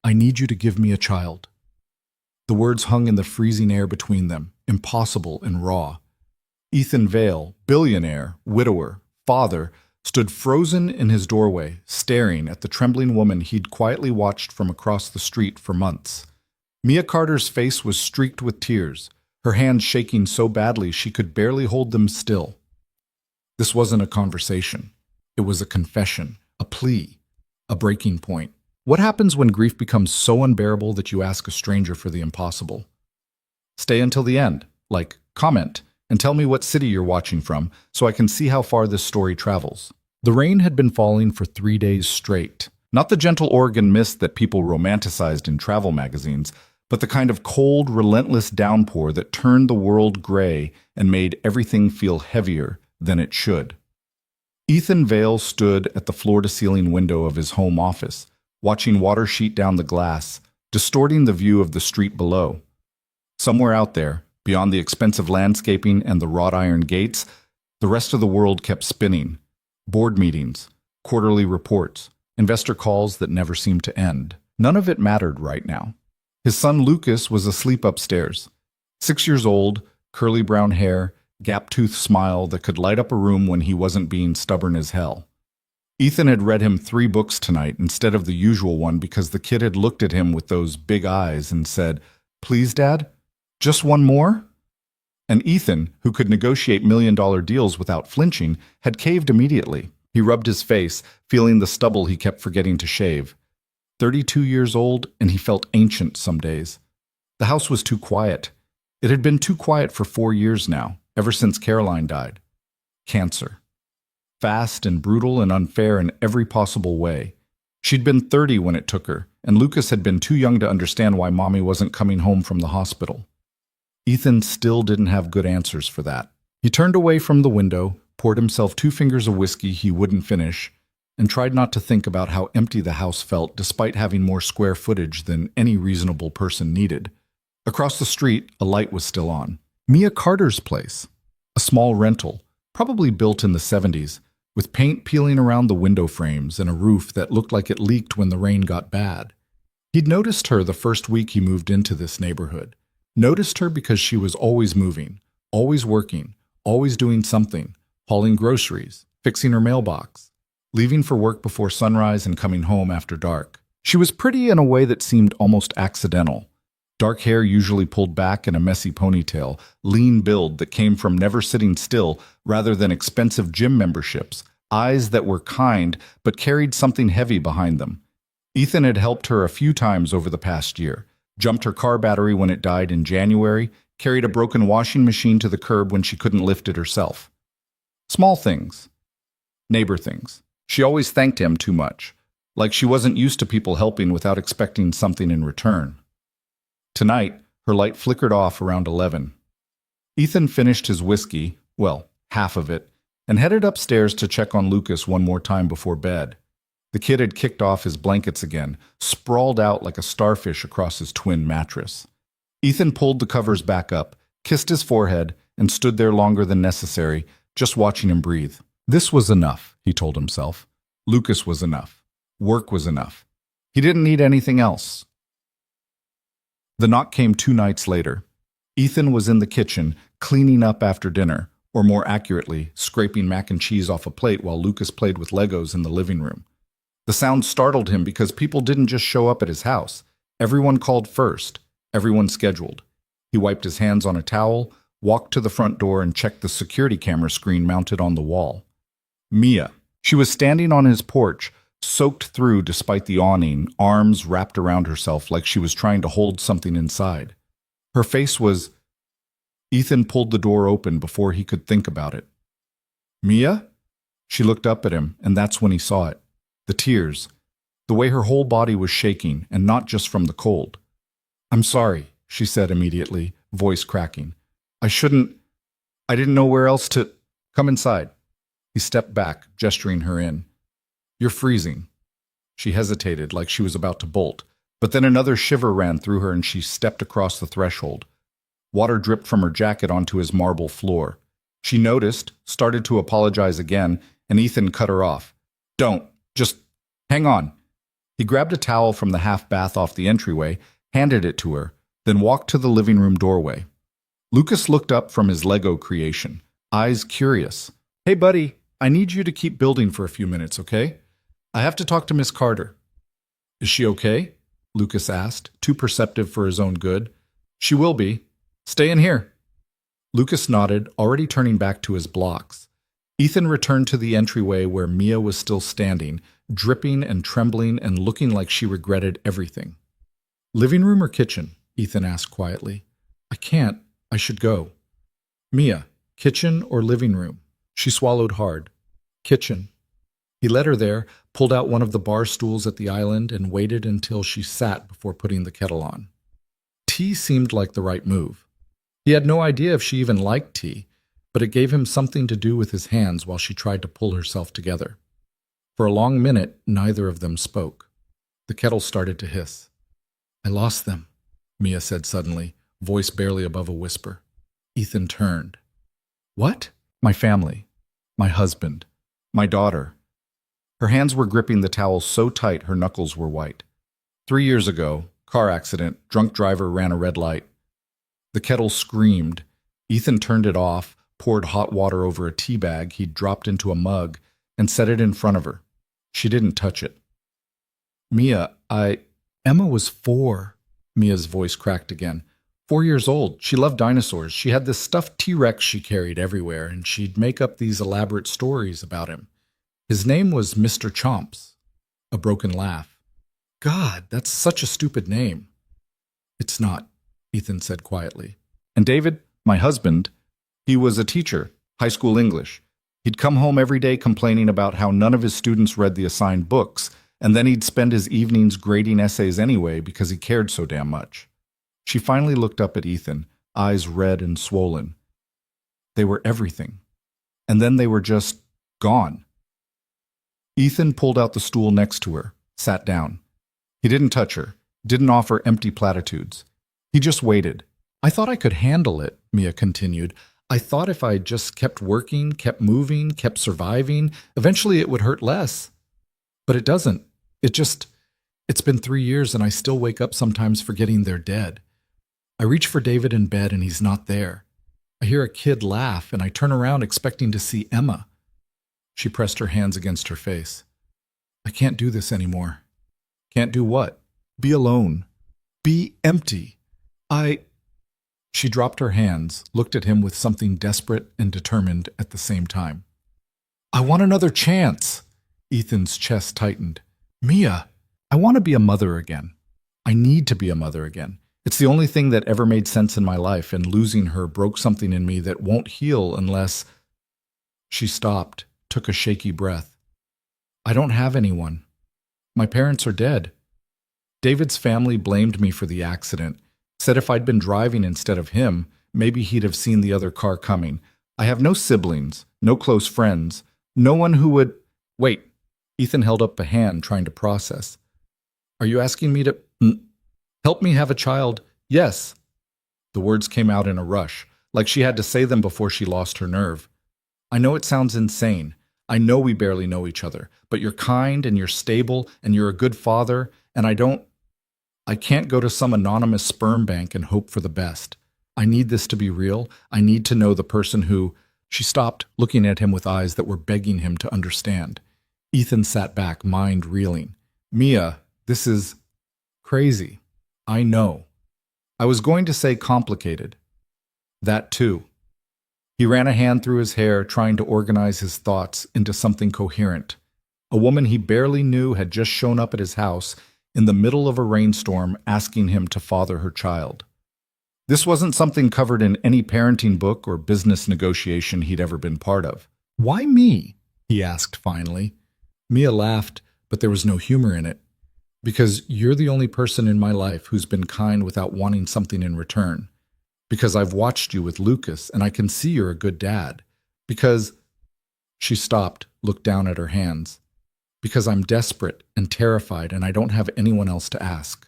I need you to give me a child." The words hung in the freezing air between them, impossible and raw. Ethan Vale, billionaire, widower, father, stood frozen in his doorway, staring at the trembling woman he'd quietly watched from across the street for months. Mia Carter's face was streaked with tears, her hands shaking so badly she could barely hold them still. This wasn't a conversation. It was a confession, a plea, a breaking point. What happens when grief becomes so unbearable that you ask a stranger for the impossible? Stay until the end, comment, and tell me what city you're watching from so I can see how far this story travels. The rain had been falling for 3 days straight. Not the gentle Oregon mist that people romanticized in travel magazines, but the kind of cold, relentless downpour that turned the world gray and made everything feel heavier than it should. Ethan Vale stood at the floor-to-ceiling window of his home office, watching water sheet down the glass, distorting the view of the street below. Somewhere out there, beyond the expensive landscaping and the wrought iron gates, the rest of the world kept spinning. Board meetings, quarterly reports, investor calls that never seemed to end. None of it mattered right now. His son Lucas was asleep upstairs. 6 years old, curly brown hair, gap-toothed smile that could light up a room when he wasn't being stubborn as hell. Ethan had read him 3 books tonight instead of the usual one because the kid had looked at him with those big eyes and said, "Please, Dad? Just one more?" And Ethan, who could negotiate million-dollar deals without flinching, had caved immediately. He rubbed his face, feeling the stubble he kept forgetting to shave. 32 years old, and he felt ancient some days. The house was too quiet. It had been too quiet for 4 years now, ever since Caroline died. Cancer. Fast and brutal and unfair in every possible way. She'd been 30 when it took her, and Lucas had been too young to understand why Mommy wasn't coming home from the hospital. Ethan still didn't have good answers for that. He turned away from the window, poured himself 2 fingers of whiskey he wouldn't finish, and tried not to think about how empty the house felt despite having more square footage than any reasonable person needed. Across the street, a light was still on. Mia Carter's place. A small rental, probably built in the 70s, with paint peeling around the window frames and a roof that looked like it leaked when the rain got bad. He'd noticed her the first week he moved into this neighborhood. Noticed her because she was always moving, always working, always doing something, hauling groceries, fixing her mailbox, leaving for work before sunrise and coming home after dark. She was pretty in a way that seemed almost accidental. Dark hair usually pulled back in a messy ponytail, lean build that came from never sitting still rather than expensive gym memberships, eyes that were kind but carried something heavy behind them. Ethan had helped her a few times over the past year, jumped her car battery when it died in January, carried a broken washing machine to the curb when she couldn't lift it herself. Small things. Neighbor things. She always thanked him too much, like she wasn't used to people helping without expecting something in return. Tonight, her light flickered off around 11. Ethan finished his whiskey, well, half of it, and headed upstairs to check on Lucas one more time before bed. The kid had kicked off his blankets again, sprawled out like a starfish across his twin mattress. Ethan pulled the covers back up, kissed his forehead, and stood there longer than necessary, just watching him breathe. This was enough, he told himself. Lucas was enough. Work was enough. He didn't need anything else. The knock came 2 nights later. Ethan was in the kitchen, cleaning up after dinner, or more accurately, scraping mac and cheese off a plate while Lucas played with Legos in the living room. The sound startled him because people didn't just show up at his house. Everyone called first. Everyone scheduled. He wiped his hands on a towel, walked to the front door and checked the security camera screen mounted on the wall. Mia. She was standing on his porch, soaked through despite the awning, arms wrapped around herself like she was trying to hold something inside. Her face was... Ethan pulled the door open before he could think about it. "Mia?" She looked up at him, and that's when he saw it. The tears. The way her whole body was shaking, and not just from the cold. "I'm sorry," she said immediately, voice cracking. I didn't know where else to... Come inside." He stepped back, gesturing her in. "You're freezing." She hesitated like she was about to bolt, but then another shiver ran through her and she stepped across the threshold. Water dripped from her jacket onto his marble floor. She noticed, started to apologize again, and Ethan cut her off. "Don't. Just hang on." He grabbed a towel from the half bath off the entryway, handed it to her, then walked to the living room doorway. Lucas looked up from his Lego creation, eyes curious. "Hey, buddy, I need you to keep building for a few minutes, okay? I have to talk to Miss Carter." "Is she okay?" Lucas asked, too perceptive for his own good. "She will be. Stay in here." Lucas nodded, already turning back to his blocks. Ethan returned to the entryway where Mia was still standing, dripping and trembling and looking like she regretted everything. "Living room or kitchen?" Ethan asked quietly. "I can't. I should go." "Mia, kitchen or living room?" She swallowed hard. "Kitchen." He led her there, pulled out one of the bar stools at the island, and waited until she sat before putting the kettle on. Tea seemed like the right move. He had no idea if she even liked tea, but it gave him something to do with his hands while she tried to pull herself together. For a long minute, neither of them spoke. The kettle started to hiss. "I lost them," Mia said suddenly, voice barely above a whisper. Ethan turned. "What?" "My family. My husband. My daughter." Her hands were gripping the towel so tight her knuckles were white. 3 years ago, car accident, drunk driver ran a red light. The kettle screamed. Ethan turned it off, poured hot water over a tea bag he'd dropped into a mug, and set it in front of her. She didn't touch it. "Mia, Emma was 4. Mia's voice cracked again. 4 years old. She loved dinosaurs. She had this stuffed T-Rex she carried everywhere, and she'd make up these elaborate stories about him. His name was Mr. Chomps." A broken laugh. "God, that's such a stupid name." "It's not," Ethan said quietly. "And David, my husband, he was a teacher, high school English. He'd come home every day complaining about how none of his students read the assigned books, and then he'd spend his evenings grading essays anyway because he cared so damn much." She finally looked up at Ethan, eyes red and swollen. They were everything. And then they were just gone. Ethan pulled out the stool next to her, sat down. He didn't touch her, didn't offer empty platitudes. He just waited. "I thought I could handle it," Mia continued. "I thought if I just kept working, kept moving, kept surviving, eventually it would hurt less. But it doesn't. It's been 3 years and I still wake up sometimes forgetting they're dead. I reach for David in bed and he's not there. I hear a kid laugh and I turn around expecting to see Emma." She pressed her hands against her face. "I can't do this anymore." "Can't do what?" "Be alone. Be empty. She dropped her hands, looked at him with something desperate and determined at the same time. "I want another chance." Ethan's chest tightened. "Mia, I want to be a mother again. I need to be a mother again. It's the only thing that ever made sense in my life, and losing her broke something in me that won't heal unless—" She stopped, took a shaky breath. "I don't have anyone. My parents are dead. David's family blamed me for the accident, said if I'd been driving instead of him, maybe he'd have seen the other car coming. I have no siblings, no close friends, no one who would—" "Wait." Ethan held up a hand, trying to process. "Are you asking me to help me have a child?" "Yes." The words came out in a rush, like she had to say them before she lost her nerve. "I know it sounds insane. I know we barely know each other, but you're kind and you're stable and you're a good father, and I can't go to some anonymous sperm bank and hope for the best. I need this to be real. I need to know the person who—" She stopped, looking at him with eyes that were begging him to understand. Ethan sat back, mind reeling. "Mia, this is crazy. I know. I was going to say complicated. That too." He ran a hand through his hair, trying to organize his thoughts into something coherent. A woman he barely knew had just shown up at his house in the middle of a rainstorm asking him to father her child. This wasn't something covered in any parenting book or business negotiation he'd ever been part of. "Why me?" he asked finally. Mia laughed, but there was no humor in it. "Because you're the only person in my life who's been kind without wanting something in return. Because I've watched you with Lucas, and I can see you're a good dad. Because—" She stopped, looked down at her hands. "Because I'm desperate and terrified, and I don't have anyone else to ask."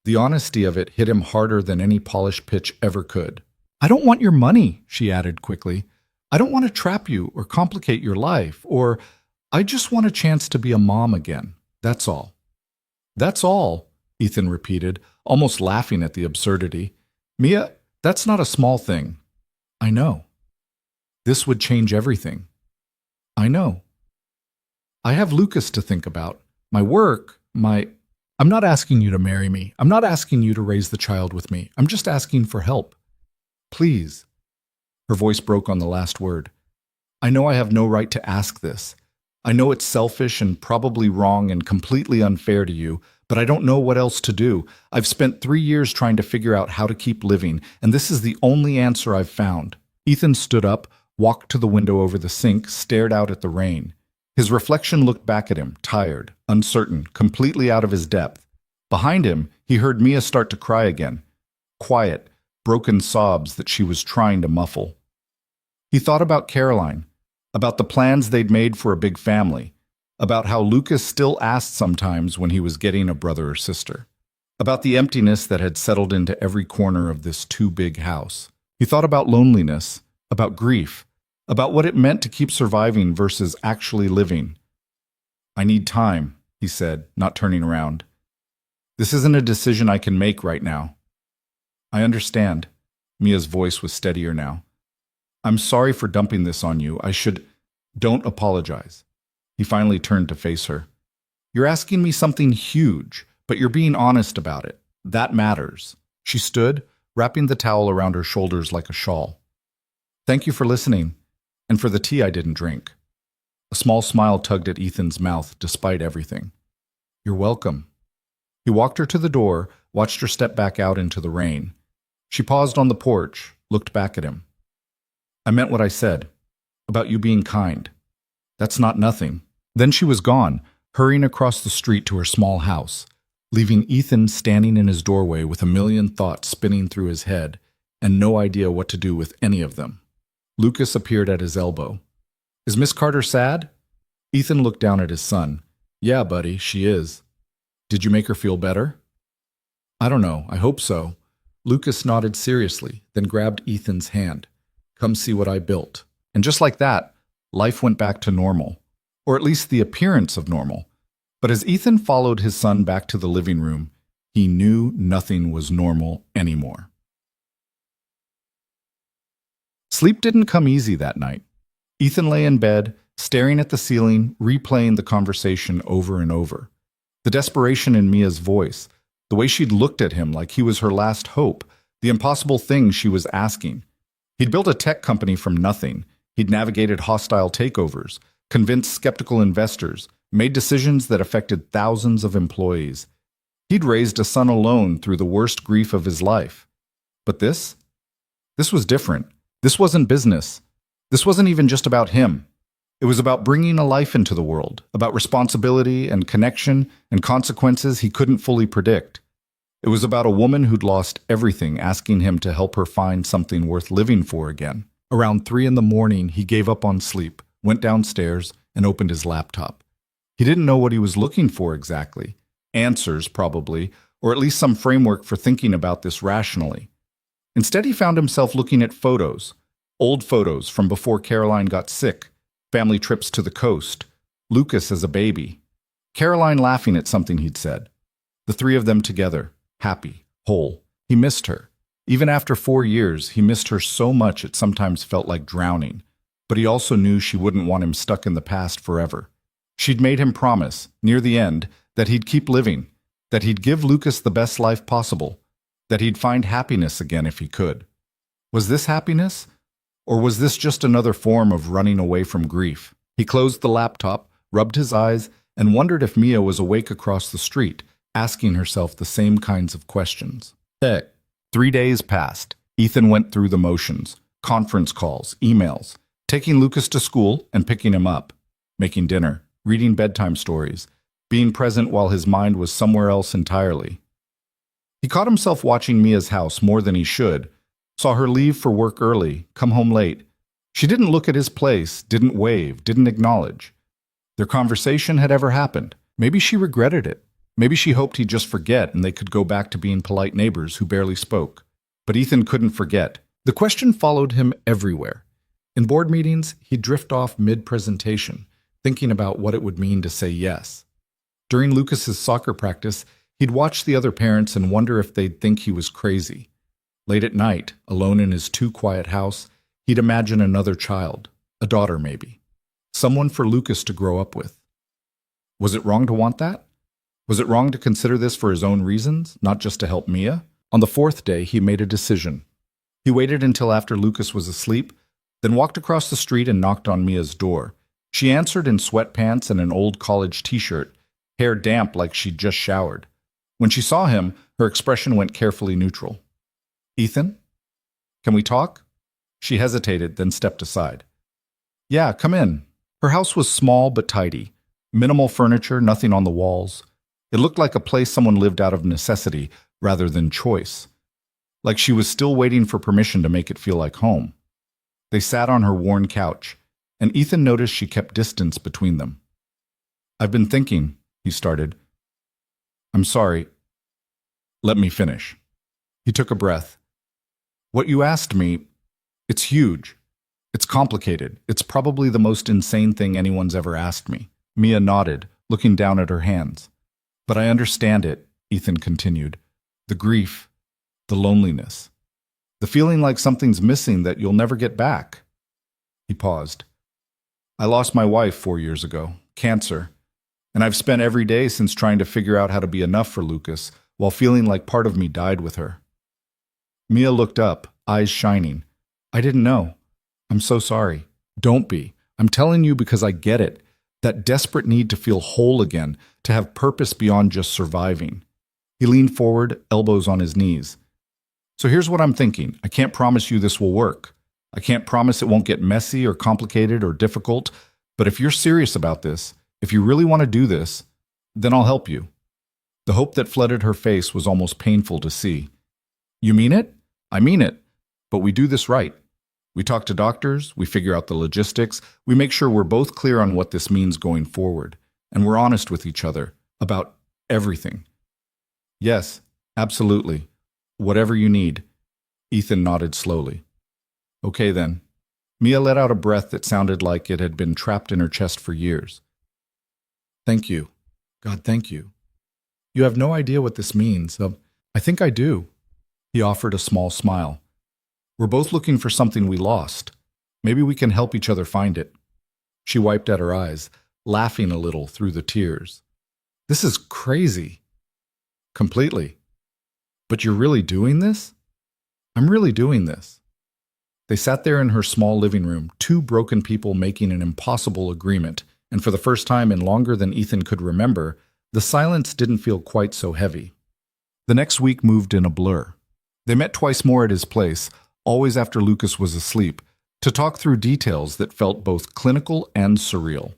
The honesty of it hit him harder than any polished pitch ever could. "I don't want your money," she added quickly. "I don't want to trap you or complicate your life, I just want a chance to be a mom again. That's all." That's all, Ethan repeated, almost laughing at the absurdity. Mia, that's not a small thing. I know. This would change everything. I know. I have Lucas to think about. My work, I'm not asking you to marry me. I'm not asking you to raise the child with me. I'm just asking for help. Please. Her voice broke on the last word. I know I have no right to ask this. I know it's selfish and probably wrong and completely unfair to you, but I don't know what else to do. I've spent 3 years trying to figure out how to keep living, and this is the only answer I've found. Ethan stood up, walked to the window over the sink, stared out at the rain. His reflection looked back at him, tired, uncertain, completely out of his depth. Behind him, he heard Mia start to cry again. Quiet, broken sobs that she was trying to muffle. He thought about Caroline, about the plans they'd made for a big family, about how Lucas still asked sometimes when he was getting a brother or sister, about the emptiness that had settled into every corner of this too big house. He thought about loneliness, about grief, about what it meant to keep surviving versus actually living. I need time, he said, not turning around. This isn't a decision I can make right now. I understand. Mia's voice was steadier now. I'm sorry for dumping this on you. Don't apologize. He finally turned to face her. You're asking me something huge, but you're being honest about it. That matters. She stood, wrapping the towel around her shoulders like a shawl. Thank you for listening, and for the tea I didn't drink. A small smile tugged at Ethan's mouth despite everything. You're welcome. He walked her to the door, watched her step back out into the rain. She paused on the porch, looked back at him. I meant what I said, about you being kind. That's not nothing. Then she was gone, hurrying across the street to her small house, leaving Ethan standing in his doorway with a million thoughts spinning through his head and no idea what to do with any of them. Lucas appeared at his elbow. Is Miss Carter sad? Ethan looked down at his son. Yeah, buddy, she is. Did you make her feel better? I don't know, I hope so. Lucas nodded seriously, then grabbed Ethan's hand. Come see what I built. And just like that, life went back to normal, or at least the appearance of normal. But as Ethan followed his son back to the living room, he knew nothing was normal anymore. Sleep didn't come easy that night. Ethan lay in bed, staring at the ceiling, replaying the conversation over and over. The desperation in Mia's voice, the way she'd looked at him like he was her last hope, the impossible things she was asking. He'd built a tech company from nothing. He'd navigated hostile takeovers, convinced skeptical investors, made decisions that affected thousands of employees. He'd raised a son alone through the worst grief of his life. But this was different. This wasn't business. This wasn't even just about him. It was about bringing a life into the world, about responsibility and connection and consequences he couldn't fully predict. It was about a woman who'd lost everything, asking him to help her find something worth living for again. Around 3 a.m, he gave up on sleep, went downstairs, and opened his laptop. He didn't know what he was looking for exactly. Answers, probably, or at least some framework for thinking about this rationally. Instead, he found himself looking at photos. Old photos from before Caroline got sick, family trips to the coast, Lucas as a baby, Caroline laughing at something he'd said. The 3 of them together, happy, whole. He missed her. Even after 4 years, he missed her so much it sometimes felt like drowning. But he also knew she wouldn't want him stuck in the past forever. She'd made him promise, near the end, that he'd keep living, that he'd give Lucas the best life possible, that he'd find happiness again if he could. Was this happiness? Or was this just another form of running away from grief? He closed the laptop, rubbed his eyes, and wondered if Mia was awake across the street, asking herself the same kinds of questions. 3 days passed. Ethan went through the motions, conference calls, emails, taking Lucas to school and picking him up, making dinner, reading bedtime stories, being present while his mind was somewhere else entirely. He caught himself watching Mia's house more than he should, saw her leave for work early, come home late. She didn't look at his place, didn't wave, didn't acknowledge. Their conversation had ever happened. Maybe she regretted it. Maybe she hoped he'd just forget and they could go back to being polite neighbors who barely spoke. But Ethan couldn't forget. The question followed him everywhere. In board meetings, he'd drift off mid-presentation, thinking about what it would mean to say yes. During Lucas's soccer practice, he'd watch the other parents and wonder if they'd think he was crazy. Late at night, alone in his too quiet house, he'd imagine another child, a daughter maybe, someone for Lucas to grow up with. Was it wrong to want that? Was it wrong to consider this for his own reasons, not just to help Mia? On the fourth day, he made a decision. He waited until after Lucas was asleep, then walked across the street and knocked on Mia's door. She answered in sweatpants and an old college t-shirt, hair damp like she'd just showered. When she saw him, her expression went carefully neutral. "Ethan? Can we talk?" She hesitated, then stepped aside. "Yeah, come in." Her house was small but tidy. Minimal furniture, nothing on the walls. It looked like a place someone lived out of necessity rather than choice. Like she was still waiting for permission to make it feel like home. They sat on her worn couch, and Ethan noticed she kept distance between them. "I've been thinking," he started. "I'm sorry. Let me finish." He took a breath. "What you asked me, it's huge. It's complicated. It's probably the most insane thing anyone's ever asked me." Mia nodded, looking down at her hands. "But I understand it," Ethan continued. "The grief, the loneliness, the feeling like something's missing that you'll never get back." He paused. "I lost my wife 4 years ago, cancer, and I've spent every day since trying to figure out how to be enough for Lucas while feeling like part of me died with her." Mia looked up, eyes shining. "I didn't know. I'm so sorry." "Don't be. I'm telling you because I get it. That desperate need to feel whole again, to have purpose beyond just surviving." He leaned forward, elbows on his knees. "So here's what I'm thinking. I can't promise you this will work. I can't promise it won't get messy or complicated or difficult, but if you're serious about this, if you really want to do this, then I'll help you." The hope that flooded her face was almost painful to see. "You mean it?" "I mean it. But we do this right. We talk to doctors, we figure out the logistics, we make sure we're both clear on what this means going forward, and we're honest with each other about everything." "Yes, absolutely. Whatever you need." Ethan nodded slowly. "Okay then." Mia let out a breath that sounded like it had been trapped in her chest for years. "Thank you. God, thank you. You have no idea what this means. I think I do." He offered a small smile. "We're both looking for something we lost. Maybe we can help each other find it." She wiped at her eyes, laughing a little through the tears. "This is crazy." "Completely. But you're really doing this?" "I'm really doing this." They sat there in her small living room, two broken people making an impossible agreement, and for the first time in longer than Ethan could remember, the silence didn't feel quite so heavy. The next week moved in a blur. They met twice more at his place, always after Lucas was asleep, to talk through details that felt both clinical and surreal.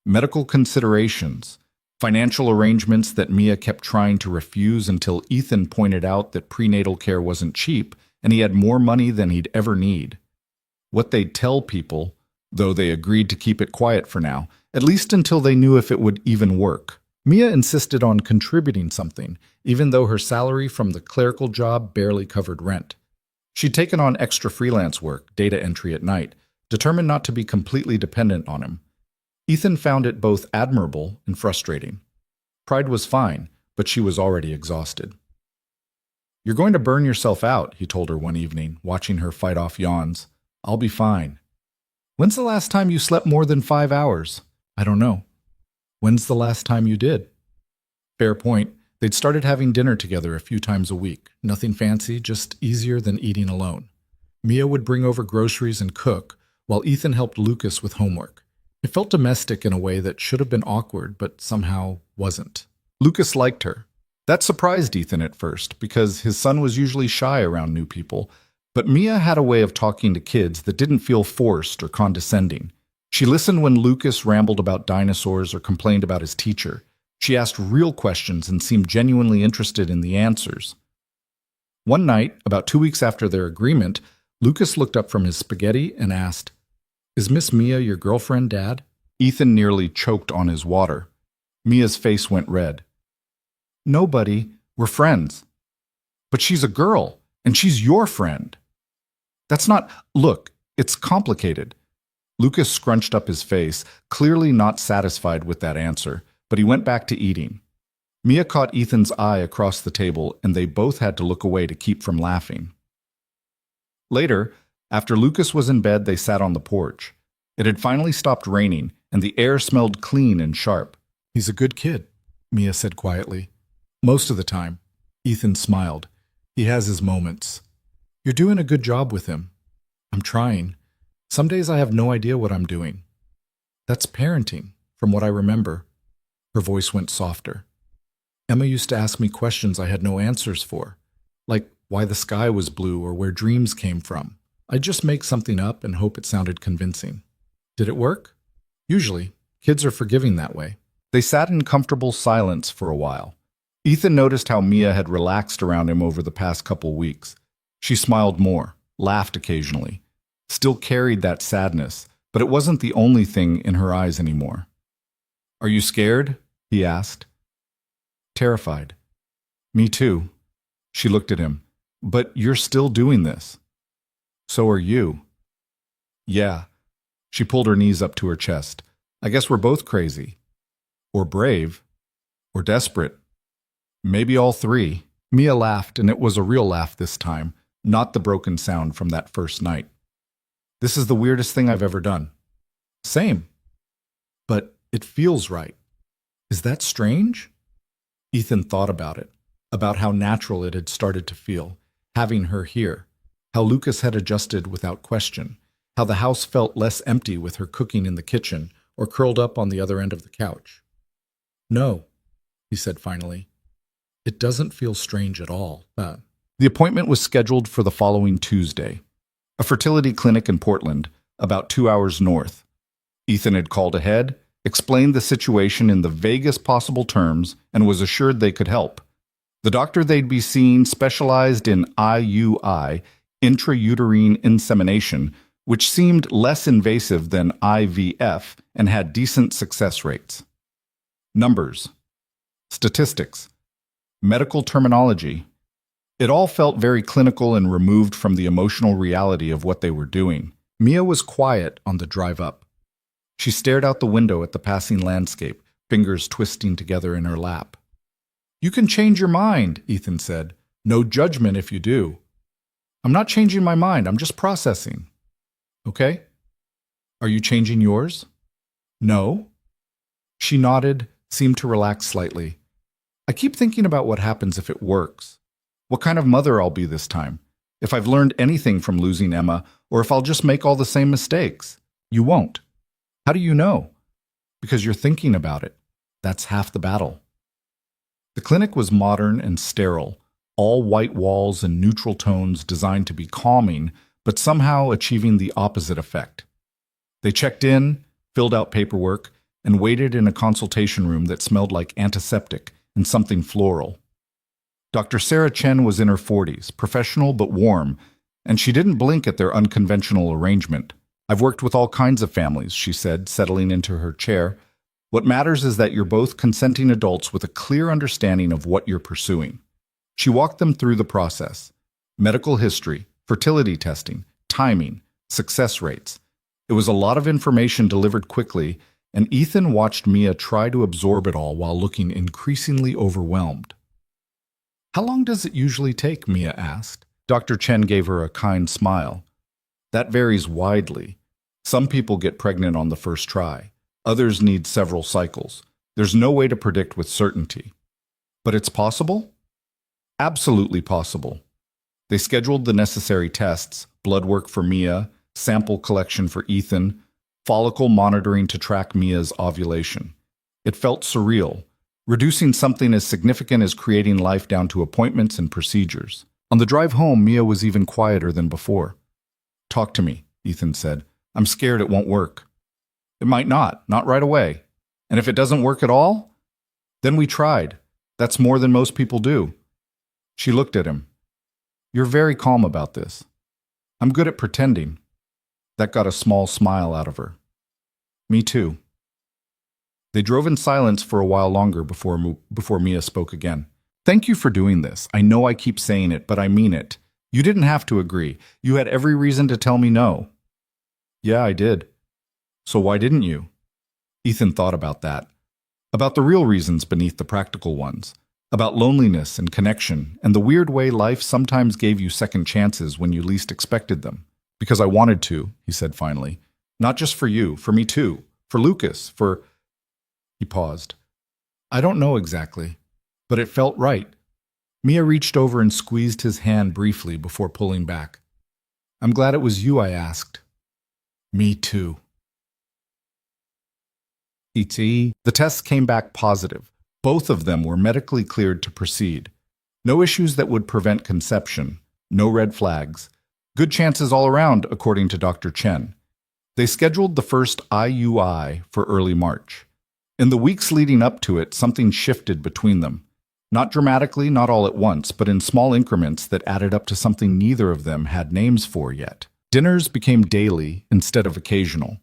Medical considerations, financial arrangements that Mia kept trying to refuse until Ethan pointed out that prenatal care wasn't cheap and he had more money than he'd ever need. What they'd tell people, though they agreed to keep it quiet for now, at least until they knew if it would even work. Mia insisted on contributing something, even though her salary from the clerical job barely covered rent. She'd taken on extra freelance work, data entry at night, determined not to be completely dependent on him. Ethan found it both admirable and frustrating. Pride was fine, but she was already exhausted. "You're going to burn yourself out," he told her one evening, watching her fight off yawns. "I'll be fine." "When's the last time you slept more than 5 hours?" "I don't know." "When's the last time you did?" Fair point. They'd started having dinner together a few times a week. Nothing fancy, just easier than eating alone. Mia would bring over groceries and cook, while Ethan helped Lucas with homework. It felt domestic in a way that should have been awkward, but somehow wasn't. Lucas liked her. That surprised Ethan at first, because his son was usually shy around new people, but Mia had a way of talking to kids that didn't feel forced or condescending. She listened when Lucas rambled about dinosaurs or complained about his teacher. She asked real questions and seemed genuinely interested in the answers. One night, about 2 weeks after their agreement, Lucas looked up from his spaghetti and asked, "Is Miss Mia your girlfriend, Dad?" Ethan nearly choked on his water. Mia's face went red. "No, buddy, we're friends." "But she's a girl, and she's your friend." "That's not— Look, it's complicated." Lucas scrunched up his face, clearly not satisfied with that answer, but he went back to eating. Mia caught Ethan's eye across the table, and they both had to look away to keep from laughing. Later, after Lucas was in bed, they sat on the porch. It had finally stopped raining, and the air smelled clean and sharp. "He's a good kid," Mia said quietly. "Most of the time." Ethan smiled. "He has his moments. You're doing a good job with him." "I'm trying. Some days I have no idea what I'm doing." "That's parenting, from what I remember." Her voice went softer. "Emma used to ask me questions I had no answers for, like why the sky was blue or where dreams came from. I'd just make something up and hope it sounded convincing. Did it work? Usually, kids are forgiving that way." They sat in comfortable silence for a while. Ethan noticed how Mia had relaxed around him over the past couple weeks. She smiled more, laughed occasionally, still carried that sadness, but it wasn't the only thing in her eyes anymore. "Are you scared?" he asked. "Terrified." "Me too." She looked at him. "But you're still doing this." "So are you." "Yeah." She pulled her knees up to her chest. "I guess we're both crazy. Or brave. Or desperate. Maybe all three." Mia laughed, and it was a real laugh this time, not the broken sound from that first night. "This is the weirdest thing I've ever done." "Same. But it feels right. Is that strange?" Ethan thought about it, about how natural it had started to feel, having her here, how Lucas had adjusted without question, how the house felt less empty with her cooking in the kitchen or curled up on the other end of the couch. "No," he said finally. "It doesn't feel strange at all." The appointment was scheduled for the following Tuesday, a fertility clinic in Portland, about 2 hours north. Ethan had called ahead, explained the situation in the vaguest possible terms, and was assured they could help. The doctor they'd be seeing specialized in IUI, intrauterine insemination, which seemed less invasive than IVF and had decent success rates. Numbers, statistics, medical terminology. It all felt very clinical and removed from the emotional reality of what they were doing. Mia was quiet on the drive up. She stared out the window at the passing landscape, fingers twisting together in her lap. "You can change your mind," Ethan said. "No judgment if you do." "I'm not changing my mind, I'm just processing." "Okay. Are you changing yours?" "No." She nodded, seemed to relax slightly. "I keep thinking about what happens if it works. What kind of mother I'll be this time. If I've learned anything from losing Emma, or if I'll just make all the same mistakes." "You won't." "How do you know?" "Because you're thinking about it. That's half the battle." The clinic was modern and sterile, all white walls and neutral tones designed to be calming, but somehow achieving the opposite effect. They checked in, filled out paperwork, and waited in a consultation room that smelled like antiseptic and something floral. Dr. Sarah Chen was in her 40s, professional but warm, and she didn't blink at their unconventional arrangement. "I've worked with all kinds of families," she said, settling into her chair. "What matters is that you're both consenting adults with a clear understanding of what you're pursuing." She walked them through the process: medical history, fertility testing, timing, success rates. It was a lot of information delivered quickly, and Ethan watched Mia try to absorb it all while looking increasingly overwhelmed. "How long does it usually take?" Mia asked. Dr. Chen gave her a kind smile. "That varies widely. Some people get pregnant on the first try. Others need several cycles. There's no way to predict with certainty. But it's possible?" "Absolutely possible." They scheduled the necessary tests: blood work for Mia, sample collection for Ethan, follicle monitoring to track Mia's ovulation. It felt surreal, reducing something as significant as creating life down to appointments and procedures. On the drive home, Mia was even quieter than before. "Talk to me," Ethan said. "I'm scared it won't work." "It might not right away. And if it doesn't work at all, then we tried. That's more than most people do." She looked at him. "You're very calm about this." "I'm good at pretending." That got a small smile out of her. "Me too." They drove in silence for a while longer before Mia spoke again. "Thank you for doing this. I know I keep saying it, but I mean it. You didn't have to agree. You had every reason to tell me no." "Yeah, I did." "So why didn't you?" Ethan thought about that. About the real reasons beneath the practical ones. About loneliness and connection, and the weird way life sometimes gave you second chances when you least expected them. Because I wanted to, he said finally. Not just for you, for me too. For Lucas, for... He paused. I don't know exactly, but it felt right. Mia reached over and squeezed his hand briefly before pulling back. I'm glad it was you I asked. Me too. E.T. The tests came back positive. Both of them were medically cleared to proceed. No issues that would prevent conception. No red flags. Good chances all around, according to Dr. Chen. They scheduled the first IUI for early March. In the weeks leading up to it, something shifted between them. Not dramatically, not all at once, but in small increments that added up to something neither of them had names for yet. Dinners became daily instead of occasional.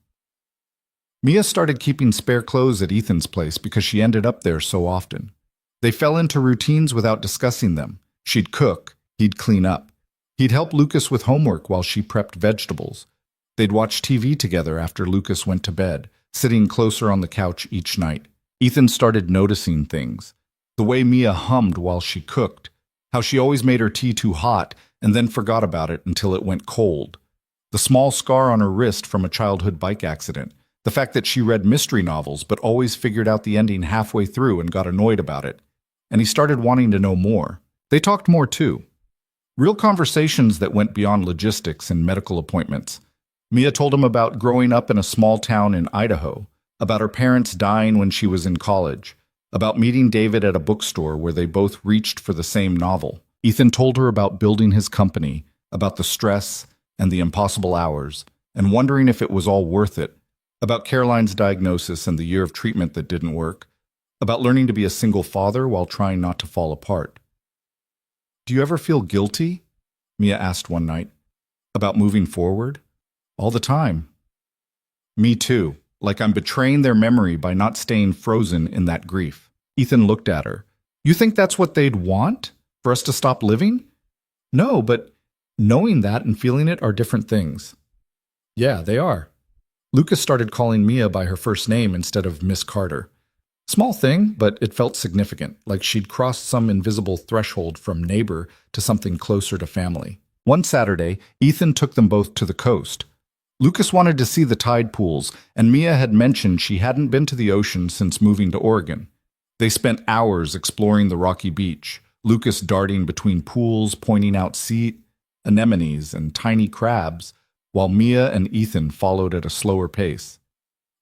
Mia started keeping spare clothes at Ethan's place because she ended up there so often. They fell into routines without discussing them. She'd cook, he'd clean up. He'd help Lucas with homework while she prepped vegetables. They'd watch TV together after Lucas went to bed, sitting closer on the couch each night. Ethan started noticing things. The way Mia hummed while she cooked, how she always made her tea too hot and then forgot about it until it went cold. The small scar on her wrist from a childhood bike accident. The fact that she read mystery novels but always figured out the ending halfway through and got annoyed about it. And he started wanting to know more. They talked more too. Real conversations that went beyond logistics and medical appointments. Mia told him about growing up in a small town in Idaho, about her parents dying when she was in college, about meeting David at a bookstore where they both reached for the same novel. Ethan told her about building his company, about the stress and the impossible hours, and wondering if it was all worth it. About Caroline's diagnosis and the year of treatment that didn't work. About learning to be a single father while trying not to fall apart. Do you ever feel guilty? Mia asked one night. About moving forward? All the time. Me too. Like I'm betraying their memory by not staying frozen in that grief. Ethan looked at her. You think that's what they'd want? For us to stop living? No, but knowing that and feeling it are different things. Yeah, they are. Lucas started calling Mia by her first name instead of Miss Carter. Small thing, but it felt significant, like she'd crossed some invisible threshold from neighbor to something closer to family. One Saturday, Ethan took them both to the coast. Lucas wanted to see the tide pools, and Mia had mentioned she hadn't been to the ocean since moving to Oregon. They spent hours exploring the rocky beach, Lucas darting between pools, pointing out sea anemones and tiny crabs, while Mia and Ethan followed at a slower pace.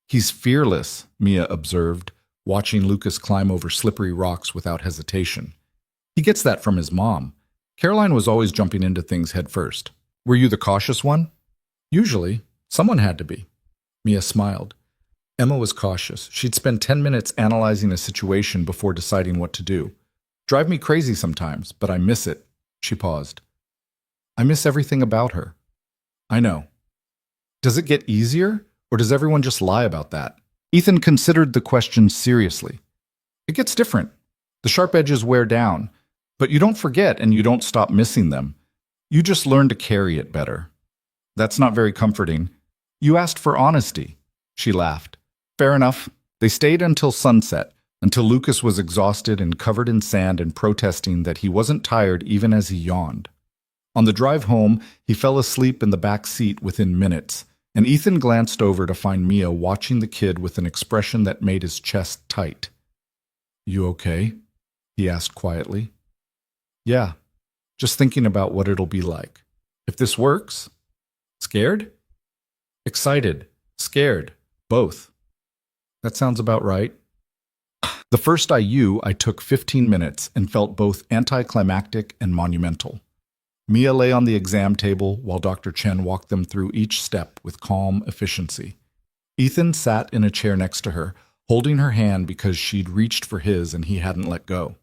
He's fearless, Mia observed, watching Lucas climb over slippery rocks without hesitation. He gets that from his mom. Caroline was always jumping into things head first. Were you the cautious one? Usually. Someone had to be. Mia smiled. Emma was cautious. She'd spend 10 minutes analyzing a situation before deciding what to do. Drive me crazy sometimes, but I miss it. She paused. I miss everything about her. I know. Does it get easier, or does everyone just lie about that? Ethan considered the question seriously. It gets different. The sharp edges wear down, but you don't forget and you don't stop missing them. You just learn to carry it better. That's not very comforting. You asked for honesty. She laughed. Fair enough. They stayed until sunset, until Lucas was exhausted and covered in sand and protesting that he wasn't tired even as he yawned. On the drive home, he fell asleep in the back seat within minutes, and Ethan glanced over to find Mia watching the kid with an expression that made his chest tight. You okay? He asked quietly. Yeah, just thinking about what it'll be like. If this works. Scared? Excited. Scared. Both. That sounds about right. The first IU I took 15 minutes and felt both anticlimactic and monumental. Mia lay on the exam table while Dr. Chen walked them through each step with calm efficiency. Ethan sat in a chair next to her, holding her hand because she'd reached for his and he hadn't let go.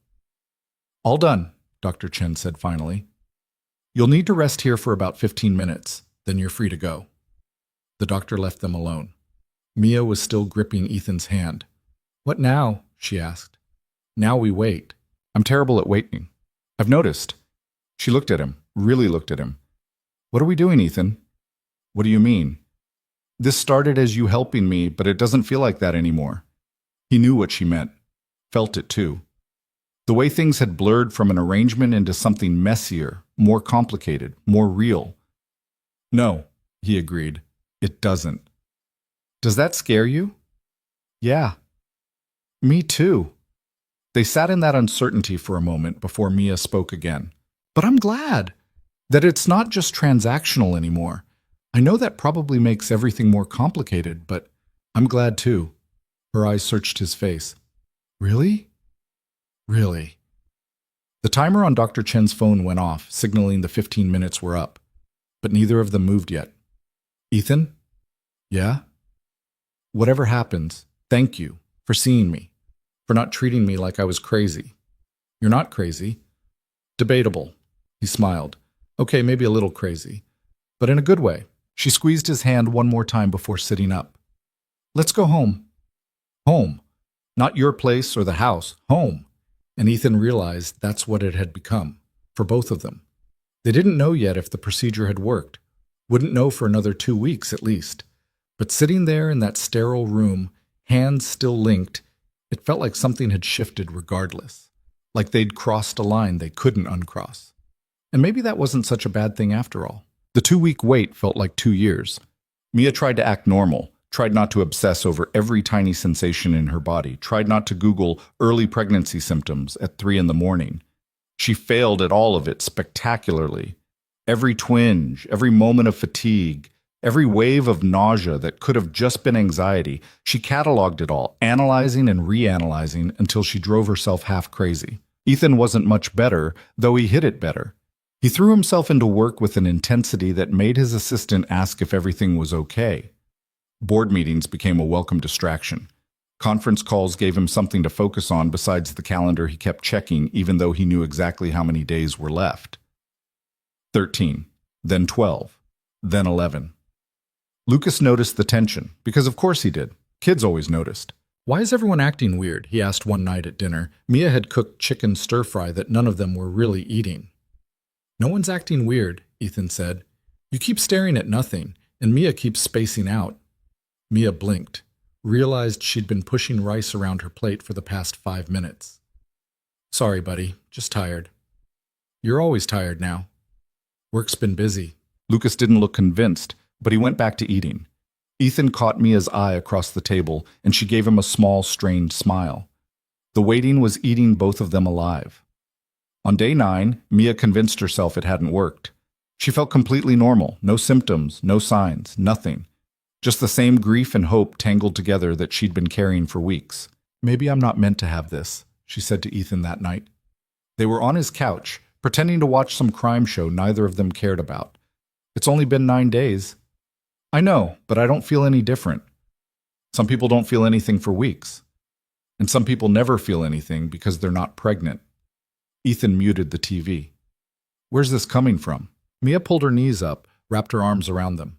All done, Dr. Chen said finally. You'll need to rest here for about 15 minutes, then you're free to go. The doctor left them alone. Mia was still gripping Ethan's hand. What now? She asked. Now we wait. I'm terrible at waiting. I've noticed. She looked at him, really looked at him. What are we doing, Ethan? What do you mean? This started as you helping me, but it doesn't feel like that anymore. He knew what she meant, felt it too. The way things had blurred from an arrangement into something messier, more complicated, more real. No, he agreed, it doesn't. Does that scare you? Yeah. Me too. They sat in that uncertainty for a moment before Mia spoke again. But I'm glad that it's not just transactional anymore. I know that probably makes everything more complicated, but I'm glad too. Her eyes searched his face. Really? Really? The timer on Dr. Chen's phone went off, signaling the 15 minutes were up. But neither of them moved yet. Ethan? Yeah? Whatever happens, thank you for seeing me, for not treating me like I was crazy. You're not crazy. Debatable. He smiled. Okay, maybe a little crazy, but in a good way. She squeezed his hand one more time before sitting up. Let's go home. Home. Not your place or the house. Home. And Ethan realized that's what it had become, for both of them. They didn't know yet if the procedure had worked. Wouldn't know for another 2 weeks at least. But sitting there in that sterile room, hands still linked, it felt like something had shifted regardless. Like they'd crossed a line they couldn't uncross. And maybe that wasn't such a bad thing after all. The 2-week wait felt like 2 years. Mia tried to act normal, tried not to obsess over every tiny sensation in her body, tried not to Google early pregnancy symptoms at 3 in the morning. She failed at all of it spectacularly. Every twinge, every moment of fatigue, every wave of nausea that could have just been anxiety, she cataloged it all, analyzing and reanalyzing until she drove herself half crazy. Ethan wasn't much better, though he hid it better. He threw himself into work with an intensity that made his assistant ask if everything was okay. Board meetings became a welcome distraction. Conference calls gave him something to focus on besides the calendar he kept checking, even though he knew exactly how many days were left. 13, then 12, then 11. Lucas noticed the tension, because of course he did. Kids always noticed. Why is everyone acting weird? He asked one night at dinner. Mia had cooked chicken stir-fry that none of them were really eating. No one's acting weird, Ethan said. You keep staring at nothing, and Mia keeps spacing out. Mia blinked, realized she'd been pushing rice around her plate for the past 5 minutes. Sorry, buddy, just tired. You're always tired now. Work's been busy. Lucas didn't look convinced, but he went back to eating. Ethan caught Mia's eye across the table, and she gave him a small, strained smile. The waiting was eating both of them alive. On day 9, Mia convinced herself it hadn't worked. She felt completely normal, no symptoms, no signs, nothing. Just the same grief and hope tangled together that she'd been carrying for weeks. Maybe I'm not meant to have this, she said to Ethan that night. They were on his couch, pretending to watch some crime show neither of them cared about. It's only been 9 days. I know, but I don't feel any different. Some people don't feel anything for weeks. And some people never feel anything because they're not pregnant. Ethan muted the TV. Where's this coming from? Mia pulled her knees up, wrapped her arms around them.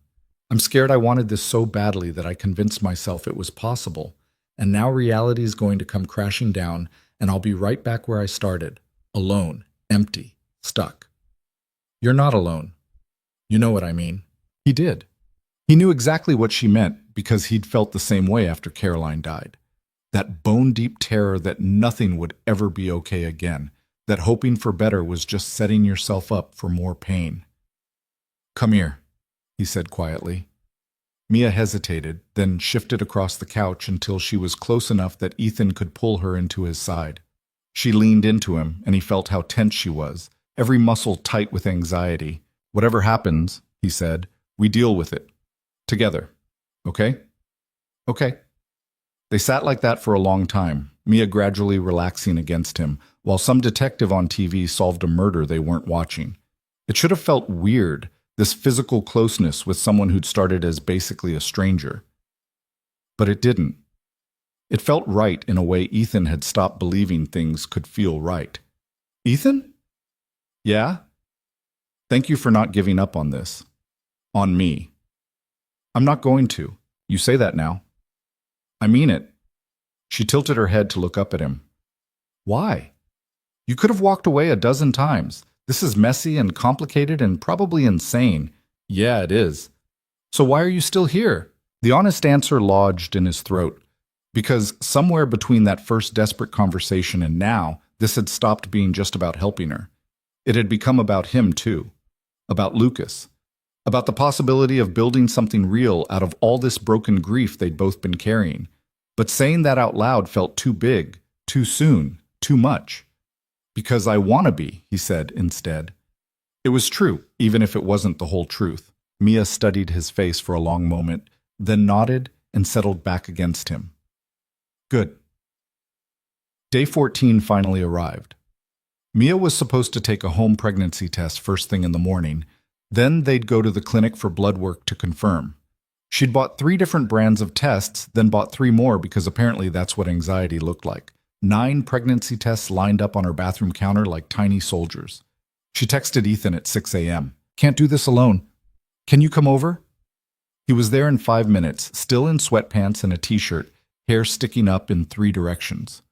I'm scared I wanted this so badly that I convinced myself it was possible, and now reality is going to come crashing down, and I'll be right back where I started, alone, empty, stuck. You're not alone. You know what I mean. He did. He knew exactly what she meant because he'd felt the same way after Caroline died. That bone-deep terror that nothing would ever be okay again, that hoping for better was just setting yourself up for more pain. Come here, he said quietly. Mia hesitated, then shifted across the couch until she was close enough that Ethan could pull her into his side. She leaned into him, and he felt how tense she was, every muscle tight with anxiety. Whatever happens, he said, we deal with it. Together. Okay? Okay. They sat like that for a long time, Mia gradually relaxing against him, while some detective on TV solved a murder they weren't watching. It should have felt weird, this physical closeness with someone who'd started as basically a stranger. But it didn't. It felt right in a way Ethan had stopped believing things could feel right. Ethan? Yeah? Thank you for not giving up on this. On me. I'm not going to. You say that now. I mean it. She tilted her head to look up at him. Why? You could have walked away a dozen times. This is messy and complicated and probably insane. Yeah, it is. So why are you still here? The honest answer lodged in his throat. Because somewhere between that first desperate conversation and now, this had stopped being just about helping her. It had become about him, too. About Lucas. About the possibility of building something real out of all this broken grief they'd both been carrying. But saying that out loud felt too big, too soon, too much. Because I want to be, he said instead. It was true, even if it wasn't the whole truth. Mia studied his face for a long moment, then nodded and settled back against him. Good. Day 14 finally arrived. Mia was supposed to take a home pregnancy test first thing in the morning. Then they'd go to the clinic for blood work to confirm. She'd bought 3 different brands of tests, then bought 3 more because apparently that's what anxiety looked like. 9 pregnancy tests lined up on her bathroom counter like tiny soldiers. She texted Ethan at 6 a.m. Can't do this alone. Can you come over? He was there in 5 minutes, still in sweatpants and a t-shirt, hair sticking up in 3 directions.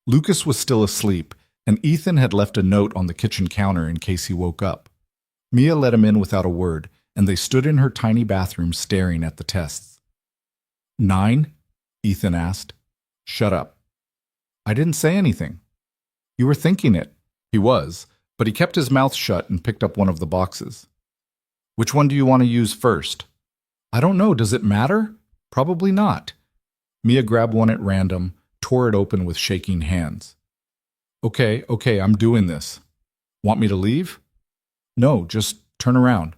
Lucas was still asleep, and Ethan had left a note on the kitchen counter in case he woke up. Mia let him in without a word, and they stood in her tiny bathroom staring at the tests. 9? Ethan asked. Shut up. I didn't say anything. You were thinking it. He was, but he kept his mouth shut and picked up one of the boxes. Which one do you want to use first? I don't know. Does it matter? Probably not. Mia grabbed one at random, tore it open with shaking hands. Okay, I'm doing this. Want me to leave? No, just turn around.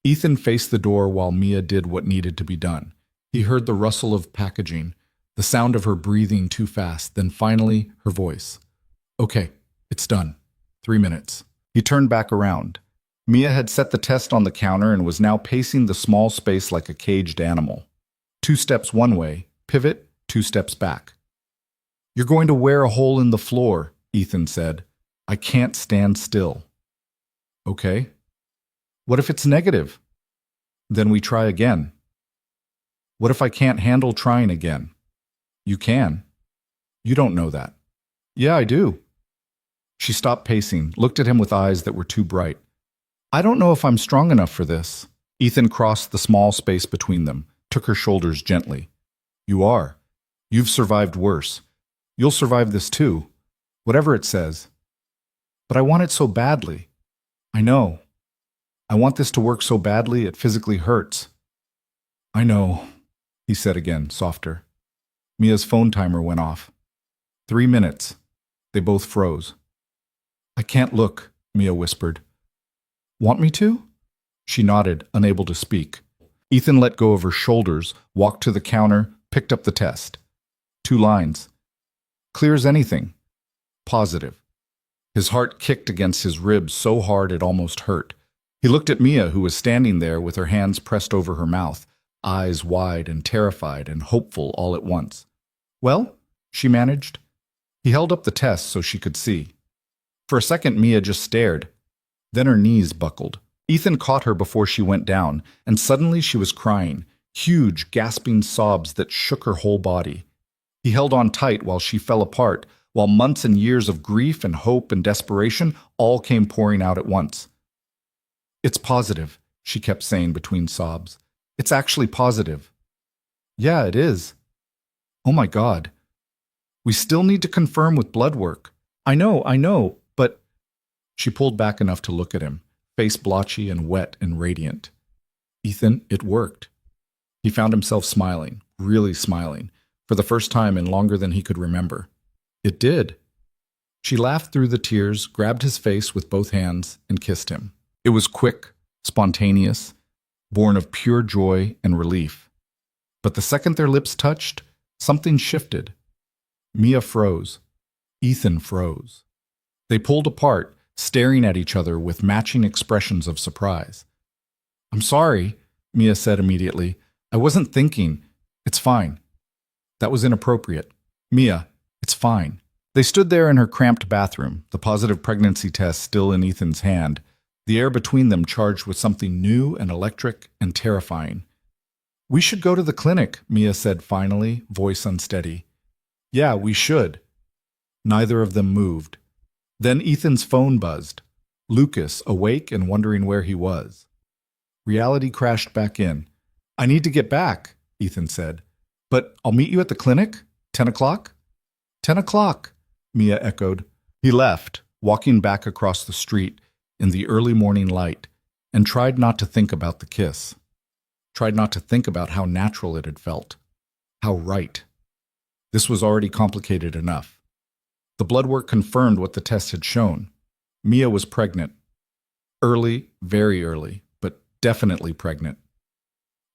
Ethan faced the door while Mia did what needed to be done. He heard the rustle of packaging, the sound of her breathing too fast, then finally her voice. Okay, it's done. 3 minutes. He turned back around. Mia had set the test on the counter and was now pacing the small space like a caged animal. 2 steps one way, pivot, 2 steps back. You're going to wear a hole in the floor, Ethan said. I can't stand still. Okay. What if it's negative? Then we try again. What if I can't handle trying again? You can. You don't know that. Yeah, I do. She stopped pacing, looked at him with eyes that were too bright. I don't know if I'm strong enough for this. Ethan crossed the small space between them, took her shoulders gently. You are. You've survived worse. You'll survive this too, whatever it says. But I want it so badly. I know. I want this to work so badly it physically hurts. I know, he said again, softer. Mia's phone timer went off. 3 minutes. They both froze. I can't look, Mia whispered. Want me to? She nodded, unable to speak. Ethan let go of her shoulders, walked to the counter, picked up the test. 2 lines. Clear as anything. Positive. His heart kicked against his ribs so hard it almost hurt. He looked at Mia, who was standing there with her hands pressed over her mouth, eyes wide and terrified and hopeful all at once. Well, she managed. He held up the test so she could see. For a second, Mia just stared. Then her knees buckled. Ethan caught her before she went down, and suddenly she was crying, huge, gasping sobs that shook her whole body. He held on tight while she fell apart, while months and years of grief and hope and desperation all came pouring out at once. It's positive, she kept saying between sobs. It's actually positive. Yeah, it is. Oh my God. We still need to confirm with blood work. I know, but... She pulled back enough to look at him, face blotchy and wet and radiant. Ethan, it worked. He found himself smiling, really smiling, for the first time in longer than he could remember. It did. She laughed through the tears, grabbed his face with both hands, and kissed him. It was quick, spontaneous, born of pure joy and relief. But the second their lips touched, something shifted. Mia froze. Ethan froze. They pulled apart, staring at each other with matching expressions of surprise. I'm sorry, Mia said immediately. I wasn't thinking. It's fine. That was inappropriate. Mia, it's fine. They stood there in her cramped bathroom, the positive pregnancy test still in Ethan's hand, the air between them charged with something new and electric and terrifying. We should go to the clinic, Mia said finally, voice unsteady. Yeah, we should. Neither of them moved. Then Ethan's phone buzzed. Lucas, awake and wondering where he was. Reality crashed back in. I need to get back, Ethan said. But I'll meet you at the clinic? 10 o'clock? 10 o'clock, Mia echoed. He left, walking back across the street in the early morning light, and tried not to think about the kiss. Tried not to think about how natural it had felt. How right. This was already complicated enough. The blood work confirmed what the test had shown. Mia was pregnant. Early, very early, but definitely pregnant.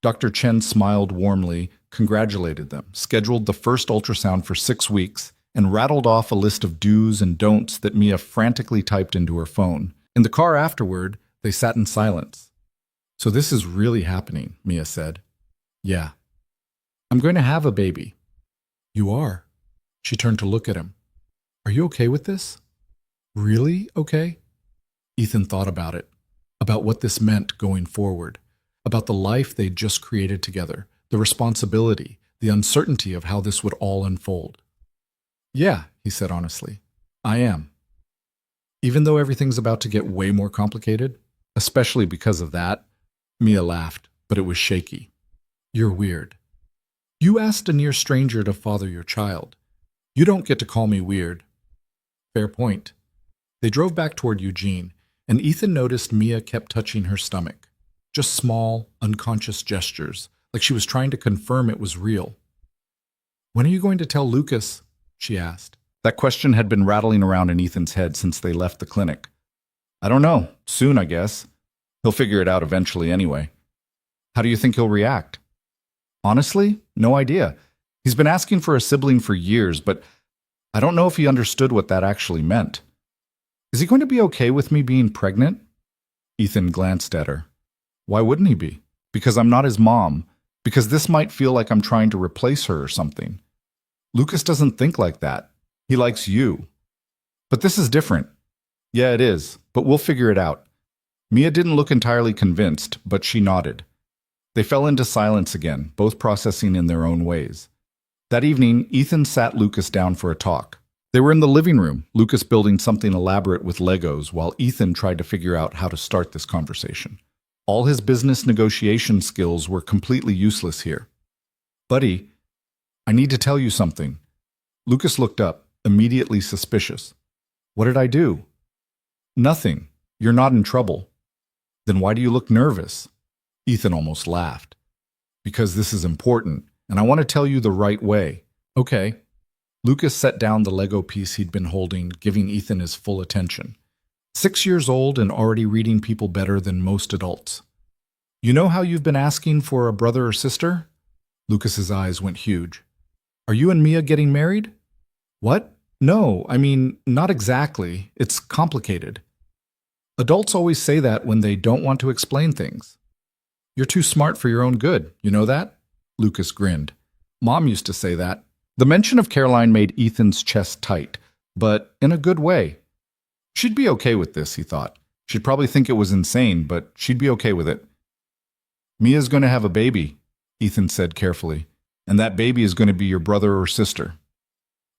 Dr. Chen smiled warmly, congratulated them, scheduled the first ultrasound for 6 weeks, and rattled off a list of do's and don'ts that Mia frantically typed into her phone. In the car afterward, they sat in silence. "So this is really happening," Mia said. "Yeah. I'm going to have a baby." "You are?" She turned to look at him. "Are you okay with this? Really okay?" Ethan thought about it, about what this meant going forward, about the life they'd just created together, the responsibility, the uncertainty of how this would all unfold. "Yeah," he said honestly, "I am. Even though everything's about to get way more complicated, especially because of that." Mia laughed, but it was shaky. "You're weird. You asked a near stranger to father your child. You don't get to call me weird." "Fair point." They drove back toward Eugene, and Ethan noticed Mia kept touching her stomach. Just small, unconscious gestures, like she was trying to confirm it was real. "When are you going to tell Lucas?" she asked. That question had been rattling around in Ethan's head since they left the clinic. "I don't know. Soon, I guess. He'll figure it out eventually anyway." "How do you think he'll react?" "Honestly, no idea. He's been asking for a sibling for years, but I don't know if he understood what that actually meant." "Is he going to be okay with me being pregnant?" Ethan glanced at her. "Why wouldn't he be? Because I'm not his mom. Because this might feel like I'm trying to replace her or something. Lucas doesn't think like that. He likes you. But this is different." "Yeah, it is, but we'll figure it out." Mia didn't look entirely convinced, but she nodded. They fell into silence again, both processing in their own ways. That evening, Ethan sat Lucas down for a talk. They were in the living room, Lucas building something elaborate with Legos, while Ethan tried to figure out how to start this conversation. All his business negotiation skills were completely useless here. "Buddy, I need to tell you something." Lucas looked up, immediately suspicious. "What did I do?" "Nothing. You're not in trouble." "Then why do you look nervous?" Ethan almost laughed. "Because this is important, and I want to tell you the right way." "Okay." Lucas set down the Lego piece he'd been holding, giving Ethan his full attention. 6 years old and already reading people better than most adults. "You know how you've been asking for a brother or sister?" Lucas's eyes went huge. "Are you and Mia getting married?" "What? No, I mean, not exactly. It's complicated." "Adults always say that when they don't want to explain things." "You're too smart for your own good, you know that?" Lucas grinned. "Mom used to say that." The mention of Caroline made Ethan's chest tight, but in a good way. She'd be okay with this, he thought. She'd probably think it was insane, but she'd be okay with it. "Mia's going to have a baby," Ethan said carefully, "and that baby is going to be your brother or sister."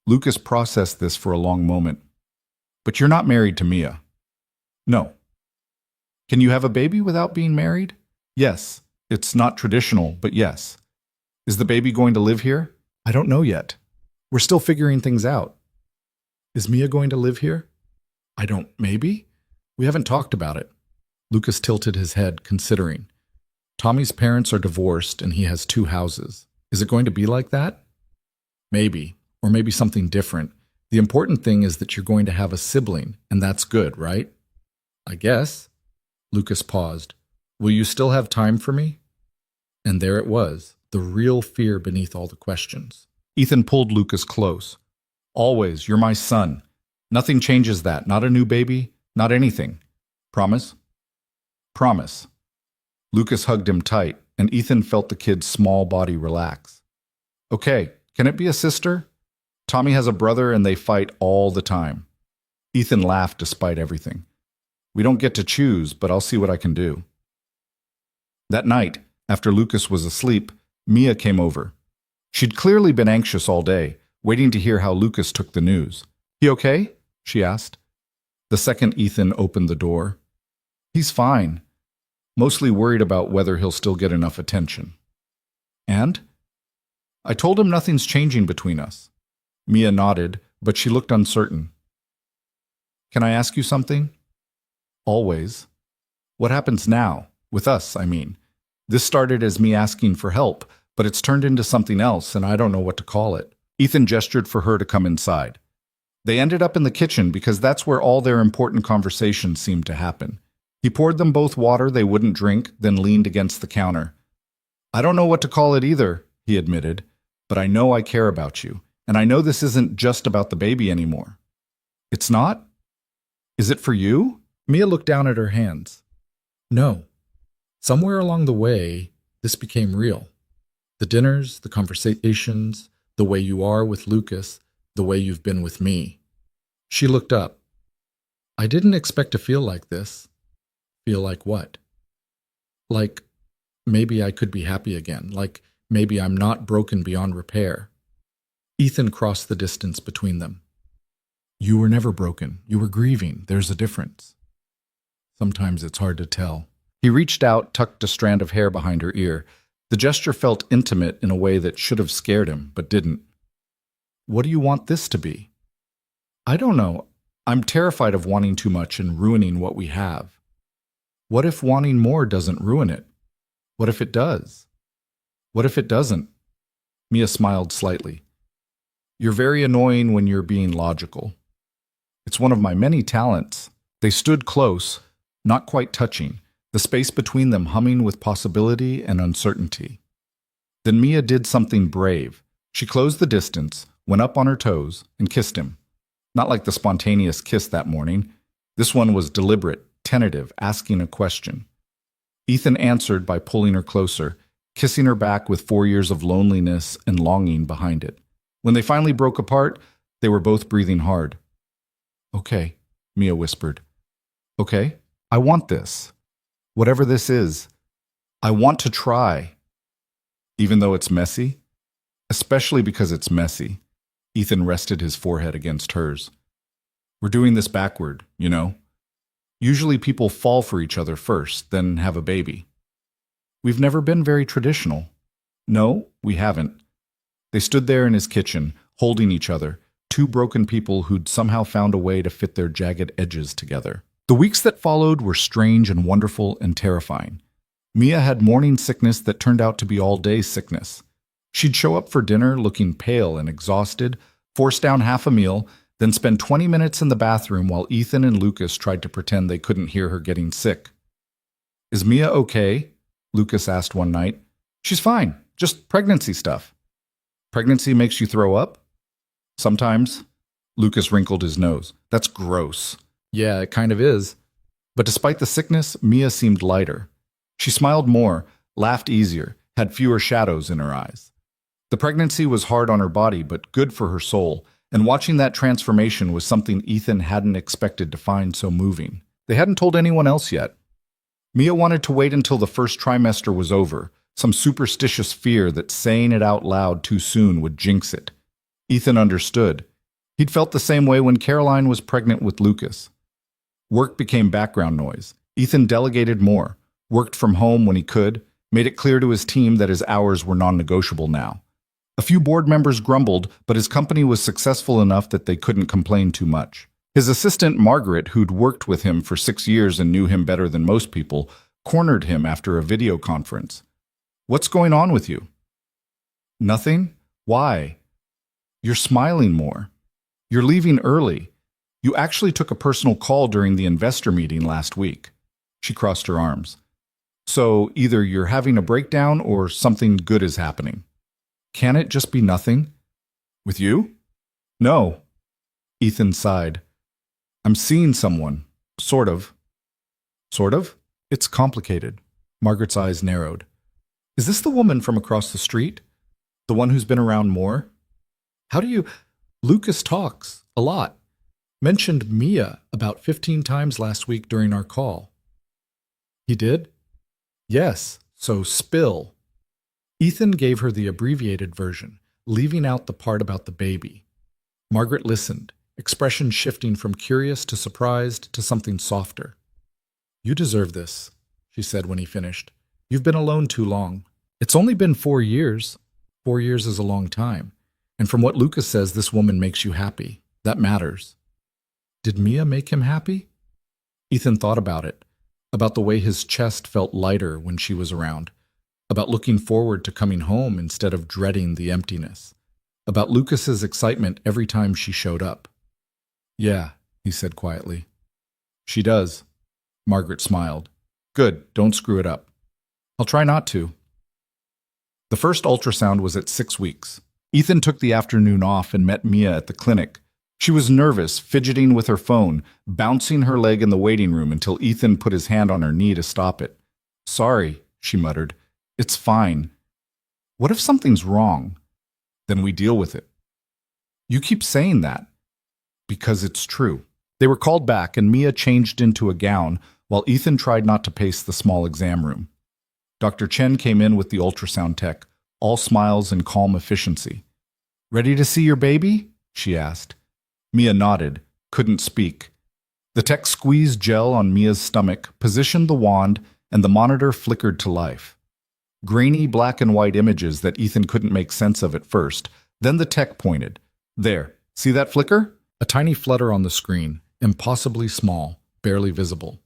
Lucas processed this for a long moment. "But you're not married to Mia." "No." "Can you have a baby without being married?" "Yes. It's not traditional, but yes." "Is the baby going to live here?" "I don't know yet. We're still figuring things out." "Is Mia going to live here?" Maybe? We haven't talked about it." Lucas tilted his head, considering. Tommy's parents are divorced and he has 2 houses. Is it going to be like that? Maybe, or maybe something different. The important thing is that you're going to have a sibling, and that's good, right? "I guess." Lucas paused. "Will you still have time for me?" And there it was, the real fear beneath all the questions. Ethan pulled Lucas close. "Always, you're my son. Nothing changes that, not a new baby, not anything. Promise?" "Promise." Lucas hugged him tight, and Ethan felt the kid's small body relax. "Okay, can it be a sister? Tommy has a brother and they fight all the time." Ethan laughed despite everything. "We don't get to choose, but I'll see what I can do." That night, after Lucas was asleep, Mia came over. She'd clearly been anxious all day, waiting to hear how Lucas took the news. "He okay?" she asked. The second Ethan opened the door. "He's fine. Mostly worried about whether he'll still get enough attention." "And?" I told him nothing's changing between us. Mia nodded, but she looked uncertain. Can I ask you something? Always. What happens now? With us, I mean. This started as me asking for help, but it's turned into something else, and I don't know what to call it. Ethan gestured for her to come inside. They ended up in the kitchen because that's where all their important conversations seemed to happen. He poured them both water they wouldn't drink, then leaned against the counter. I don't know what to call it either, he admitted, but I know I care about you, and I know this isn't just about the baby anymore. It's not? Is it for you? Mia looked down at her hands. No. Somewhere along the way, this became real. The dinners, the conversations, the way you are with Lucas, the way you've been with me. She looked up. I didn't expect to feel like this. Feel like what? Like maybe I could be happy again. Like maybe I'm not broken beyond repair. Ethan crossed the distance between them. You were never broken. You were grieving. There's a difference. Sometimes it's hard to tell. He reached out, tucked a strand of hair behind her ear. The gesture felt intimate in a way that should have scared him, but didn't. What do you want this to be? I don't know. I'm terrified of wanting too much and ruining what we have. What if wanting more doesn't ruin it? What if it does? What if it doesn't? Mia smiled slightly. You're very annoying when you're being logical. It's one of my many talents. They stood close, not quite touching, the space between them humming with possibility and uncertainty. Then Mia did something brave. She closed the distance, went up on her toes, and kissed him. Not like the spontaneous kiss that morning. This one was deliberate, tentative, asking a question. Ethan answered by pulling her closer, kissing her back with 4 years of loneliness and longing behind it. When they finally broke apart, they were both breathing hard. Okay, Mia whispered. Okay, I want this. Whatever this is, I want to try. Even though it's messy? Especially because it's messy. Ethan rested his forehead against hers. We're doing this backward, you know? Usually people fall for each other first, then have a baby. We've never been very traditional. No, we haven't. They stood there in his kitchen, holding each other, two broken people who'd somehow found a way to fit their jagged edges together. The weeks that followed were strange and wonderful and terrifying. Mia had morning sickness that turned out to be all-day sickness. She'd show up for dinner looking pale and exhausted, force down half a meal, then spend 20 minutes in the bathroom while Ethan and Lucas tried to pretend they couldn't hear her getting sick. Is Mia okay? Lucas asked one night. She's fine, just pregnancy stuff. Pregnancy makes you throw up? Sometimes. Lucas wrinkled his nose. That's gross. Yeah, it kind of is. But despite the sickness, Mia seemed lighter. She smiled more, laughed easier, had fewer shadows in her eyes. The pregnancy was hard on her body, but good for her soul, and watching that transformation was something Ethan hadn't expected to find so moving. They hadn't told anyone else yet. Mia wanted to wait until the first trimester was over, some superstitious fear that saying it out loud too soon would jinx it. Ethan understood. He'd felt the same way when Caroline was pregnant with Lucas. Work became background noise. Ethan delegated more, worked from home when he could, made it clear to his team that his hours were non-negotiable now. A few board members grumbled, but his company was successful enough that they couldn't complain too much. His assistant, Margaret, who'd worked with him for 6 years and knew him better than most people, cornered him after a video conference. What's going on with you? Nothing? Why? You're smiling more. You're leaving early. You actually took a personal call during the investor meeting last week. She crossed her arms. So either you're having a breakdown or something good is happening. Can it just be nothing? With you? No. Ethan sighed. I'm seeing someone. Sort of. Sort of? It's complicated. Margaret's eyes narrowed. Is this the woman from across the street? The one who's been around more? How do you... Lucas talks. A lot. Mentioned Mia about 15 times last week during our call. He did? Yes, so spill. Ethan gave her the abbreviated version, leaving out the part about the baby. Margaret listened, expression shifting from curious to surprised to something softer. You deserve this, she said when he finished. You've been alone too long. It's only been 4 years. 4 years is a long time. And from what Lucas says, this woman makes you happy. That matters. Did Mia make him happy? Ethan thought about it, about the way his chest felt lighter when she was around, about looking forward to coming home instead of dreading the emptiness, about Lucas's excitement every time she showed up. Yeah, he said quietly. She does. Margaret smiled. Good, don't screw it up. I'll try not to. The first ultrasound was at 6 weeks. Ethan took the afternoon off and met Mia at the clinic. She was nervous, fidgeting with her phone, bouncing her leg in the waiting room until Ethan put his hand on her knee to stop it. Sorry, she muttered. It's fine. What if something's wrong? Then we deal with it. You keep saying that. Because it's true. They were called back and Mia changed into a gown while Ethan tried not to pace the small exam room. Dr. Chen came in with the ultrasound tech, all smiles and calm efficiency. Ready to see your baby? She asked. Mia nodded, couldn't speak. The tech squeezed gel on Mia's stomach, positioned the wand, and the monitor flickered to life. Grainy black and white images that Ethan couldn't make sense of at first. Then the tech pointed. There, see that flicker? A tiny flutter on the screen, impossibly small, barely visible.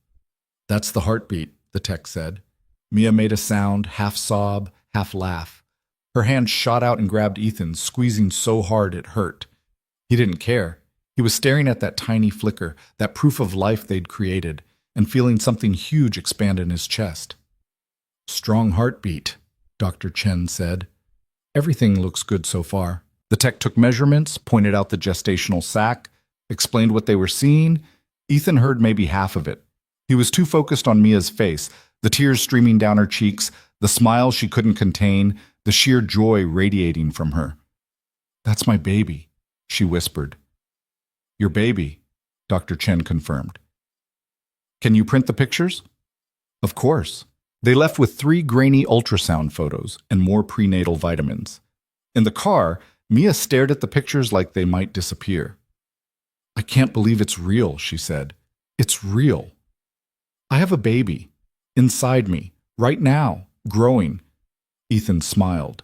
That's the heartbeat, the tech said. Mia made a sound, half sob, half laugh. Her hand shot out and grabbed Ethan's, squeezing so hard it hurt. He didn't care. He was staring at that tiny flicker, that proof of life they'd created, and feeling something huge expand in his chest. Strong heartbeat, Dr. Chen said. Everything looks good so far. The tech took measurements, pointed out the gestational sac, explained what they were seeing. Ethan heard maybe half of it. He was too focused on Mia's face, the tears streaming down her cheeks, the smile she couldn't contain, the sheer joy radiating from her. That's my baby, she whispered. Your baby, Dr. Chen confirmed. Can you print the pictures? Of course. They left with 3 grainy ultrasound photos and more prenatal vitamins. In the car, Mia stared at the pictures like they might disappear. I can't believe it's real, she said. It's real. I have a baby. Inside me, right now, growing. Ethan smiled.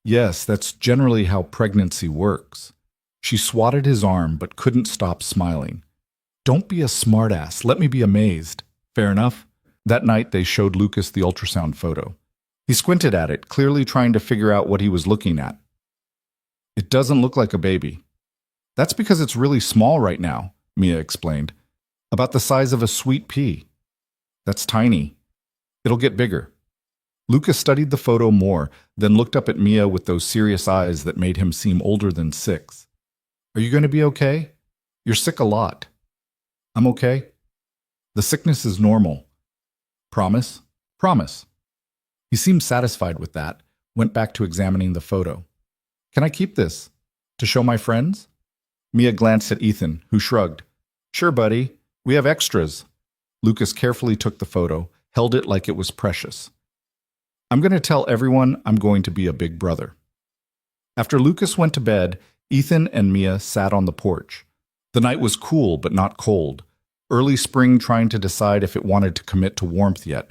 Yes, that's generally how pregnancy works. She swatted his arm but couldn't stop smiling. Don't be a smartass, let me be amazed. Fair enough? That night they showed Lucas the ultrasound photo. He squinted at it, clearly trying to figure out what he was looking at. It doesn't look like a baby. That's because it's really small right now, Mia explained. About the size of a sweet pea. That's tiny. It'll get bigger. Lucas studied the photo more, then looked up at Mia with those serious eyes that made him seem older than 6. Are you going to be okay? You're sick a lot. I'm okay. The sickness is normal. Promise? Promise. He seemed satisfied with that, went back to examining the photo. Can I keep this? To show my friends? Mia glanced at Ethan, who shrugged. Sure, buddy. We have extras. Lucas carefully took the photo, held it like it was precious. I'm going to tell everyone I'm going to be a big brother. After Lucas went to bed, Ethan and Mia sat on the porch. The night was cool but not cold. Early spring trying to decide if it wanted to commit to warmth yet.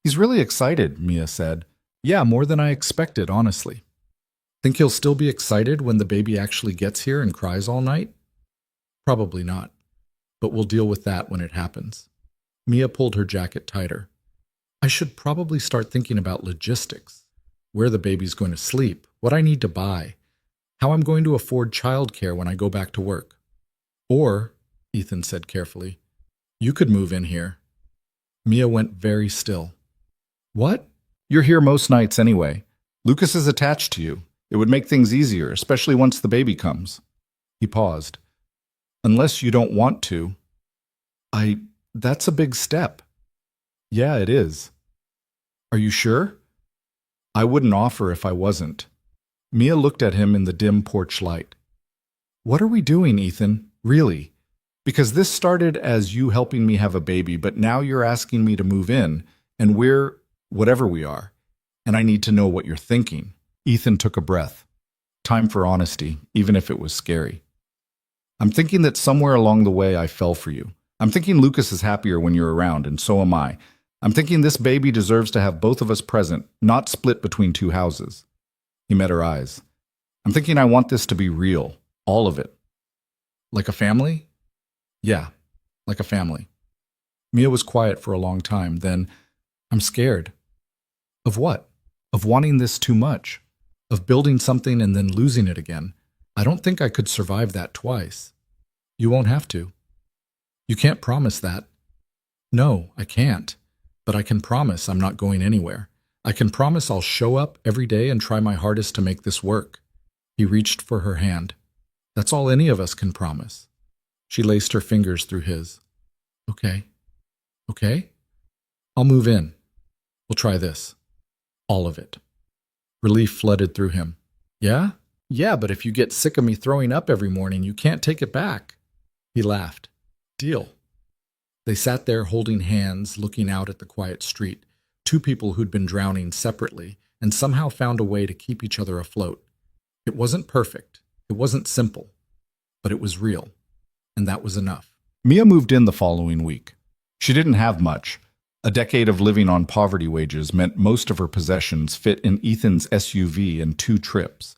He's really excited, Mia said. Yeah, more than I expected, honestly. Think he'll still be excited when the baby actually gets here and cries all night? Probably not, but we'll deal with that when it happens. Mia pulled her jacket tighter. I should probably start thinking about logistics. Where the baby's going to sleep, what I need to buy, how I'm going to afford childcare when I go back to work. Or, Ethan said carefully, you could move in here. Mia went very still. What? You're here most nights anyway. Lucas is attached to you. It would make things easier, especially once the baby comes. He paused. Unless you don't want to. That's a big step. Yeah, it is. Are you sure? I wouldn't offer if I wasn't. Mia looked at him in the dim porch light. What are we doing, Ethan? Really? Because this started as you helping me have a baby, but now you're asking me to move in, and we're whatever we are, and I need to know what you're thinking. Ethan took a breath. Time for honesty, even if it was scary. I'm thinking that somewhere along the way I fell for you. I'm thinking Lucas is happier when you're around, and so am I. I'm thinking this baby deserves to have both of us present, not split between 2 houses. He met her eyes. I'm thinking I want this to be real. All of it. Like a family? Yeah, like a family. Mia was quiet for a long time. Then, I'm scared. Of what? Of wanting this too much. Of building something and then losing it again. I don't think I could survive that twice. You won't have to. You can't promise that. No, I can't. But I can promise I'm not going anywhere. I can promise I'll show up every day and try my hardest to make this work. He reached for her hand. That's all any of us can promise. She laced her fingers through his. Okay. Okay? I'll move in. We'll try this. All of it. Relief flooded through him. Yeah? Yeah, but if you get sick of me throwing up every morning, you can't take it back. He laughed. Deal. They sat there holding hands, looking out at the quiet street, two people who'd been drowning separately and somehow found a way to keep each other afloat. It wasn't perfect. It wasn't simple. But it was real. And that was enough. Mia moved in the following week. She didn't have much. A decade of living on poverty wages meant most of her possessions fit in Ethan's SUV in 2 trips.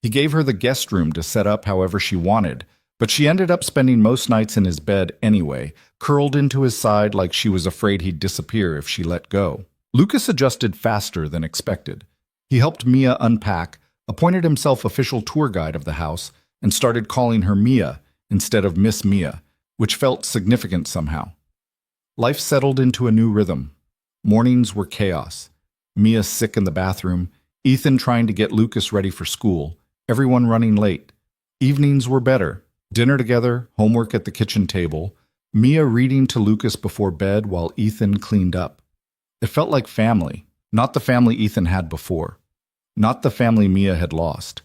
He gave her the guest room to set up however she wanted, but she ended up spending most nights in his bed anyway, curled into his side like she was afraid he'd disappear if she let go. Lucas adjusted faster than expected. He helped Mia unpack, appointed himself official tour guide of the house, and started calling her Mia instead of Miss Mia, which felt significant somehow. Life settled into a new rhythm. Mornings were chaos. Mia sick in the bathroom, Ethan trying to get Lucas ready for school, everyone running late. Evenings were better. Dinner together, homework at the kitchen table, Mia reading to Lucas before bed while Ethan cleaned up. It felt like family, not the family Ethan had before, not the family Mia had lost,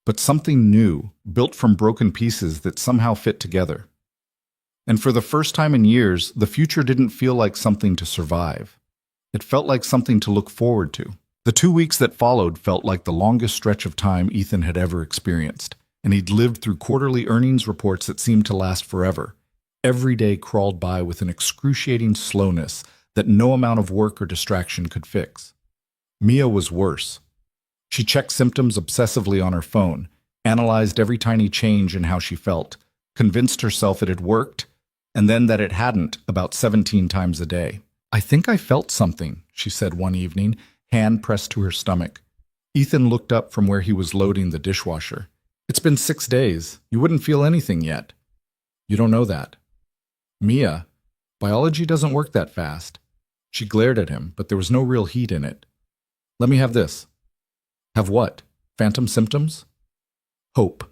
but something new, built from broken pieces that somehow fit together. And for the first time in years, the future didn't feel like something to survive. It felt like something to look forward to. The 2 weeks that followed felt like the longest stretch of time Ethan had ever experienced, and he'd lived through quarterly earnings reports that seemed to last forever. Every day crawled by with an excruciating slowness that no amount of work or distraction could fix. Mia was worse. She checked symptoms obsessively on her phone, analyzed every tiny change in how she felt, convinced herself it had worked, and then that it hadn't about 17 times a day. I think I felt something, she said one evening, hand pressed to her stomach. Ethan looked up from where he was loading the dishwasher. It's been 6 days. You wouldn't feel anything yet. You don't know that. Mia, biology doesn't work that fast. She glared at him, but there was no real heat in it. Let me have this. Have what? Phantom symptoms? Hope.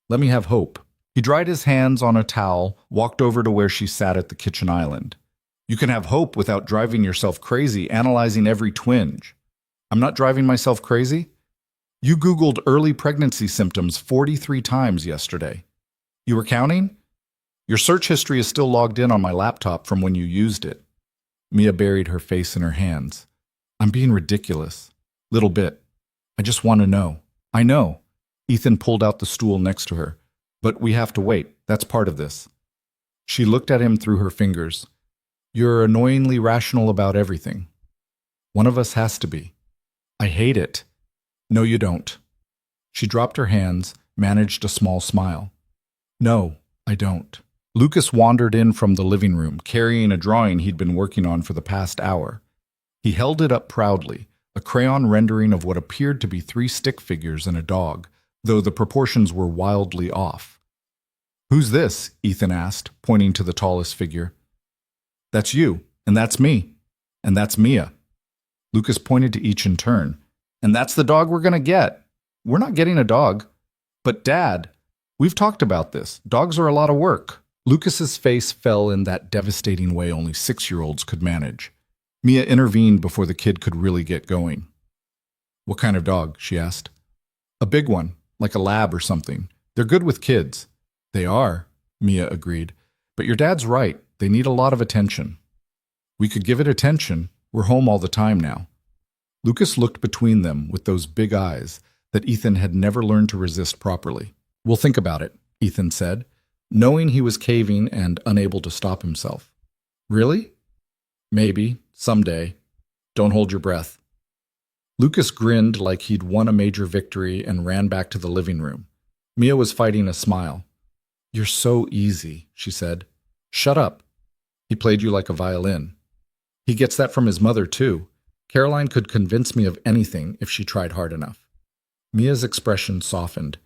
Let me have hope. He dried his hands on a towel, walked over to where she sat at the kitchen island. You can have hope without driving yourself crazy, analyzing every twinge. I'm not driving myself crazy? You Googled early pregnancy symptoms 43 times yesterday. You were counting? Your search history is still logged in on my laptop from when you used it. Mia buried her face in her hands. I'm being ridiculous. Little bit. I just want to know. I know. Ethan pulled out the stool next to her. But we have to wait. That's part of this. She looked at him through her fingers. You're annoyingly rational about everything. One of us has to be. I hate it. No, you don't. She dropped her hands, managed a small smile. No, I don't. Lucas wandered in from the living room, carrying a drawing he'd been working on for the past hour. He held it up proudly, a crayon rendering of what appeared to be 3 stick figures and a dog, though the proportions were wildly off. Who's this? Ethan asked, pointing to the tallest figure. That's you, and that's me, and that's Mia. Lucas pointed to each in turn. And that's the dog we're going to get. We're not getting a dog. But Dad, we've talked about this. Dogs are a lot of work. Lucas's face fell in that devastating way only 6-year-olds could manage. Mia intervened before the kid could really get going. What kind of dog? She asked. A big one, like a lab or something. They're good with kids. They are, Mia agreed. But your dad's right. They need a lot of attention. We could give it attention. We're home all the time now. Lucas looked between them with those big eyes that Ethan had never learned to resist properly. We'll think about it, Ethan said, knowing he was caving and unable to stop himself. Really? Maybe, someday. Don't hold your breath. Lucas grinned like he'd won a major victory and ran back to the living room. Mia was fighting a smile. "You're so easy," she said. "Shut up. He played you like a violin. He gets that from his mother, too. Caroline could convince me of anything if she tried hard enough." Mia's expression softened.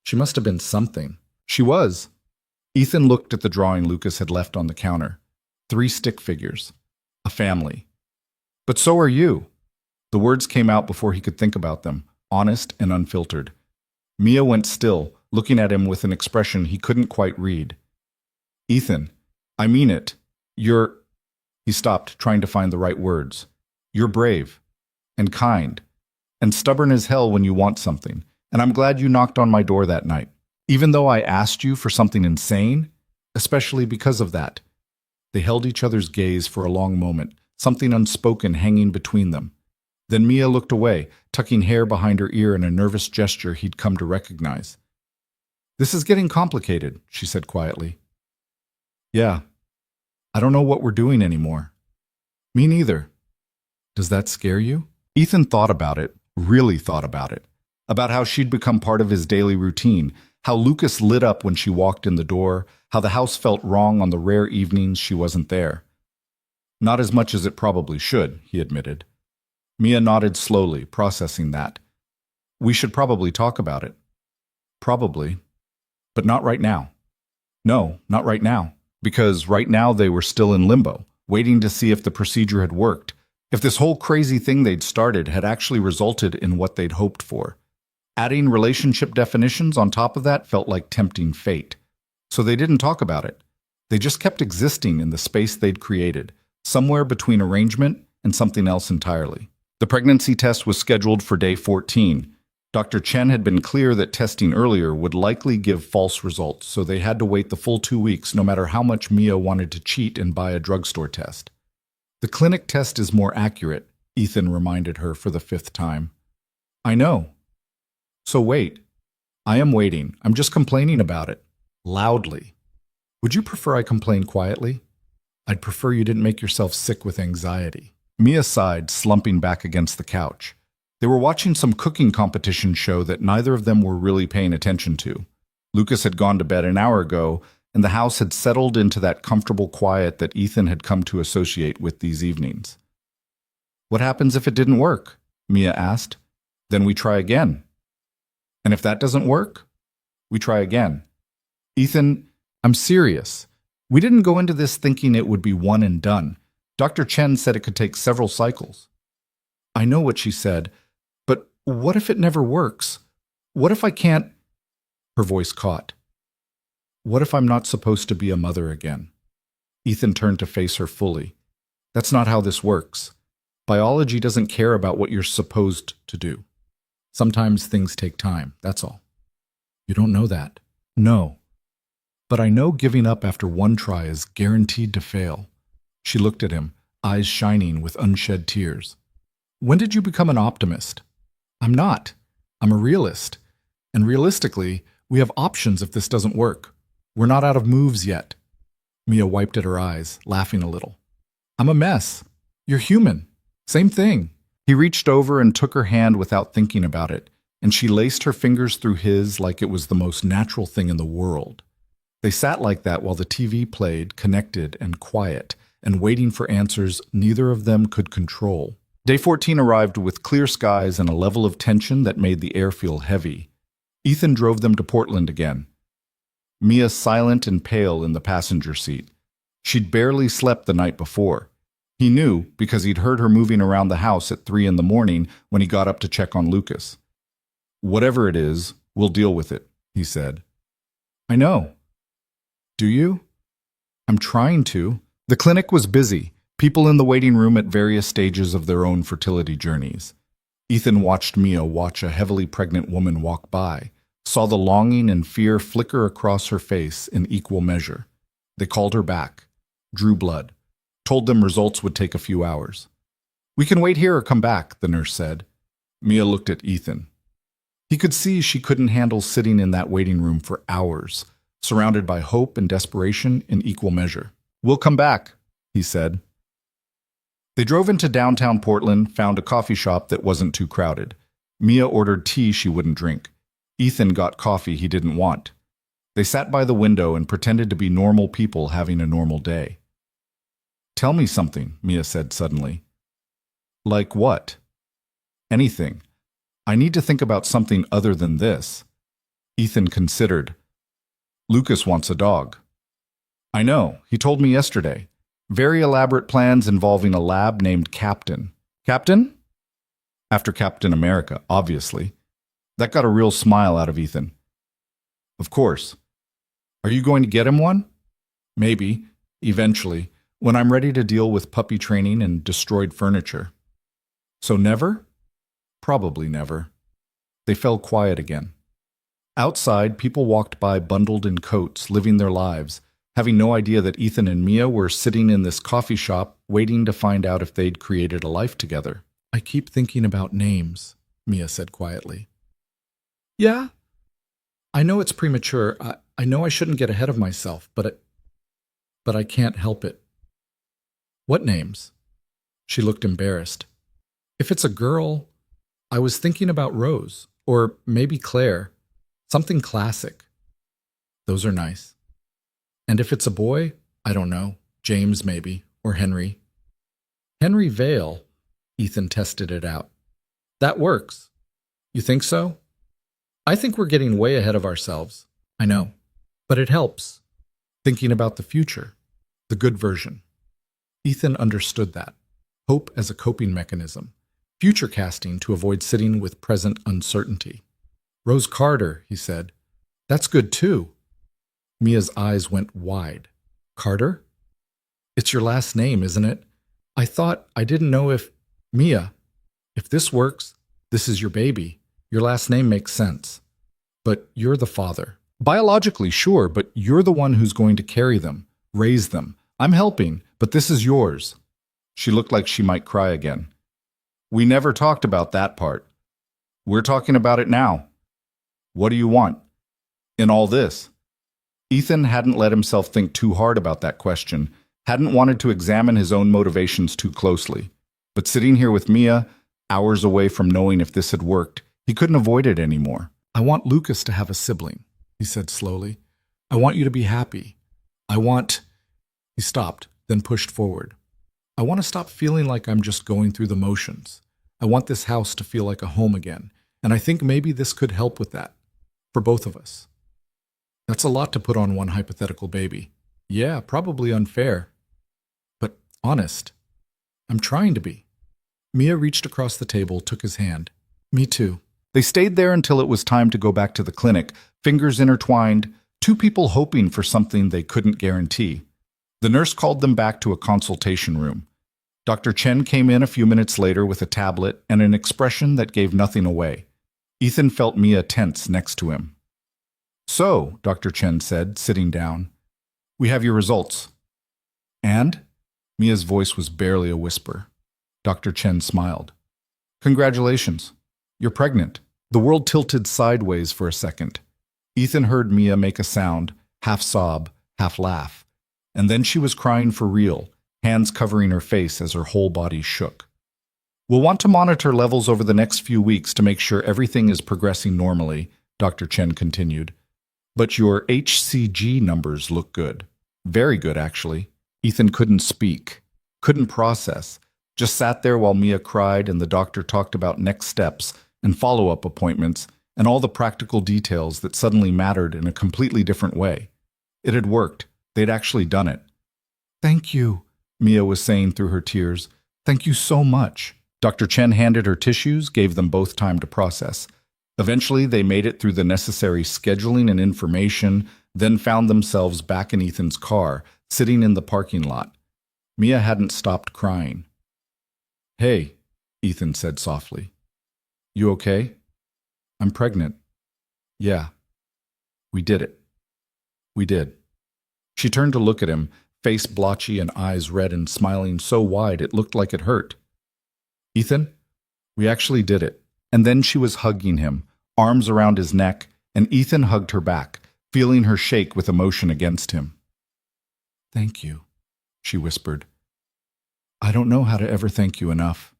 She must have been something. She was. Ethan looked at the drawing Lucas had left on the counter. 3 stick figures. A family. "But so are you." The words came out before he could think about them, honest and unfiltered. Mia went still, looking at him with an expression he couldn't quite read. "Ethan, I mean it. You're—" He stopped, trying to find the right words. "You're brave. And kind. And stubborn as hell when you want something. And I'm glad you knocked on my door that night. Even though I asked you for something insane, especially because of that." They held each other's gaze for a long moment, something unspoken hanging between them. Then Mia looked away, tucking hair behind her ear in a nervous gesture he'd come to recognize. "This is getting complicated," she said quietly. "Yeah. I don't know what we're doing anymore." "Me neither." "Does that scare you?" Ethan thought about it, really thought about it. About how she'd become part of his daily routine, how Lucas lit up when she walked in the door, how the house felt wrong on the rare evenings she wasn't there. "Not as much as it probably should," he admitted. Mia nodded slowly, processing that. "We should probably talk about it." "Probably. But not right now." "No, not right now. Because right now they were still in limbo, waiting to see if the procedure had worked, if this whole crazy thing they'd started had actually resulted in what they'd hoped for. Adding relationship definitions on top of that felt like tempting fate. So they didn't talk about it. They just kept existing in the space they'd created, somewhere between arrangement and something else entirely. The pregnancy test was scheduled for day 14. Dr. Chen had been clear that testing earlier would likely give false results, so they had to wait the full 2 weeks no matter how much Mia wanted to cheat and buy a drugstore test. "The clinic test is more accurate," Ethan reminded her for the 5th time. "I know. So wait. I am waiting. I'm just complaining about it. Loudly. Would you prefer I complain quietly? I'd prefer you didn't make yourself sick with anxiety." Mia sighed, slumping back against the couch. They were watching some cooking competition show that neither of them were really paying attention to. Lucas had gone to bed an hour ago, and the house had settled into that comfortable quiet that Ethan had come to associate with these evenings. "What happens if it didn't work?" Mia asked. "Then we try again." "And if that doesn't work?" "We try again." "Ethan, I'm serious. We didn't go into this thinking it would be one and done. Dr. Chen said it could take several cycles." "I know what she said, but what if it never works? What if I can't—" Her voice caught. "What if I'm not supposed to be a mother again?" Ethan turned to face her fully. "That's not how this works. Biology doesn't care about what you're supposed to do. Sometimes things take time, that's all." "You don't know that." "No. But I know giving up after one try is guaranteed to fail." She looked at him, eyes shining with unshed tears. "When did you become an optimist?" "I'm not. I'm a realist. And realistically, we have options if this doesn't work. We're not out of moves yet." Mia wiped at her eyes, laughing a little. "I'm a mess. You're human. Same thing." He reached over and took her hand without thinking about it, and she laced her fingers through his like it was the most natural thing in the world. They sat like that while the TV played, connected and quiet, and waiting for answers neither of them could control. Day 14 arrived with clear skies and a level of tension that made the air feel heavy. Ethan drove them to Portland again. Mia silent and pale in the passenger seat. She'd barely slept the night before. He knew because he'd heard her moving around the house at 3 in the morning when he got up to check on Lucas. "Whatever it is, we'll deal with it," he said. "I know." "Do you?" "I'm trying to." The clinic was busy, people in the waiting room at various stages of their own fertility journeys. Ethan watched Mia watch a heavily pregnant woman walk by, saw the longing and fear flicker across her face in equal measure. They called her back, drew blood, told them results would take a few hours. "We can wait here or come back," the nurse said. Mia looked at Ethan. He could see she couldn't handle sitting in that waiting room for hours, surrounded by hope and desperation in equal measure. "We'll come back," he said. They drove into downtown Portland, found a coffee shop that wasn't too crowded. Mia ordered tea she wouldn't drink. Ethan got coffee he didn't want. They sat by the window and pretended to be normal people having a normal day. "Tell me something," Mia said suddenly. "Like what?" "Anything. I need to think about something other than this." Ethan considered. "Lucas wants a dog." "I know. He told me yesterday. Very elaborate plans involving a lab named Captain." "Captain?" "After Captain America, obviously." That got a real smile out of Ethan. "Of course. Are you going to get him one?" "Maybe. Eventually. When I'm ready to deal with puppy training and destroyed furniture." "So never?" "Probably never." They fell quiet again. Outside, people walked by bundled in coats, living their lives, having no idea that Ethan and Mia were sitting in this coffee shop waiting to find out if they'd created a life together. "I keep thinking about names," Mia said quietly. "Yeah? I know it's premature. I know I shouldn't get ahead of myself, but I can't help it." "What names?" She looked embarrassed. "If it's a girl, I was thinking about Rose, or maybe Claire. Something classic." "Those are nice." "And if it's a boy, I don't know, James maybe, or Henry." "Henry Vale," Ethan tested it out. "That works. You think so?" "I think we're getting way ahead of ourselves." "I know. But it helps. Thinking about the future. The good version." Ethan understood that. Hope as a coping mechanism. Future casting to avoid sitting with present uncertainty. "Rose Carter," he said. "That's good too." Mia's eyes went wide. "Carter? It's your last name, isn't it? I didn't know if... Mia, if this works, this is your baby. Your last name makes sense. But you're the father. Biologically, sure, but you're the one who's going to carry them, raise them. I'm helping, but this is yours." She looked like she might cry again. "We never talked about that part. We're talking about it now. What do you want in all this?" Ethan hadn't let himself think too hard about that question, hadn't wanted to examine his own motivations too closely. But sitting here with Mia, hours away from knowing if this had worked, he couldn't avoid it anymore. "I want Lucas to have a sibling," he said slowly. "I want you to be happy. I want..." He stopped, then pushed forward. "I want to stop feeling like I'm just going through the motions. I want this house to feel like a home again, and I think maybe this could help with that. For both of us." "That's a lot to put on one hypothetical baby." "Yeah, probably unfair. But honest. I'm trying to be." Mia reached across the table, took his hand. "Me too." They stayed there until it was time to go back to the clinic, fingers intertwined, two people hoping for something they couldn't guarantee. The nurse called them back to a consultation room. Dr. Chen came in a few minutes later with a tablet and an expression that gave nothing away. Ethan felt Mia tense next to him. "So," Dr. Chen said, sitting down, "we have your results." "And?" Mia's voice was barely a whisper. Dr. Chen smiled. "Congratulations. You're pregnant." The world tilted sideways for a second. Ethan heard Mia make a sound, half sob, half laugh. And then she was crying for real, hands covering her face as her whole body shook. "We'll want to monitor levels over the next few weeks to make sure everything is progressing normally," Dr. Chen continued. "But your HCG numbers look good. Very good, actually." Ethan couldn't speak, couldn't process, just sat there while Mia cried and the doctor talked about next steps and follow-up appointments and all the practical details that suddenly mattered in a completely different way. It had worked. They'd actually done it. "Thank you," Mia was saying through her tears. "Thank you so much." Dr. Chen handed her tissues, gave them both time to process. Eventually, they made it through the necessary scheduling and information, then found themselves back in Ethan's car, sitting in the parking lot. Mia hadn't stopped crying. "Hey," Ethan said softly. "You okay?" "I'm pregnant." "Yeah. We did it. We did." She turned to look at him, face blotchy and eyes red and smiling so wide it looked like it hurt. "Ethan, we actually did it." And then she was hugging him, arms around his neck, and Ethan hugged her back, feeling her shake with emotion against him. "Thank you," she whispered. I don't know how to ever thank you enough.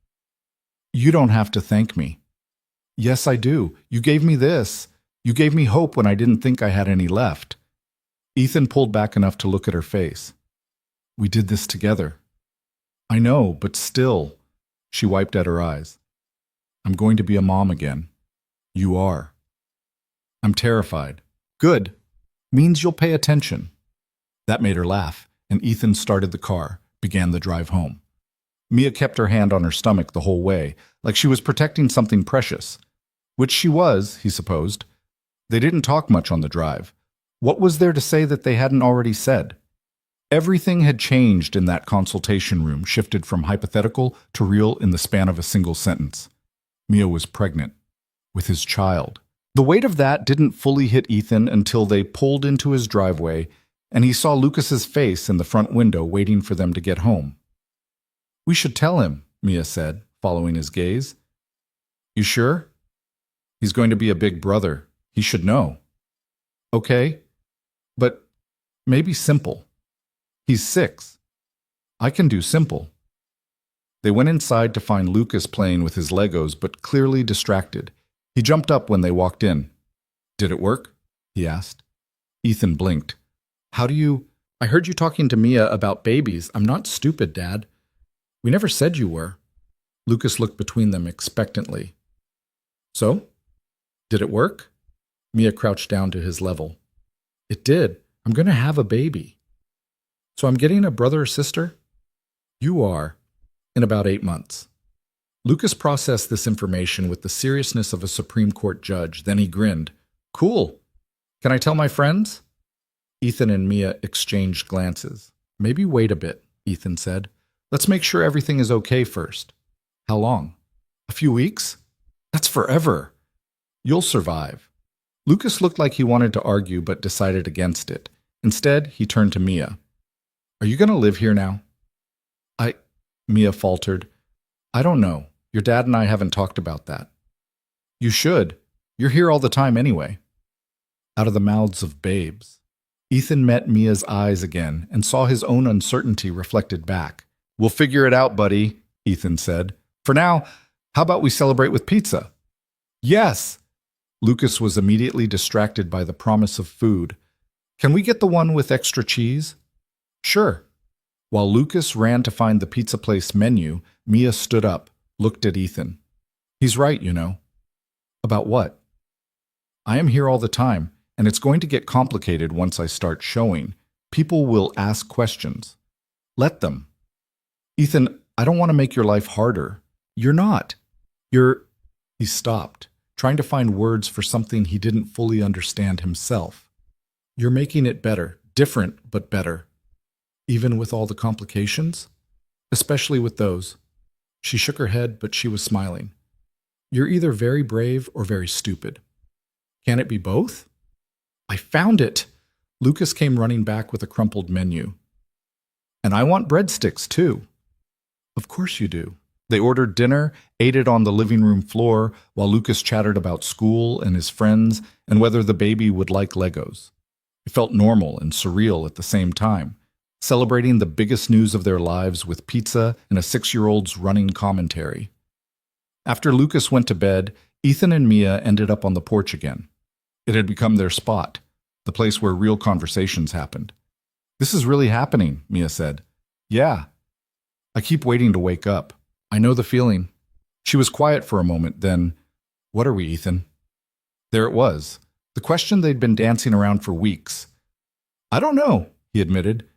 You don't have to thank me. Yes, I do. You gave me this. You gave me hope when I didn't think I had any left. Ethan pulled back enough to look at her face. We did this together. I know, but still. She wiped at her eyes. I'm going to be a mom again. You are. I'm terrified. Good. Means you'll pay attention. That made her laugh, and Ethan started the car, began the drive home. Mia kept her hand on her stomach the whole way, like she was protecting something precious. Which she was, he supposed. They didn't talk much on the drive. What was there to say that they hadn't already said? Everything had changed in that consultation room, shifted from hypothetical to real in the span of a single sentence. Mia was pregnant. With his child. The weight of that didn't fully hit Ethan until they pulled into his driveway and he saw Lucas's face in the front window waiting for them to get home. We should tell him, Mia said, following his gaze. You sure? He's going to be a big brother. He should know. Okay, but maybe simple. He's 6. I can do simple. They went inside to find Lucas playing with his Legos, but clearly distracted. He jumped up when they walked in. Did it work? He asked. Ethan blinked. How do you... I heard you talking to Mia about babies. I'm not stupid, Dad. We never said you were. Lucas looked between them expectantly. So? Did it work? Mia crouched down to his level. It did. I'm going to have a baby. So I'm getting a brother or sister? You are. In about 8 months. Lucas processed this information with the seriousness of a Supreme Court judge. Then he grinned. Cool. Can I tell my friends? Ethan and Mia exchanged glances. Maybe wait a bit, Ethan said. Let's make sure everything is okay first. How long? A few weeks? That's forever. You'll survive. Lucas looked like he wanted to argue but decided against it. Instead, he turned to Mia. Are you going to live here now? Mia faltered. I don't know. Your dad and I haven't talked about that. You should. You're here all the time anyway. Out of the mouths of babes. Ethan met Mia's eyes again and saw his own uncertainty reflected back. We'll figure it out, buddy, Ethan said. For now, how about we celebrate with pizza? Yes. Lucas was immediately distracted by the promise of food. Can we get the one with extra cheese? Sure. While Lucas ran to find the pizza place menu, Mia stood up, looked at Ethan. He's right, you know. About what? I am here all the time, and it's going to get complicated once I start showing. People will ask questions. Let them. Ethan, I don't want to make your life harder. You're not. He stopped, trying to find words for something he didn't fully understand himself. You're making it better, different, but better. Even with all the complications? Especially with those. She shook her head, but she was smiling. You're either very brave or very stupid. Can it be both? I found it! Lucas came running back with a crumpled menu. And I want breadsticks, too. Of course you do. They ordered dinner, ate it on the living room floor, while Lucas chattered about school and his friends and whether the baby would like Legos. It felt normal and surreal at the same time. Celebrating the biggest news of their lives with pizza and a 6-year-old's running commentary. After Lucas went to bed, Ethan and Mia ended up on the porch again. It had become their spot, the place where real conversations happened. This is really happening, Mia said. Yeah. I keep waiting to wake up. I know the feeling. She was quiet for a moment, then, what are we, Ethan? There it was, the question they'd been dancing around for weeks. I don't know, he admitted.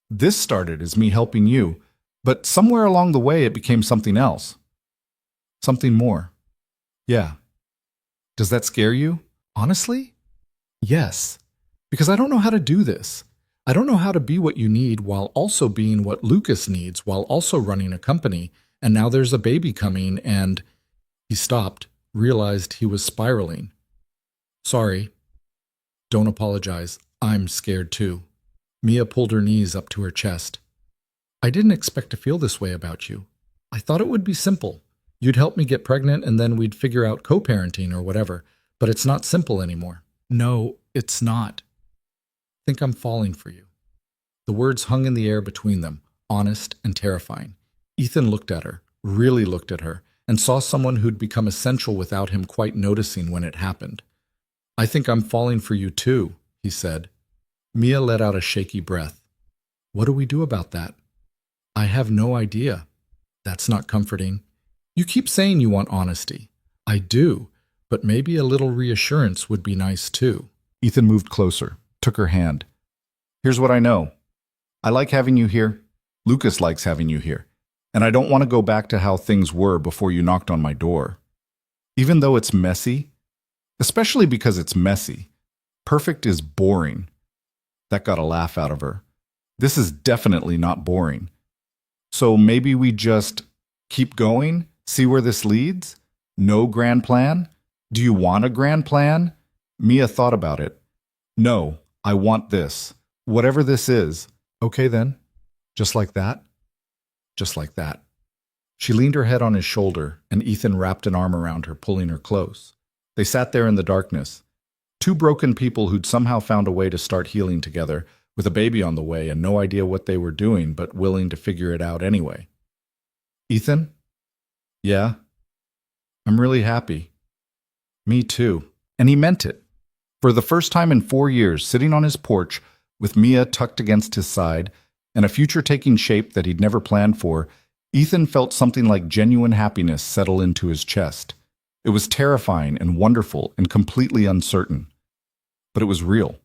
This started as me helping you, but somewhere along the way it became something else. Something more. Yeah. Does that scare you? Honestly? Yes. Because I don't know how to do this. I don't know how to be what you need while also being what Lucas needs while also running a company, and now there's a baby coming and... He stopped, realized he was spiraling. Sorry. Don't apologize. I'm scared too. Mia pulled her knees up to her chest. I didn't expect to feel this way about you. I thought it would be simple. You'd help me get pregnant and then we'd figure out co-parenting or whatever, but it's not simple anymore. No, it's not. I think I'm falling for you. The words hung in the air between them, honest and terrifying. Ethan looked at her, really looked at her, and saw someone who'd become essential without him quite noticing when it happened. I think I'm falling for you too, he said. Mia let out a shaky breath. What do we do about that? I have no idea. That's not comforting. You keep saying you want honesty. I do, but maybe a little reassurance would be nice too. Ethan moved closer, took her hand. Here's what I know. I like having you here. Lucas likes having you here. And I don't want to go back to how things were before you knocked on my door. Even though it's messy, especially because it's messy, perfect is boring. That got a laugh out of her. This is definitely not boring. So maybe we just keep going, see where this leads? No grand plan? Do you want a grand plan? Mia thought about it. No, I want this. Whatever this is. Okay then. Just like that? Just like that. She leaned her head on his shoulder, and Ethan wrapped an arm around her, pulling her close. They sat there in the darkness. Two broken people who'd somehow found a way to start healing together, with a baby on the way and no idea what they were doing, but willing to figure it out anyway. Ethan? Yeah? I'm really happy. Me too. And he meant it. For the first time in 4 years, sitting on his porch, with Mia tucked against his side, and a future taking shape that he'd never planned for, Ethan felt something like genuine happiness settle into his chest. It was terrifying and wonderful and completely uncertain. But it was real.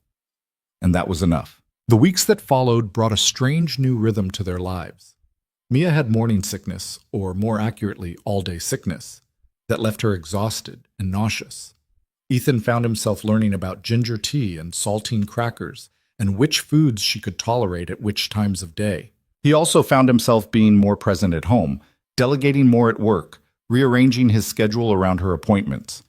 And that was enough. The weeks that followed brought a strange new rhythm to their lives. Mia had morning sickness, or more accurately, all-day sickness, that left her exhausted and nauseous. Ethan found himself learning about ginger tea and saltine crackers, and which foods she could tolerate at which times of day. He also found himself being more present at home, delegating more at work, rearranging his schedule around her appointments.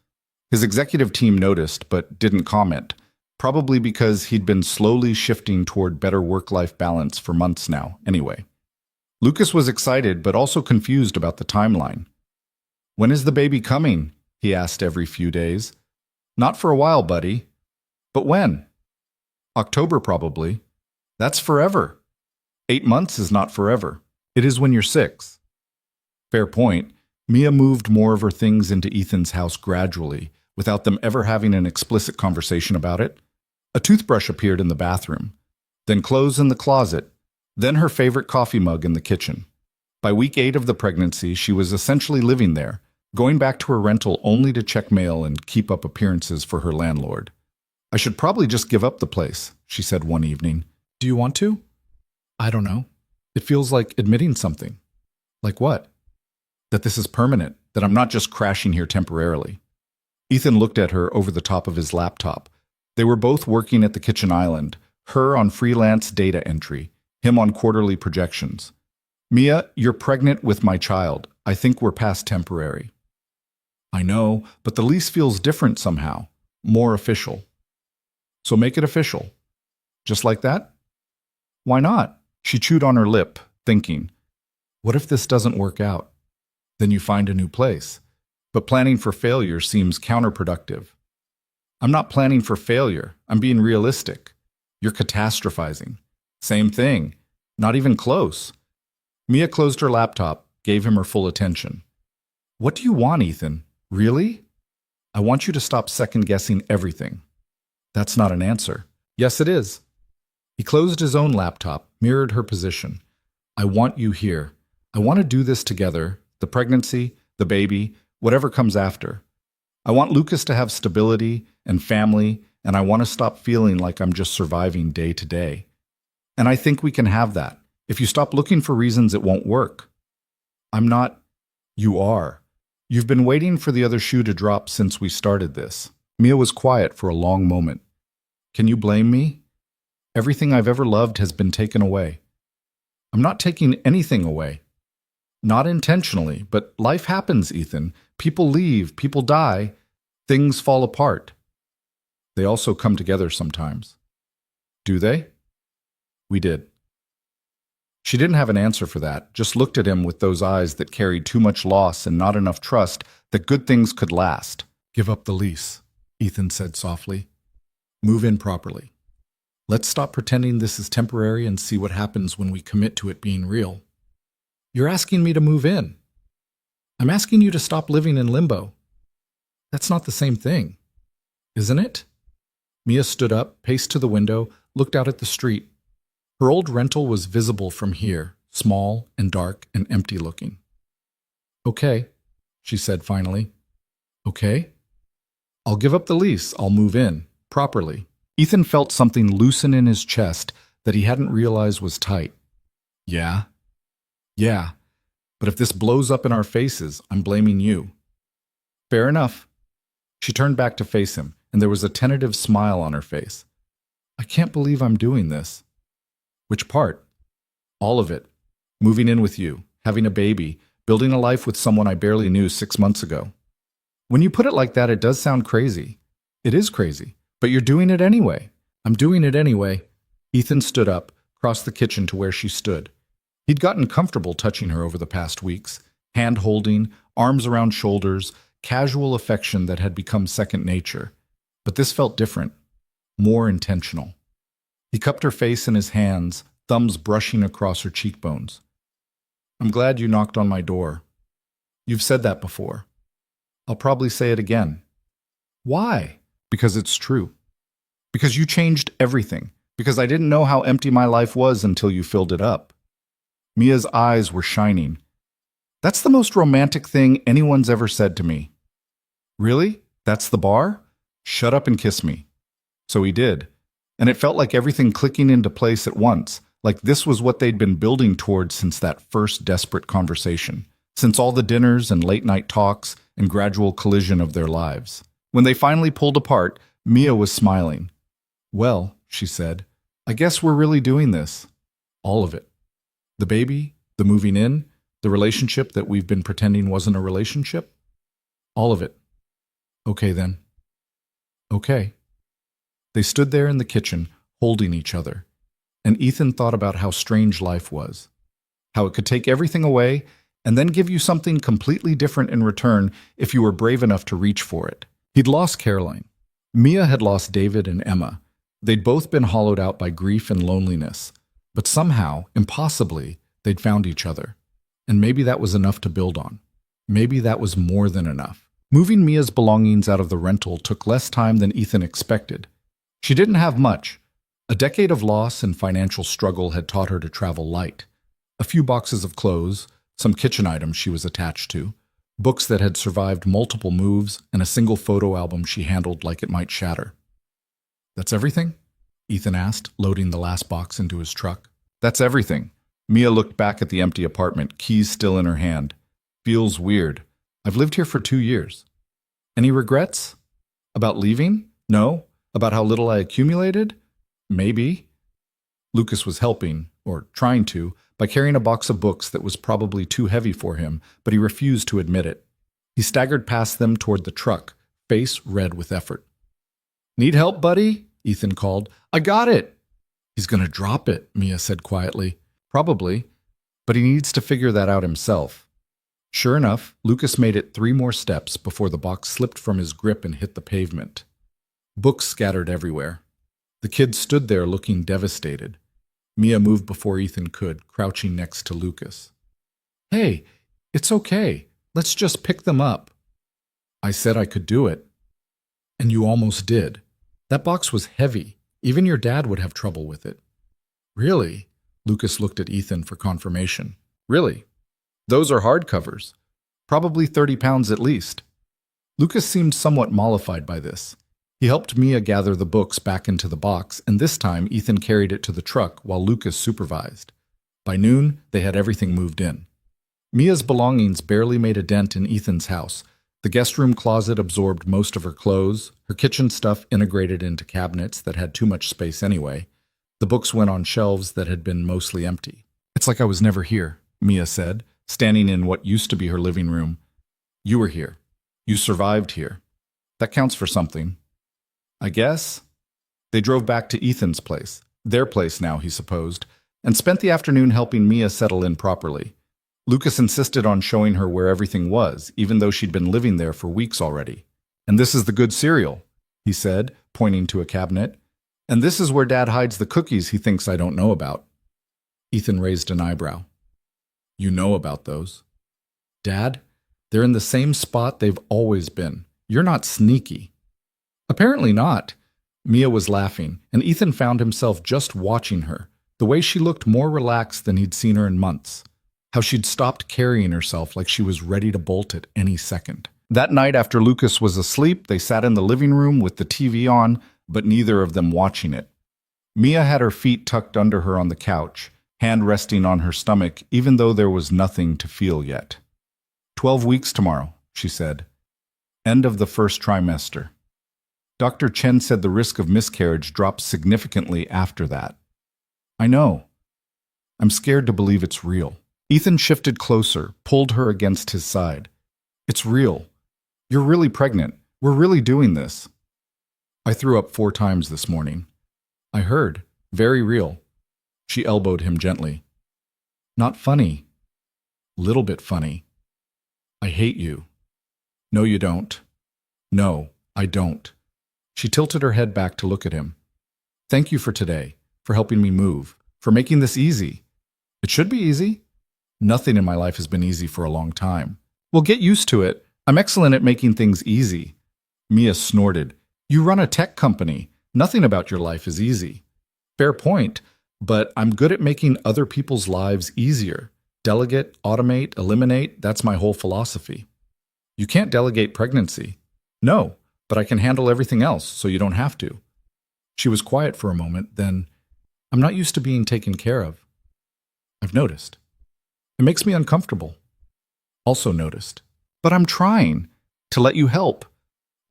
His executive team noticed, but didn't comment, probably because he'd been slowly shifting toward better work-life balance for months now, anyway. Lucas was excited, but also confused about the timeline. When is the baby coming? He asked every few days. Not for a while, buddy. But when? October, probably. That's forever. 8 months is not forever. It is when you're 6. Fair point. Mia moved more of her things into Ethan's house gradually, without them ever having an explicit conversation about it. A toothbrush appeared in the bathroom, then clothes in the closet, then her favorite coffee mug in the kitchen. By week 8 of the pregnancy, she was essentially living there, going back to her rental only to check mail and keep up appearances for her landlord. I should probably just give up the place, she said one evening. Do you want to? I don't know. It feels like admitting something. Like what? That this is permanent, that I'm not just crashing here temporarily. Ethan looked at her over the top of his laptop. They were both working at the kitchen island, her on freelance data entry, him on quarterly projections. Mia, you're pregnant with my child. I think we're past temporary. I know, but the lease feels different somehow, more official. So make it official. Just like that? Why not? She chewed on her lip, thinking, what if this doesn't work out? Then you find a new place. But planning for failure seems counterproductive. I'm not planning for failure. I'm being realistic. You're catastrophizing. Same thing. Not even close. Mia closed her laptop, gave him her full attention. What do you want, Ethan? Really? I want you to stop second-guessing everything. That's not an answer. Yes, it is. He closed his own laptop, mirrored her position. I want you here. I want to do this together, the pregnancy, the baby, whatever comes after. I want Lucas to have stability and family, and I want to stop feeling like I'm just surviving day to day. And I think we can have that. If you stop looking for reasons it won't work. I'm not. You are. You've been waiting for the other shoe to drop since we started this. Mia was quiet for a long moment. Can you blame me? Everything I've ever loved has been taken away. I'm not taking anything away. Not intentionally, but life happens, Ethan. People leave, people die, things fall apart. They also come together sometimes. Do they? We did. She didn't have an answer for that, just looked at him with those eyes that carried too much loss and not enough trust that good things could last. Give up the lease, Ethan said softly. Move in properly. Let's stop pretending this is temporary and see what happens when we commit to it being real. You're asking me to move in. I'm asking you to stop living in limbo. That's not the same thing, isn't it? Mia stood up, paced to the window, looked out at the street. Her old rental was visible from here, small and dark and empty looking. Okay, she said finally. Okay? I'll give up the lease. I'll move in, properly. Ethan felt something loosen in his chest that he hadn't realized was tight. Yeah? Yeah. But if this blows up in our faces, I'm blaming you. Fair enough. She turned back to face him, and there was a tentative smile on her face. I can't believe I'm doing this. Which part? All of it. Moving in with you, having a baby, building a life with someone I barely knew 6 months ago. When you put it like that, it does sound crazy. It is crazy, but you're doing it anyway. I'm doing it anyway. Ethan stood up, crossed the kitchen to where she stood. He'd gotten comfortable touching her over the past weeks, hand-holding, arms around shoulders, casual affection that had become second nature. But this felt different, more intentional. He cupped her face in his hands, thumbs brushing across her cheekbones. I'm glad you knocked on my door. You've said that before. I'll probably say it again. Why? Because it's true. Because you changed everything. Because I didn't know how empty my life was until you filled it up. Mia's eyes were shining. That's the most romantic thing anyone's ever said to me. Really? That's the bar? Shut up and kiss me. So he did. And it felt like everything clicking into place at once, like this was what they'd been building towards since that first desperate conversation, since all the dinners and late-night talks and gradual collision of their lives. When they finally pulled apart, Mia was smiling. Well, she said, I guess we're really doing this. All of it. The baby, the moving in, the relationship that we've been pretending wasn't a relationship. All of it. Okay then. Okay. They stood there in the kitchen, holding each other, and Ethan thought about how strange life was, how it could take everything away and then give you something completely different in return if you were brave enough to reach for it. He'd lost Caroline. Mia had lost David and Emma. They'd both been hollowed out by grief and loneliness, but somehow, impossibly, they'd found each other. And maybe that was enough to build on. Maybe that was more than enough. Moving Mia's belongings out of the rental took less time than Ethan expected. She didn't have much. A decade of loss and financial struggle had taught her to travel light. A few boxes of clothes, some kitchen items she was attached to, books that had survived multiple moves, and a single photo album she handled like it might shatter. That's everything? Ethan asked, loading the last box into his truck. That's everything. Mia looked back at the empty apartment, keys still in her hand. Feels weird. I've lived here for 2 years. Any regrets? About leaving? No. About how little I accumulated? Maybe. Lucas was helping, or trying to, by carrying a box of books that was probably too heavy for him, but he refused to admit it. He staggered past them toward the truck, face red with effort. Need help, buddy? Ethan called. I got it. He's going to drop it, Mia said quietly. Probably, but he needs to figure that out himself. Sure enough, Lucas made it 3 more steps before the box slipped from his grip and hit the pavement. Books scattered everywhere. The kid stood there looking devastated. Mia moved before Ethan could, crouching next to Lucas. Hey, it's okay. Let's just pick them up. I said I could do it. And you almost did. That box was heavy. Even your dad would have trouble with it. Really? Lucas looked at Ethan for confirmation. Really? Those are hardcovers. Probably 30 pounds at least. Lucas seemed somewhat mollified by this. He helped Mia gather the books back into the box, and this time Ethan carried it to the truck while Lucas supervised. By noon, they had everything moved in. Mia's belongings barely made a dent in Ethan's house. The guest room closet absorbed most of her clothes, her kitchen stuff integrated into cabinets that had too much space anyway. The books went on shelves that had been mostly empty. It's like I was never here, Mia said, standing in what used to be her living room. You were here. You survived here. That counts for something. I guess. They drove back to Ethan's place, their place now, he supposed, and spent the afternoon helping Mia settle in properly. Lucas insisted on showing her where everything was, even though she'd been living there for weeks already. And this is the good cereal, he said, pointing to a cabinet. And this is where Dad hides the cookies he thinks I don't know about. Ethan raised an eyebrow. You know about those. Dad, they're in the same spot they've always been. You're not sneaky. Apparently not. Mia was laughing, and Ethan found himself just watching her, the way she looked more relaxed than he'd seen her in months. How she'd stopped carrying herself like she was ready to bolt at any second. That night after Lucas was asleep, they sat in the living room with the TV on, but neither of them watching it. Mia had her feet tucked under her on the couch, hand resting on her stomach, even though there was nothing to feel yet. 12 weeks tomorrow, she said. End of the first trimester. Dr. Chen said the risk of miscarriage drops significantly after that. I know. I'm scared to believe it's real. Ethan shifted closer, pulled her against his side. It's real. You're really pregnant. We're really doing this. I threw up 4 times this morning. I heard. Very real. She elbowed him gently. Not funny. Little bit funny. I hate you. No, you don't. No, I don't. She tilted her head back to look at him. Thank you for today, for helping me move, for making this easy. It should be easy. Nothing in my life has been easy for a long time. Well, get used to it. I'm excellent at making things easy. Mia snorted. You run a tech company. Nothing about your life is easy. Fair point, but I'm good at making other people's lives easier. Delegate, automate, eliminate, that's my whole philosophy. You can't delegate pregnancy. No, but I can handle everything else, so you don't have to. She was quiet for a moment, then, I'm not used to being taken care of. I've noticed. It makes me uncomfortable. Also noticed. But I'm trying to let you help,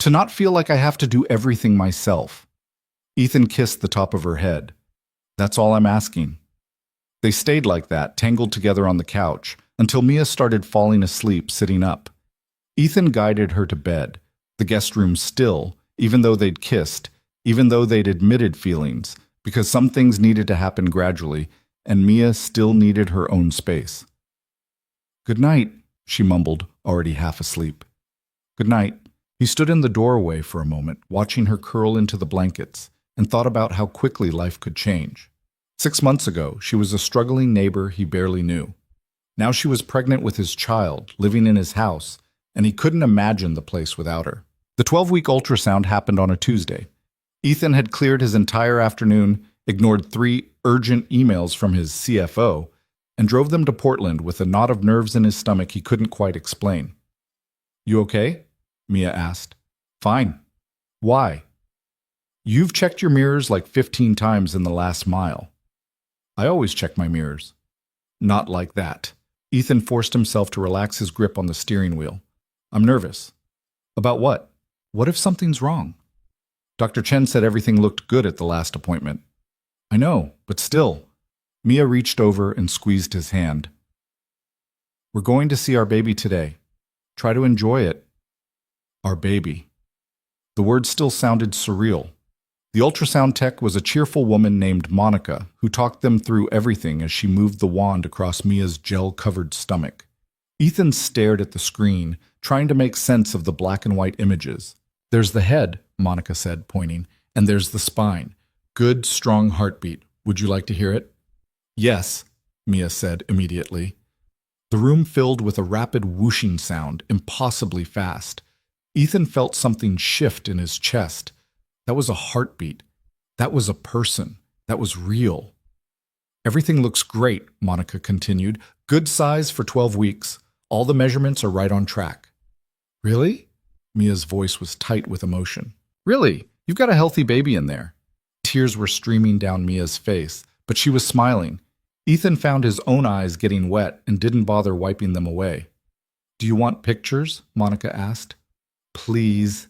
to not feel like I have to do everything myself. Ethan kissed the top of her head. That's all I'm asking. They stayed like that, tangled together on the couch, until Mia started falling asleep sitting up. Ethan guided her to bed, the guest room still, even though they'd kissed, even though they'd admitted feelings, because some things needed to happen gradually, and Mia still needed her own space. Good night, she mumbled, already half asleep. Good night. He stood in the doorway for a moment, watching her curl into the blankets, and thought about how quickly life could change. 6 months ago, she was a struggling neighbor he barely knew. Now she was pregnant with his child, living in his house, and he couldn't imagine the place without her. The 12-week ultrasound happened on a Tuesday. Ethan had cleared his entire afternoon, ignored 3 urgent emails from his CFO, and drove them to Portland with a knot of nerves in his stomach he couldn't quite explain. You okay? Mia asked. Fine. Why? You've checked your mirrors like 15 times in the last mile. I always check my mirrors. Not like that. Ethan forced himself to relax his grip on the steering wheel. I'm nervous. About what? What if something's wrong? Dr. Chen said everything looked good at the last appointment. I know, but still. Mia reached over and squeezed his hand. We're going to see our baby today. Try to enjoy it. Our baby. The word still sounded surreal. The ultrasound tech was a cheerful woman named Monica, who talked them through everything as she moved the wand across Mia's gel-covered stomach. Ethan stared at the screen, trying to make sense of the black and white images. There's the head, Monica said, pointing, and there's the spine. Good, strong heartbeat. Would you like to hear it? Yes, Mia said immediately. The room filled with a rapid whooshing sound, impossibly fast. Ethan felt something shift in his chest. That was a heartbeat. That was a person. That was real. Everything looks great, Monica continued. Good size for 12 weeks. All the measurements are right on track. Really? Mia's voice was tight with emotion. Really? You've got a healthy baby in there. Tears were streaming down Mia's face, but she was smiling. Ethan found his own eyes getting wet and didn't bother wiping them away. Do you want pictures? Monica asked. Please.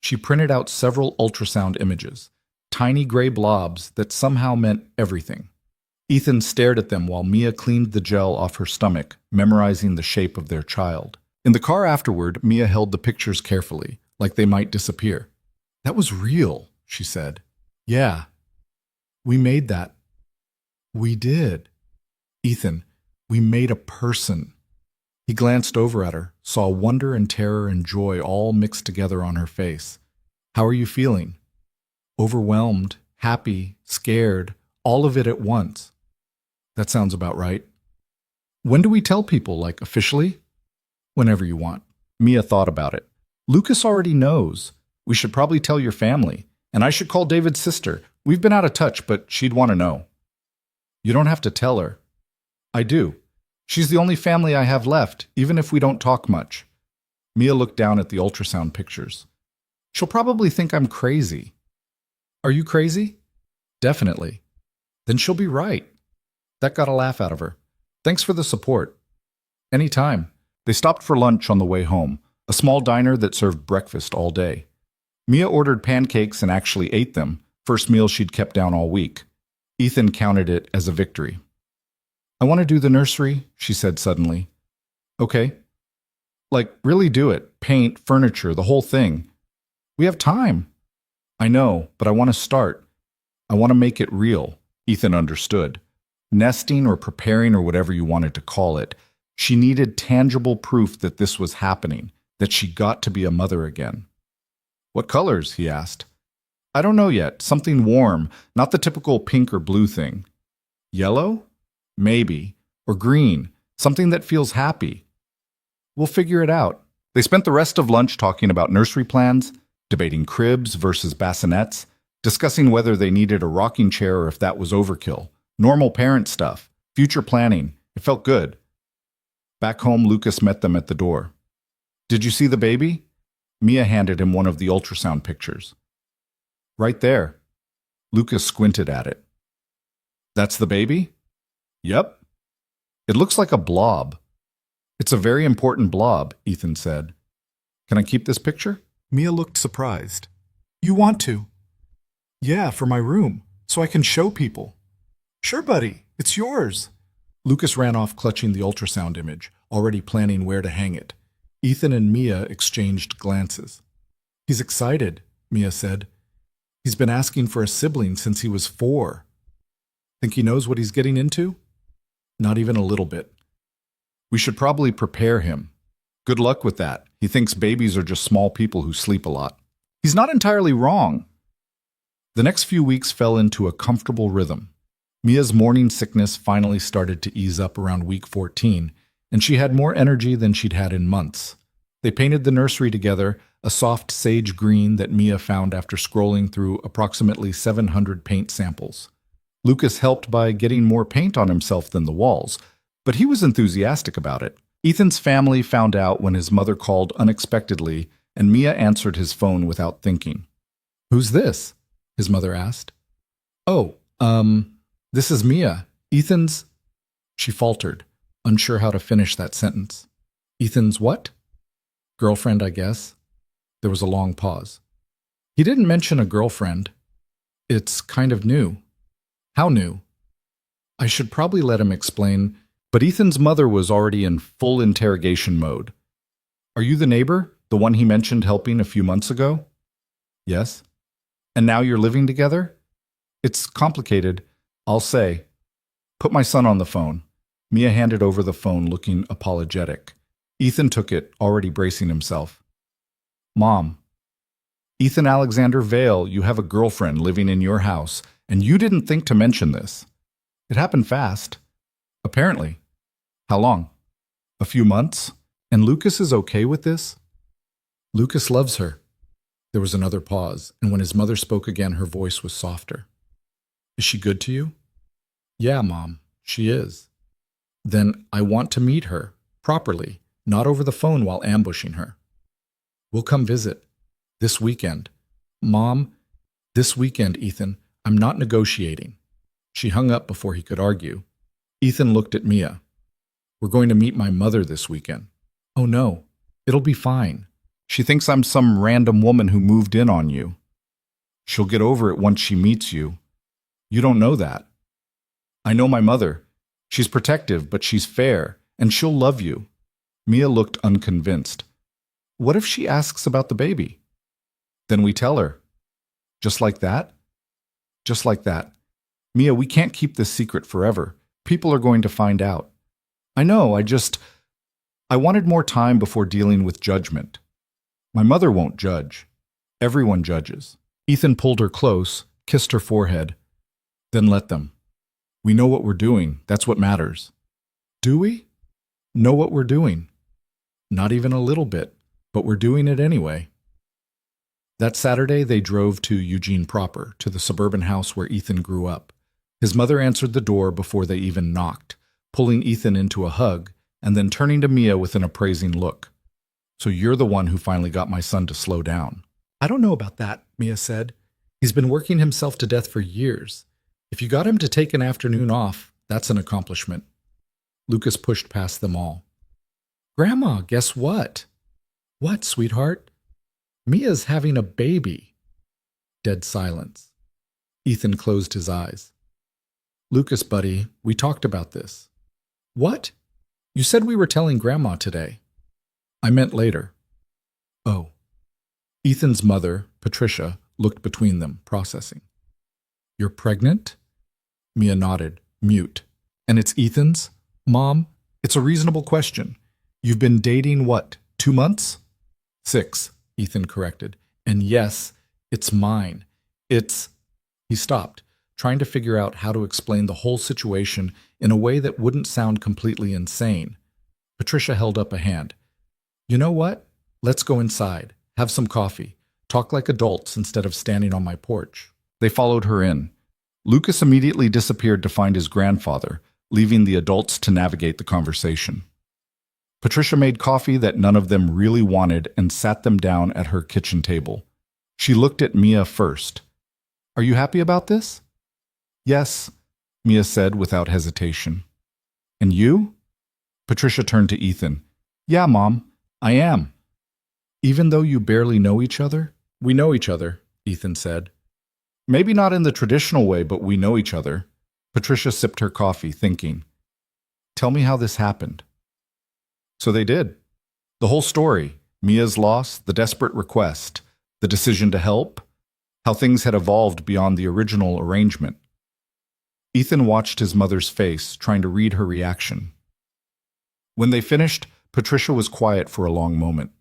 She printed out several ultrasound images, tiny gray blobs that somehow meant everything. Ethan stared at them while Mia cleaned the gel off her stomach, memorizing the shape of their child. In the car afterward, Mia held the pictures carefully, like they might disappear. That was real, she said. Yeah. We made that. We did. Ethan, we made a person. He glanced over at her, saw wonder and terror and joy all mixed together on her face. How are you feeling? Overwhelmed, happy, scared, all of it at once. That sounds about right. When do we tell people, like officially? Whenever you want. Mia thought about it. Lucas already knows. We should probably tell your family. And I should call David's sister. We've been out of touch, but she'd want to know. You don't have to tell her. I do. She's the only family I have left, even if we don't talk much. Mia looked down at the ultrasound pictures. She'll probably think I'm crazy. Are you crazy? Definitely. Then she'll be right. That got a laugh out of her. Thanks for the support. Anytime. They stopped for lunch on the way home, a small diner that served breakfast all day. Mia ordered pancakes and actually ate them, first meal she'd kept down all week. Ethan counted it as a victory. I want to do the nursery, she said suddenly. Okay. Like, really do it. Paint, furniture, the whole thing. We have time. I know, but I want to start. I want to make it real. Ethan understood. Nesting or preparing or whatever you wanted to call it, she needed tangible proof that this was happening, that she got to be a mother again. What colors? He asked. I don't know yet. Something warm, not the typical pink or blue thing. Yellow? Maybe. Or green, something that feels happy. We'll figure it out. They spent the rest of lunch talking about nursery plans, debating cribs versus bassinets, discussing whether they needed a rocking chair or if that was overkill, normal parent stuff, future planning. It felt good. Back home, Lucas met them at the door. Did you see the baby? Mia handed him one of the ultrasound pictures. Right there. Lucas squinted at it. That's the baby? Yep. It looks like a blob. It's a very important blob, Ethan said. Can I keep this picture? Mia looked surprised. You want to? Yeah, for my room, so I can show people. Sure, buddy. It's yours. Lucas ran off clutching the ultrasound image, already planning where to hang it. Ethan and Mia exchanged glances. He's excited, Mia said. He's been asking for a sibling since he was 4. Think he knows what he's getting into? Not even a little bit. We should probably prepare him. Good luck with that. He thinks babies are just small people who sleep a lot. He's not entirely wrong. The next few weeks fell into a comfortable rhythm. Mia's morning sickness finally started to ease up around week 14, and she had more energy than she'd had in months. They painted the nursery together, a soft sage green that Mia found after scrolling through approximately 700 paint samples. Lucas helped by getting more paint on himself than the walls, but he was enthusiastic about it. Ethan's family found out when his mother called unexpectedly, and Mia answered his phone without thinking. Who's this? His mother asked. Oh, this is Mia. Ethan's... She faltered, unsure how to finish that sentence. Ethan's what? Girlfriend, I guess. There was a long pause. He didn't mention a girlfriend. It's kind of new. How new? I should probably let him explain, but Ethan's mother was already in full interrogation mode. Are you the neighbor, the one he mentioned helping a few months ago? Yes. And now you're living together? It's complicated, I'll say. Put my son on the phone. Mia handed over the phone, looking apologetic. Ethan took it, already bracing himself. Mom. Ethan Alexander Vale, you have a girlfriend living in your house, and you didn't think to mention this. It happened fast. Apparently. How long? A few months? And Lucas is okay with this? Lucas loves her. There was another pause, and when his mother spoke again, her voice was softer. Is she good to you? Yeah, Mom, she is. Then I want to meet her, properly, not over the phone while ambushing her. We'll come visit. This weekend. Mom, this weekend, Ethan, I'm not negotiating. She hung up before he could argue. Ethan looked at Mia. We're going to meet my mother this weekend. Oh no, it'll be fine. She thinks I'm some random woman who moved in on you. She'll get over it once she meets you. You don't know that. I know my mother. She's protective, but she's fair, and she'll love you. Mia looked unconvinced. What if she asks about the baby? Then we tell her. Just like that? Just like that. Mia, we can't keep this secret forever. People are going to find out. I know, I wanted more time before dealing with judgment. My mother won't judge. Everyone judges. Ethan pulled her close, kissed her forehead. Then let them. We know what we're doing. That's what matters. Do we? know what we're doing. Not even a little bit, but we're doing it anyway. That Saturday, they drove to Eugene proper, to the suburban house where Ethan grew up. His mother answered the door before they even knocked, pulling Ethan into a hug, and then turning to Mia with an appraising look. "So you're the one who finally got my son to slow down." "I don't know about that," Mia said. "He's been working himself to death for years. If you got him to take an afternoon off, that's an accomplishment." Lucas pushed past them all. "Grandma, guess what?" "What, sweetheart?" "Mia's having a baby." Dead silence. Ethan closed his eyes. "Lucas, buddy, we talked about this." "What?" "You said we were telling Grandma today." "I meant later." "Oh." Ethan's mother, Patricia, looked between them, processing. "You're pregnant?" Mia nodded, mute. "And it's Ethan's?" "Mom, it's a reasonable question. You've been dating, what, 2 months?" 6, Ethan corrected. "And yes, it's mine. It's—" He stopped, trying to figure out how to explain the whole situation in a way that wouldn't sound completely insane. Patricia held up a hand. "You know what? Let's go inside, have some coffee, talk like adults instead of standing on my porch." They followed her in. Lucas immediately disappeared to find his grandfather, leaving the adults to navigate the conversation. Patricia made coffee that none of them really wanted and sat them down at her kitchen table. She looked at Mia first. "Are you happy about this?" "Yes," Mia said without hesitation. "And you?" Patricia turned to Ethan. "Yeah, Mom, I am." "Even though you barely know each other?" "We know each other," Ethan said. "Maybe not in the traditional way, but we know each other." Patricia sipped her coffee, thinking. "Tell me how this happened." So they did. The whole story, Mia's loss, the desperate request, the decision to help, how things had evolved beyond the original arrangement. Ethan watched his mother's face, trying to read her reaction. When they finished, Patricia was quiet for a long moment.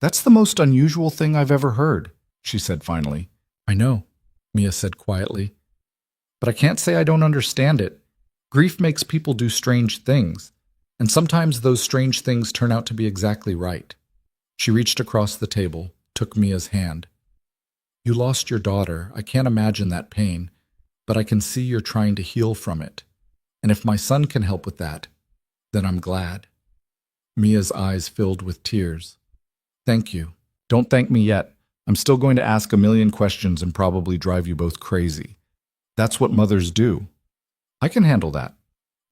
"That's the most unusual thing I've ever heard," she said finally. "I know," Mia said quietly. "But I can't say I don't understand it. Grief makes people do strange things, and sometimes those strange things turn out to be exactly right." She reached across the table, took Mia's hand. "You lost your daughter. I can't imagine that pain, but I can see you're trying to heal from it. And if my son can help with that, then I'm glad." Mia's eyes filled with tears. "Thank you. Don't thank me yet. I'm still going to ask a million questions and probably drive you both crazy. That's what mothers do." "I can handle that."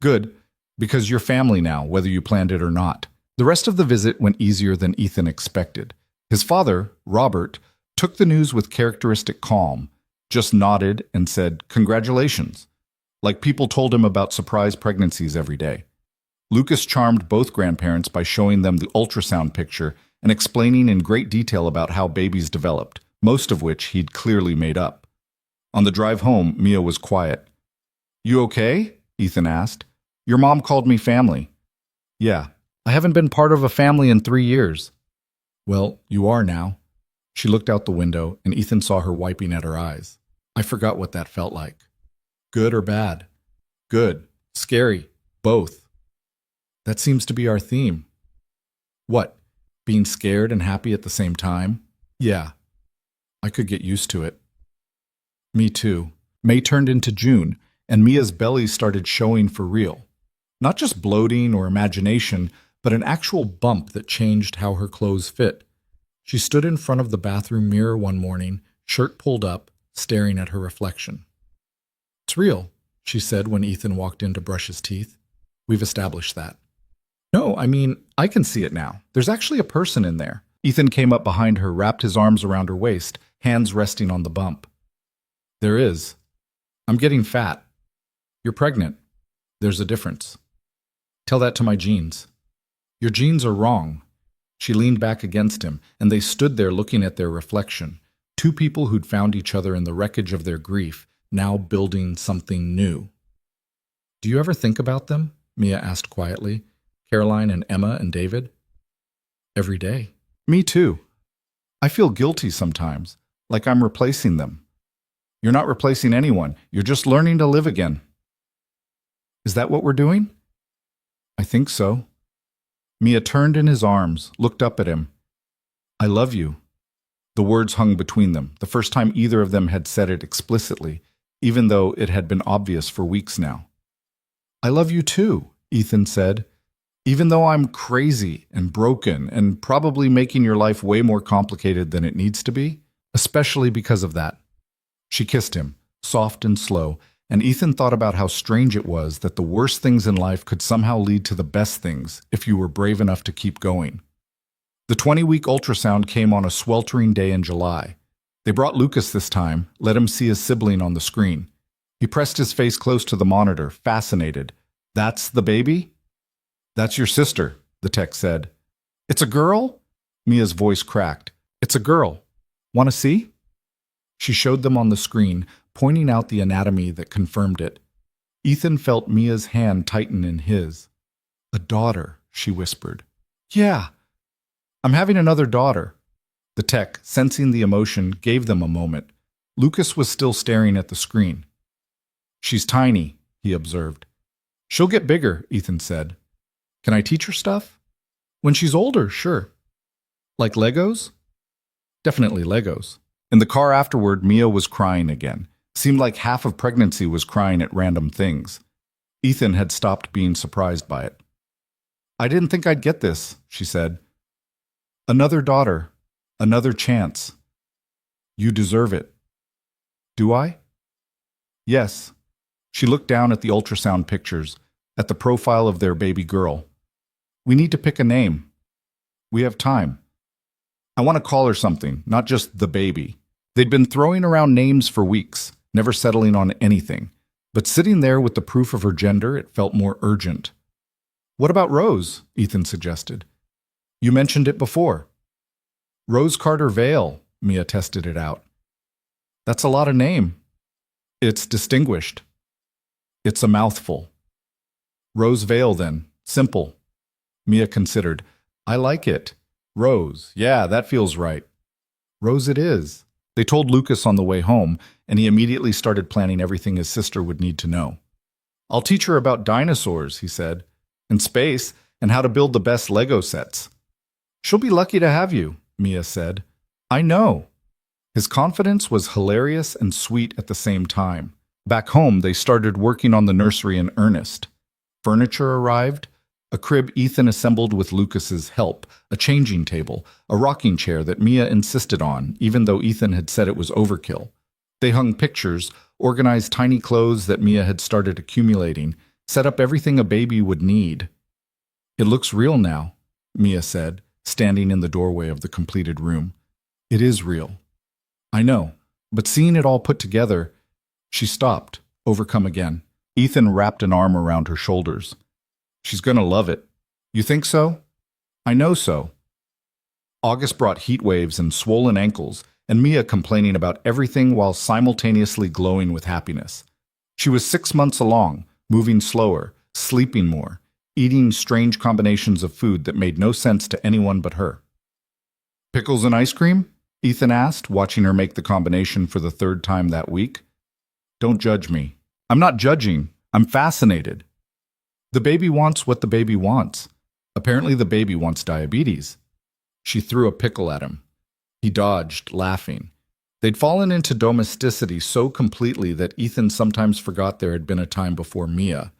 "Good, because you're family now, whether you planned it or not." The rest of the visit went easier than Ethan expected. His father, Robert, took the news with characteristic calm, just nodded and said, "Congratulations," like people told him about surprise pregnancies every day. Lucas charmed both grandparents by showing them the ultrasound picture and explaining in great detail about how babies developed, most of which he'd clearly made up. On the drive home, Mia was quiet. "You okay?" Ethan asked. "Your mom called me family." "Yeah, I haven't been part of a family in 3 years." "Well, you are now." She looked out the window, and Ethan saw her wiping at her eyes. "I forgot what that felt like." "Good or bad?" "Good. Scary. Both." "That seems to be our theme." "What? Being scared and happy at the same time?" "Yeah. I could get used to it." "Me too." May turned into June, and Mia's belly started showing for real. Not just bloating or imagination, but an actual bump that changed how her clothes fit. She stood in front of the bathroom mirror one morning, shirt pulled up, staring at her reflection. "It's real," she said when Ethan walked in to brush his teeth. "We've established that." "No, I mean, I can see it now. There's actually a person in there." Ethan came up behind her, wrapped his arms around her waist, hands resting on the bump. "There is. I'm getting fat. You're pregnant. There's a difference. Tell that to my genes." "Your genes are wrong." She leaned back against him, and they stood there looking at their reflection. Two people who'd found each other in the wreckage of their grief, now building something new. "Do you ever think about them?" Mia asked quietly. "Caroline and Emma and David?" "Every day." "Me too. I feel guilty sometimes, like I'm replacing them." "You're not replacing anyone. You're just learning to live again." "Is that what we're doing?" "I think so." Mia turned in his arms, looked up at him. I love you. The words hung between them, the first time either of them had said it explicitly, even though it had been obvious for weeks now. I love you too, Ethan said. Even though I'm crazy and broken and probably making your life way more complicated than it needs to be, especially because of that. She kissed him, soft and slow, and Ethan thought about how strange it was that the worst things in life could somehow lead to the best things if you were brave enough to keep going. The 20-week ultrasound came on a sweltering day in July. They brought Lucas this time, let him see his sibling on the screen. He pressed his face close to the monitor, fascinated. That's the baby? That's your sister, the tech said. It's a girl? Mia's voice cracked. It's a girl. Want to see? She showed them on the screen, pointing out the anatomy that confirmed it. Ethan felt Mia's hand tighten in his. A daughter, she whispered. Yeah, I'm having another daughter. The tech, sensing the emotion, gave them a moment. Lucas was still staring at the screen. She's tiny, he observed. She'll get bigger, Ethan said. Can I teach her stuff? When she's older, sure. Like Legos? Definitely Legos. In the car afterward, Mia was crying again. Seemed like half of pregnancy was crying at random things. Ethan had stopped being surprised by it. I didn't think I'd get this, she said. Another daughter. Another chance. You deserve it. Do I? Yes. She looked down at the ultrasound pictures, at the profile of their baby girl. We need to pick a name. We have time. I want to call her something, not just the baby. They'd been throwing around names for weeks, never settling on anything. But sitting there with the proof of her gender, it felt more urgent. What about Rose? Ethan suggested. You mentioned it before. Rose Carter Vale, Mia tested it out. That's a lot of name. It's distinguished. It's a mouthful. Rose Vale, then. Simple. Mia considered. I like it. Rose. Yeah, that feels right. Rose it is. They told Lucas on the way home, and he immediately started planning everything his sister would need to know. I'll teach her about dinosaurs, he said, and space, and how to build the best Lego sets. She'll be lucky to have you, Mia said. I know. His confidence was hilarious and sweet at the same time. Back home, they started working on the nursery in earnest. Furniture arrived, a crib Ethan assembled with Lucas's help, a changing table, a rocking chair that Mia insisted on, even though Ethan had said it was overkill. They hung pictures, organized tiny clothes that Mia had started accumulating, set up everything a baby would need. It looks real now, Mia said, standing in the doorway of the completed room. It is real. I know, but seeing it all put together, she stopped, overcome again. Ethan wrapped an arm around her shoulders. She's gonna love it. You think so? I know so. August brought heat waves and swollen ankles, and Mia complaining about everything while simultaneously glowing with happiness. She was 6 months along, moving slower, sleeping more, eating strange combinations of food that made no sense to anyone but her. Pickles and ice cream? Ethan asked, watching her make the combination for the 3rd time that week. Don't judge me. I'm not judging. I'm fascinated. The baby wants what the baby wants. Apparently the baby wants diabetes. She threw a pickle at him. He dodged, laughing. They'd fallen into domesticity so completely that Ethan sometimes forgot there had been a time before Mia.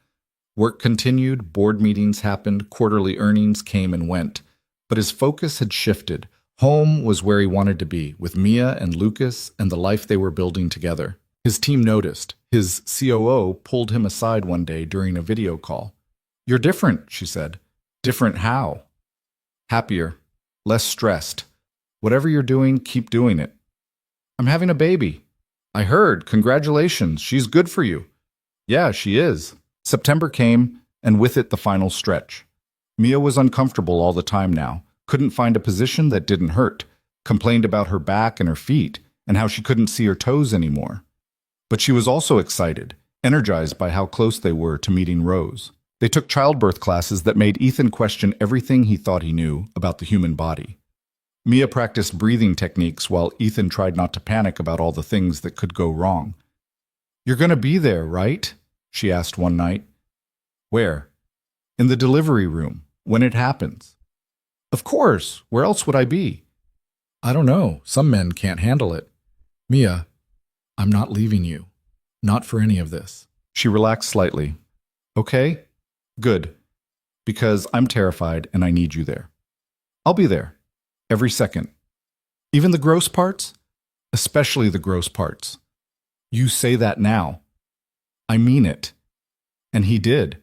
Work continued, board meetings happened, quarterly earnings came and went. But his focus had shifted. Home was where he wanted to be, with Mia and Lucas and the life they were building together. His team noticed. His COO pulled him aside one day during a video call. You're different, she said. Different how? Happier. Less stressed. Whatever you're doing, keep doing it. I'm having a baby. I heard. Congratulations. She's good for you. Yeah, she is. September came, and with it the final stretch. Mia was uncomfortable all the time now, couldn't find a position that didn't hurt, complained about her back and her feet, and how she couldn't see her toes anymore. But she was also excited, energized by how close they were to meeting Rose. They took childbirth classes that made Ethan question everything he thought he knew about the human body. Mia practiced breathing techniques while Ethan tried not to panic about all the things that could go wrong. You're going to be there, right? She asked one night. Where? In the delivery room. When it happens. Of course. Where else would I be? I don't know. Some men can't handle it. Mia, I'm not leaving you. Not for any of this. She relaxed slightly. Okay? Good. Because I'm terrified and I need you there. I'll be there. Every second. Even the gross parts? Especially the gross parts. You say that now. I mean it. And he did.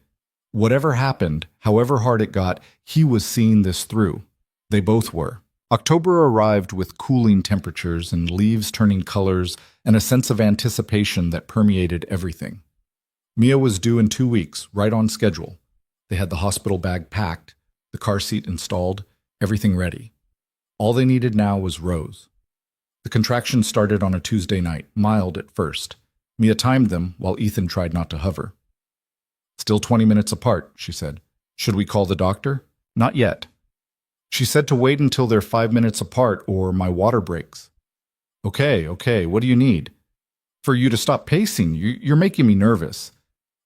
Whatever happened, however hard it got, he was seeing this through. They both were. October arrived with cooling temperatures and leaves turning colors and a sense of anticipation that permeated everything. Mia was due in 2 weeks, right on schedule. They had the hospital bag packed, the car seat installed, everything ready. All they needed now was Rose. The contractions started on a Tuesday night, mild at first. Mia timed them while Ethan tried not to hover. Still 20 minutes apart, she said. Should we call the doctor? Not yet. She said to wait until they're 5 minutes apart or my water breaks. Okay, what do you need? For you to stop pacing. You're making me nervous.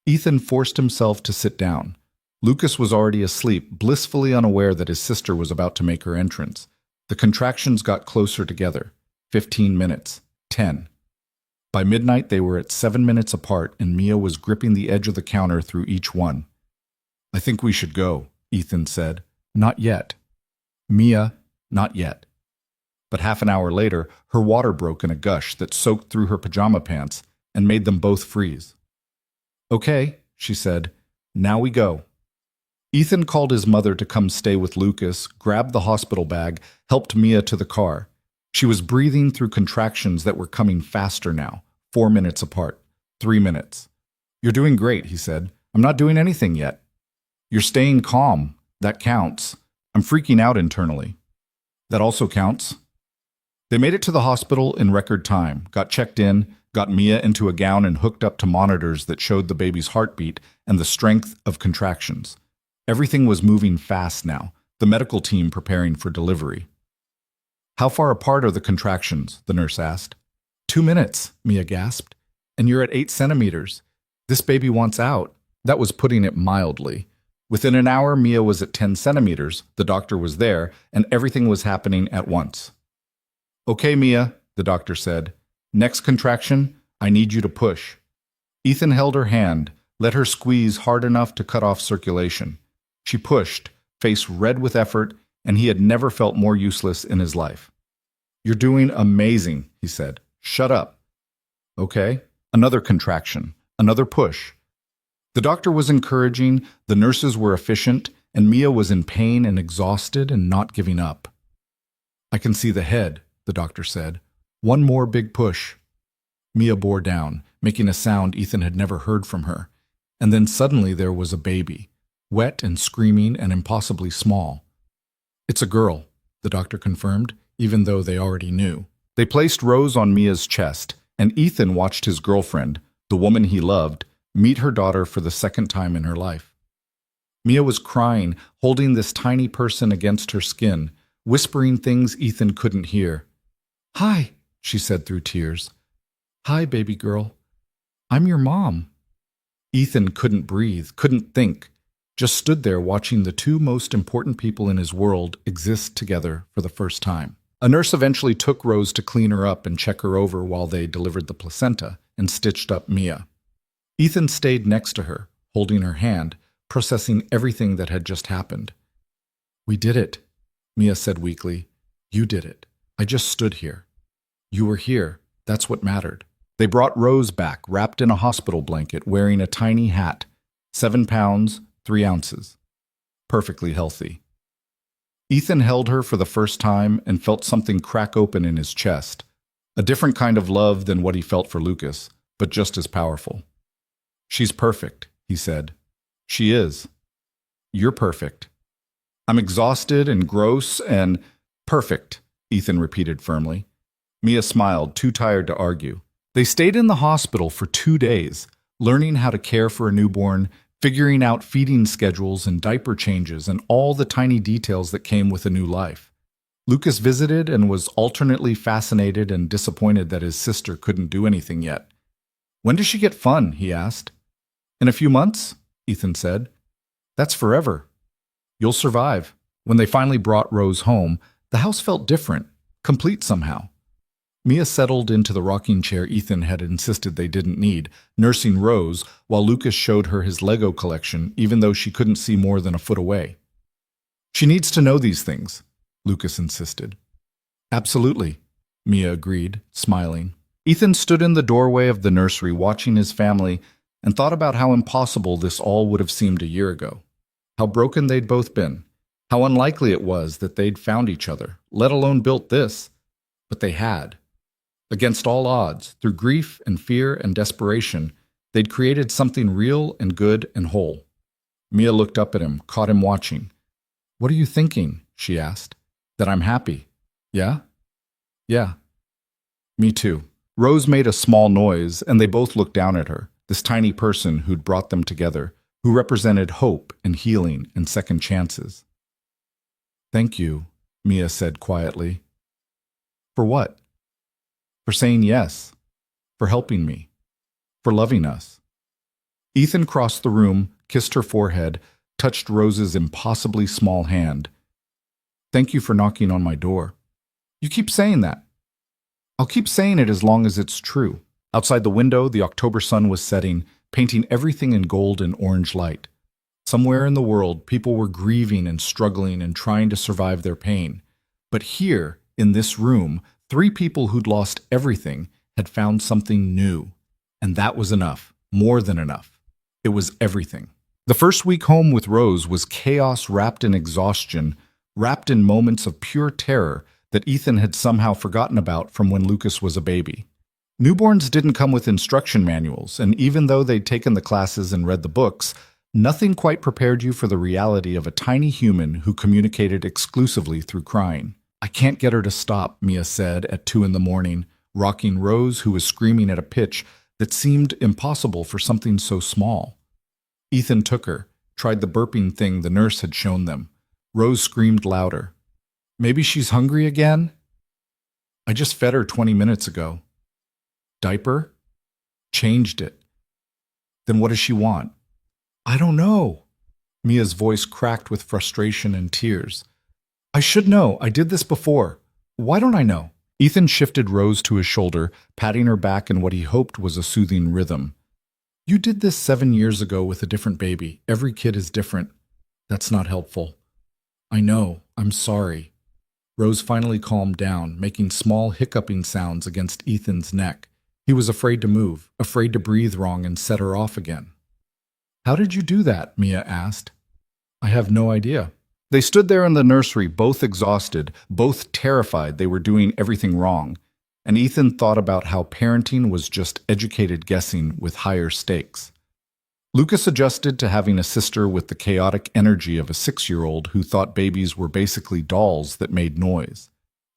Ethan forced himself to sit down. Lucas was already asleep, blissfully unaware that his sister was about to make her entrance. The contractions got closer together. 15 minutes. 10. By midnight, they were at 7 minutes apart, and Mia was gripping the edge of the counter through each one. I think we should go, Ethan said. Not yet. Mia, not yet. But half an hour later, her water broke in a gush that soaked through her pajama pants and made them both freeze. Okay, she said. Now we go. Ethan called his mother to come stay with Lucas, grabbed the hospital bag, helped Mia to the car. She was breathing through contractions that were coming faster now, 4 minutes apart, 3 minutes. You're doing great, he said. I'm not doing anything yet. You're staying calm. That counts. I'm freaking out internally. That also counts. They made it to the hospital in record time, got checked in, got Mia into a gown and hooked up to monitors that showed the baby's heartbeat and the strength of contractions. Everything was moving fast now, the medical team preparing for delivery. How far apart are the contractions? The nurse asked. 2 minutes, Mia gasped. And you're at 8 centimeters. This baby wants out. That was putting it mildly. Within an hour, Mia was at 10 centimeters, the doctor was there, and everything was happening at once. Okay, Mia, the doctor said. Next contraction, I need you to push. Ethan held her hand, let her squeeze hard enough to cut off circulation. She pushed, face red with effort, and he had never felt more useless in his life. You're doing amazing, he said. Shut up. Okay, another contraction, another push. The doctor was encouraging, the nurses were efficient, and Mia was in pain and exhausted and not giving up. I can see the head, the doctor said. One more big push. Mia bore down, making a sound Ethan had never heard from her. And then suddenly there was a baby, wet and screaming and impossibly small. It's a girl, the doctor confirmed, even though they already knew. They placed Rose on Mia's chest, and Ethan watched his girlfriend, the woman he loved, meet her daughter for the second time in her life. Mia was crying, holding this tiny person against her skin, whispering things Ethan couldn't hear. Hi, she said through tears. Hi, baby girl. I'm your mom. Ethan couldn't breathe, couldn't think, just stood there watching the two most important people in his world exist together for the first time. A nurse eventually took Rose to clean her up and check her over while they delivered the placenta and stitched up Mia. Ethan stayed next to her, holding her hand, processing everything that had just happened. We did it, Mia said weakly. You did it. I just stood here. You were here. That's what mattered. They brought Rose back, wrapped in a hospital blanket, wearing a tiny hat, 7 pounds, 3 ounces. Perfectly healthy. Ethan held her for the first time and felt something crack open in his chest. A different kind of love than what he felt for Lucas, but just as powerful. She's perfect, he said. She is. You're perfect. I'm exhausted and gross and perfect, Ethan repeated firmly. Mia smiled, too tired to argue. They stayed in the hospital for 2 days, learning how to care for a newborn, figuring out feeding schedules and diaper changes and all the tiny details that came with a new life. Lucas visited and was alternately fascinated and disappointed that his sister couldn't do anything yet. When does she get fun? He asked. In a few months, Ethan said. That's forever. You'll survive. When they finally brought Rose home, the house felt different, complete somehow. Mia settled into the rocking chair Ethan had insisted they didn't need, nursing Rose while Lucas showed her his Lego collection even though she couldn't see more than a foot away. She needs to know these things, Lucas insisted. Absolutely, Mia agreed, smiling. Ethan stood in the doorway of the nursery watching his family and thought about how impossible this all would have seemed a year ago. How broken they'd both been. How unlikely it was that they'd found each other, let alone built this. But they had. Against all odds, through grief and fear and desperation, they'd created something real and good and whole. Mia looked up at him, caught him watching. "What are you thinking?" she asked. "That I'm happy. Yeah?" "Yeah." "Me too." Rose made a small noise, and they both looked down at her, this tiny person who'd brought them together, who represented hope and healing and second chances. "Thank you," Mia said quietly. "For what?" "For saying yes. For helping me. For loving us." Ethan crossed the room, kissed her forehead, touched Rose's impossibly small hand. "Thank you for knocking on my door." "You keep saying that." "I'll keep saying it as long as it's true." Outside the window, the October sun was setting, painting everything in gold and orange light. Somewhere in the world, people were grieving and struggling and trying to survive their pain. But here, in this room, 3 people who'd lost everything had found something new. And that was enough, more than enough. It was everything. The first week home with Rose was chaos wrapped in exhaustion, wrapped in moments of pure terror that Ethan had somehow forgotten about from when Lucas was a baby. Newborns didn't come with instruction manuals, and even though they'd taken the classes and read the books, nothing quite prepared you for the reality of a tiny human who communicated exclusively through crying. "I can't get her to stop," Mia said at 2 in the morning, rocking Rose, who was screaming at a pitch that seemed impossible for something so small. Ethan took her, tried the burping thing the nurse had shown them. Rose screamed louder. "Maybe she's hungry again?" "I just fed her 20 minutes ago." "Diaper?" "Changed it." "Then what does she want?" "I don't know." Mia's voice cracked with frustration and tears. "I should know. I did this before. Why don't I know?" Ethan shifted Rose to his shoulder, patting her back in what he hoped was a soothing rhythm. "You did this 7 years ago with a different baby. Every kid is different. That's not helpful." "I know. I'm sorry." Rose finally calmed down, making small hiccuping sounds against Ethan's neck. He was afraid to move, afraid to breathe wrong and set her off again. "How did you do that?" Mia asked. "I have no idea." They stood there in the nursery, both exhausted, both terrified they were doing everything wrong, and Ethan thought about how parenting was just educated guessing with higher stakes. Lucas adjusted to having a sister with the chaotic energy of a 6-year-old who thought babies were basically dolls that made noise.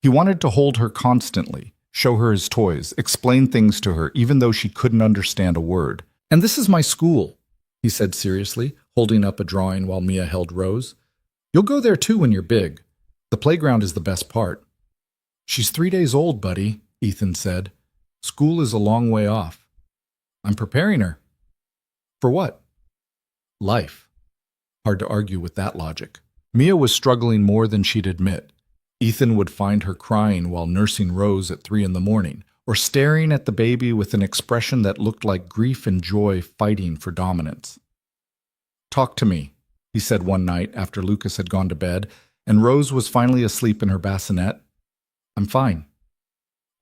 He wanted to hold her constantly, show her his toys, explain things to her even though she couldn't understand a word. "And this is my school," he said seriously, holding up a drawing while Mia held Rose. "You'll go there too when you're big. The playground is the best part." "She's 3 days old, buddy," Ethan said. "School is a long way off." "I'm preparing her." "For what?" "Life." Hard to argue with that logic. Mia was struggling more than she'd admit. Ethan would find her crying while nursing Rose at 3 in the morning, or staring at the baby with an expression that looked like grief and joy fighting for dominance. "Talk to me," he said one night after Lucas had gone to bed, and Rose was finally asleep in her bassinet. "I'm fine."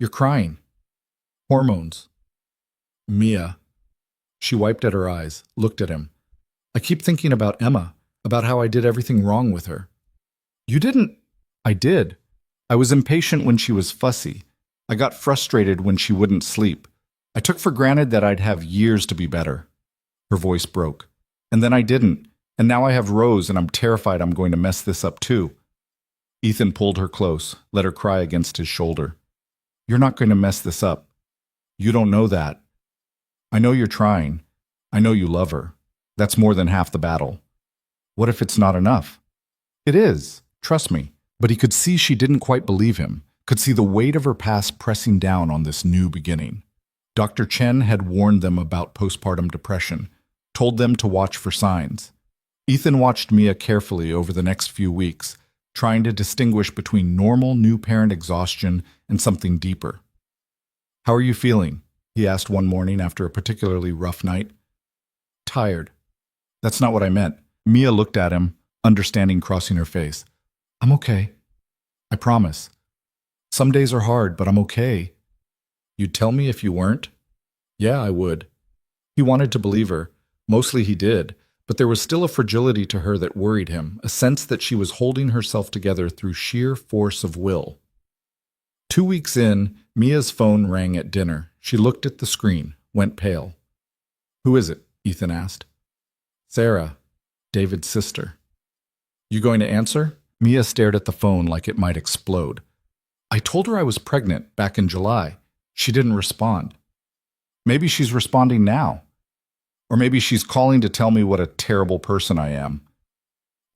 "You're crying." "Hormones." "Mia." She wiped at her eyes, looked at him. "I keep thinking about Emma, about how I did everything wrong with her." "You didn't." "I did. I was impatient when she was fussy. I got frustrated when she wouldn't sleep. I took for granted that I'd have years to be better." Her voice broke. "And then I didn't. And now I have Rose, and I'm terrified I'm going to mess this up too." Ethan pulled her close, let her cry against his shoulder. "You're not going to mess this up. You don't know that. I know you're trying. I know you love her. That's more than half the battle. What if it's not enough?" "It is. Trust me." But he could see she didn't quite believe him, could see the weight of her past pressing down on this new beginning. Dr. Chen had warned them about postpartum depression, told them to watch for signs. Ethan watched Mia carefully over the next few weeks, trying to distinguish between normal new parent exhaustion and something deeper. "How are you feeling?" he asked one morning after a particularly rough night. "Tired." "That's not what I meant." Mia looked at him, understanding crossing her face. "I'm okay. I promise. Some days are hard, but I'm okay." "You'd tell me if you weren't?" "Yeah, I would." He wanted to believe her. Mostly he did, but there was still a fragility to her that worried him, a sense that she was holding herself together through sheer force of will. 2 weeks in, Mia's phone rang at dinner. She looked at the screen, went pale. "Who is it?" Ethan asked. "Sarah, David's sister." "You going to answer?" Mia stared at the phone like it might explode. "I told her I was pregnant back in July. She didn't respond. Maybe she's responding now. Or maybe she's calling to tell me what a terrible person I am."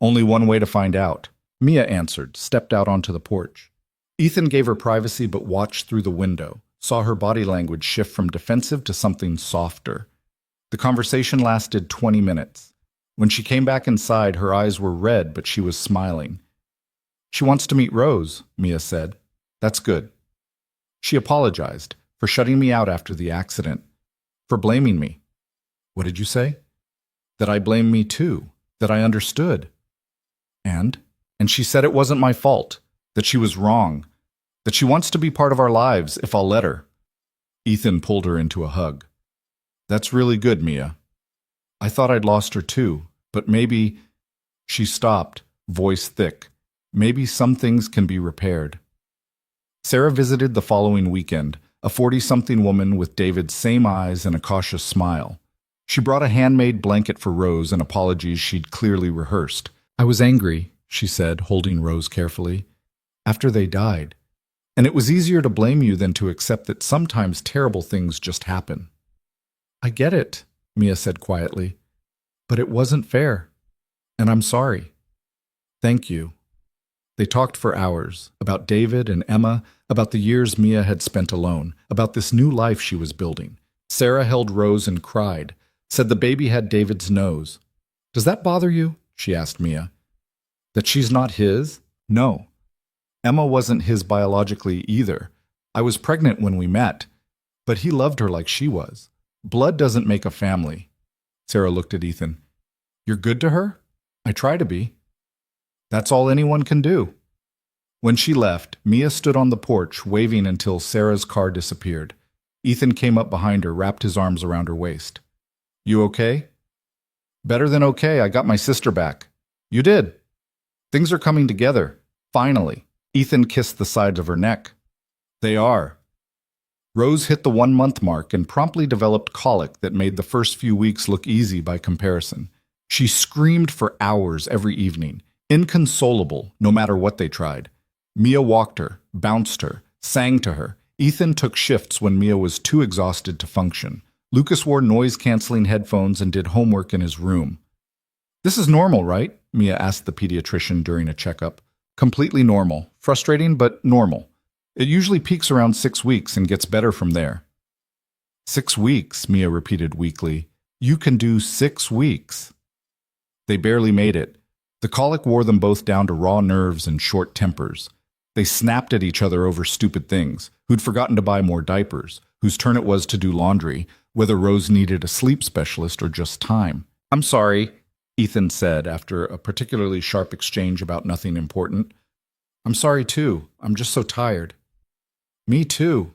"Only one way to find out." Mia answered, stepped out onto the porch. Ethan gave her privacy but watched through the window, saw her body language shift from defensive to something softer. The conversation lasted 20 minutes. When she came back inside, her eyes were red, but she was smiling. "She wants to meet Rose," Mia said. "That's good." She apologized for shutting me out after the accident, for blaming me. "What did you say?" "That I blamed me too, that I understood." And she said it wasn't my fault, that she was wrong, that she wants to be part of our lives if I'll let her. Ethan pulled her into a hug. "That's really good, Mia. I thought I'd lost her too, but maybe—" She stopped, voice thick. "Maybe some things can be repaired." Sarah visited the following weekend, a 40-something woman with David's same eyes and a cautious smile. She brought a handmade blanket for Rose and apologies she'd clearly rehearsed. "I was angry," she said, holding Rose carefully, "after they died. And it was easier to blame you than to accept that sometimes terrible things just happen." "I get it," Mia said quietly. "But it wasn't fair. And I'm sorry." "Thank you." They talked for hours, about David and Emma, about the years Mia had spent alone, about this new life she was building. Sarah held Rose and cried, said the baby had David's nose. "Does that bother you?" she asked Mia. "That she's not his? No. Emma wasn't his biologically either. I was pregnant when we met, but he loved her like she was. Blood doesn't make a family." Sarah looked at Ethan. "You're good to her?" "I try to be." "That's all anyone can do." When she left, Mia stood on the porch, waving until Sarah's car disappeared. Ethan came up behind her, wrapped his arms around her waist. "You okay?" "Better than okay. I got my sister back." "You did." "Things are coming together. Finally." Ethan kissed the sides of her neck. "They are." Rose hit the 1-month mark and promptly developed colic that made the first few weeks look easy by comparison. She screamed for hours every evening, inconsolable no matter what they tried. Mia walked her, bounced her, sang to her. Ethan took shifts when Mia was too exhausted to function. Lucas wore noise-canceling headphones and did homework in his room. "This is normal, right?" Mia asked the pediatrician during a checkup. "Completely normal. Frustrating, but normal. It usually peaks around 6 weeks and gets better from there." 6 weeks, Mia repeated weakly. "You can do 6 weeks." They barely made it. The colic wore them both down to raw nerves and short tempers. They snapped at each other over stupid things, who'd forgotten to buy more diapers, whose turn it was to do laundry, whether Rose needed a sleep specialist or just time. "I'm sorry," Ethan said after a particularly sharp exchange about nothing important. "I'm sorry too. I'm just so tired." "Me too."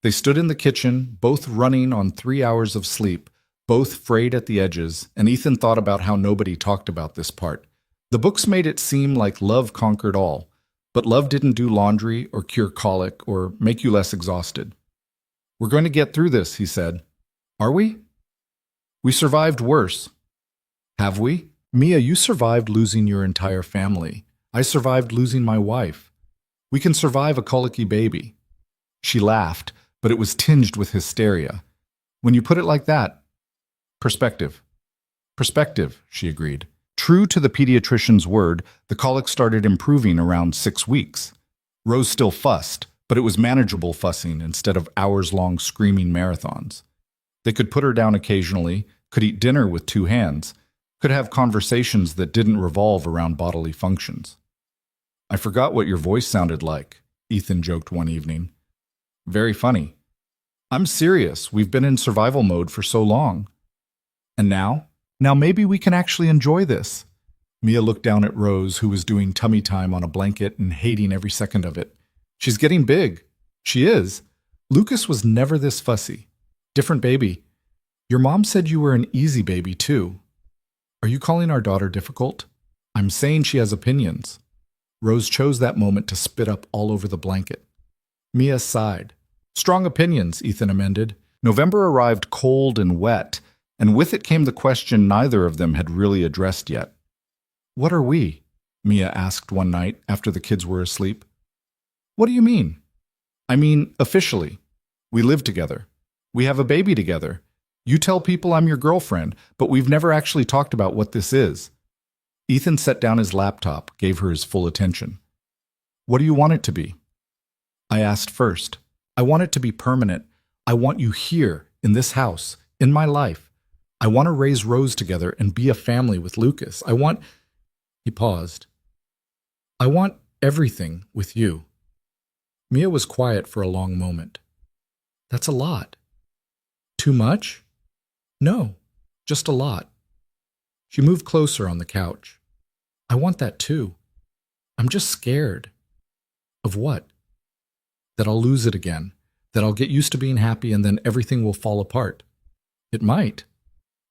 They stood in the kitchen, both running on 3 hours of sleep, both frayed at the edges, and Ethan thought about how nobody talked about this part. The books made it seem like love conquered all, but love didn't do laundry or cure colic or make you less exhausted. "We're going to get through this," he said. "Are we?" "We survived worse." "Have we?" "Mia, you survived losing your entire family. I survived losing my wife. We can survive a colicky baby." She laughed, but it was tinged with hysteria. "When you put it like that, perspective." "Perspective," she agreed. True to the pediatrician's word, the colic started improving around 6 weeks. Rose still fussed, but it was manageable fussing instead of hours-long screaming marathons. They could put her down occasionally, could eat dinner with 2 hands, could have conversations that didn't revolve around bodily functions. I forgot what your voice sounded like, Ethan joked one evening. Very funny. I'm serious. We've been in survival mode for so long. And now? Now maybe we can actually enjoy this. Mia looked down at Rose, who was doing tummy time on a blanket and hating every second of it. She's getting big. She is. Lucas was never this fussy. Different baby. Your mom said you were an easy baby, too. Are you calling our daughter difficult? I'm saying she has opinions. Rose chose that moment to spit up all over the blanket. Mia sighed. Strong opinions, Ethan amended. November arrived cold and wet, and with it came the question neither of them had really addressed yet. What are we? Mia asked one night after the kids were asleep. What do you mean? I mean, officially. We live together. We have a baby together. You tell people I'm your girlfriend, but we've never actually talked about what this is. Ethan set down his laptop, gave her his full attention. What do you want it to be? I asked first. I want it to be permanent. I want you here, in this house, in my life. I want to raise Rose together and be a family with Lucas. I want... He paused. I want everything with you. Mia was quiet for a long moment. That's a lot. Too much? No, just a lot. She moved closer on the couch. I want that too. I'm just scared. Of what? That I'll lose it again. That I'll get used to being happy and then everything will fall apart. It might.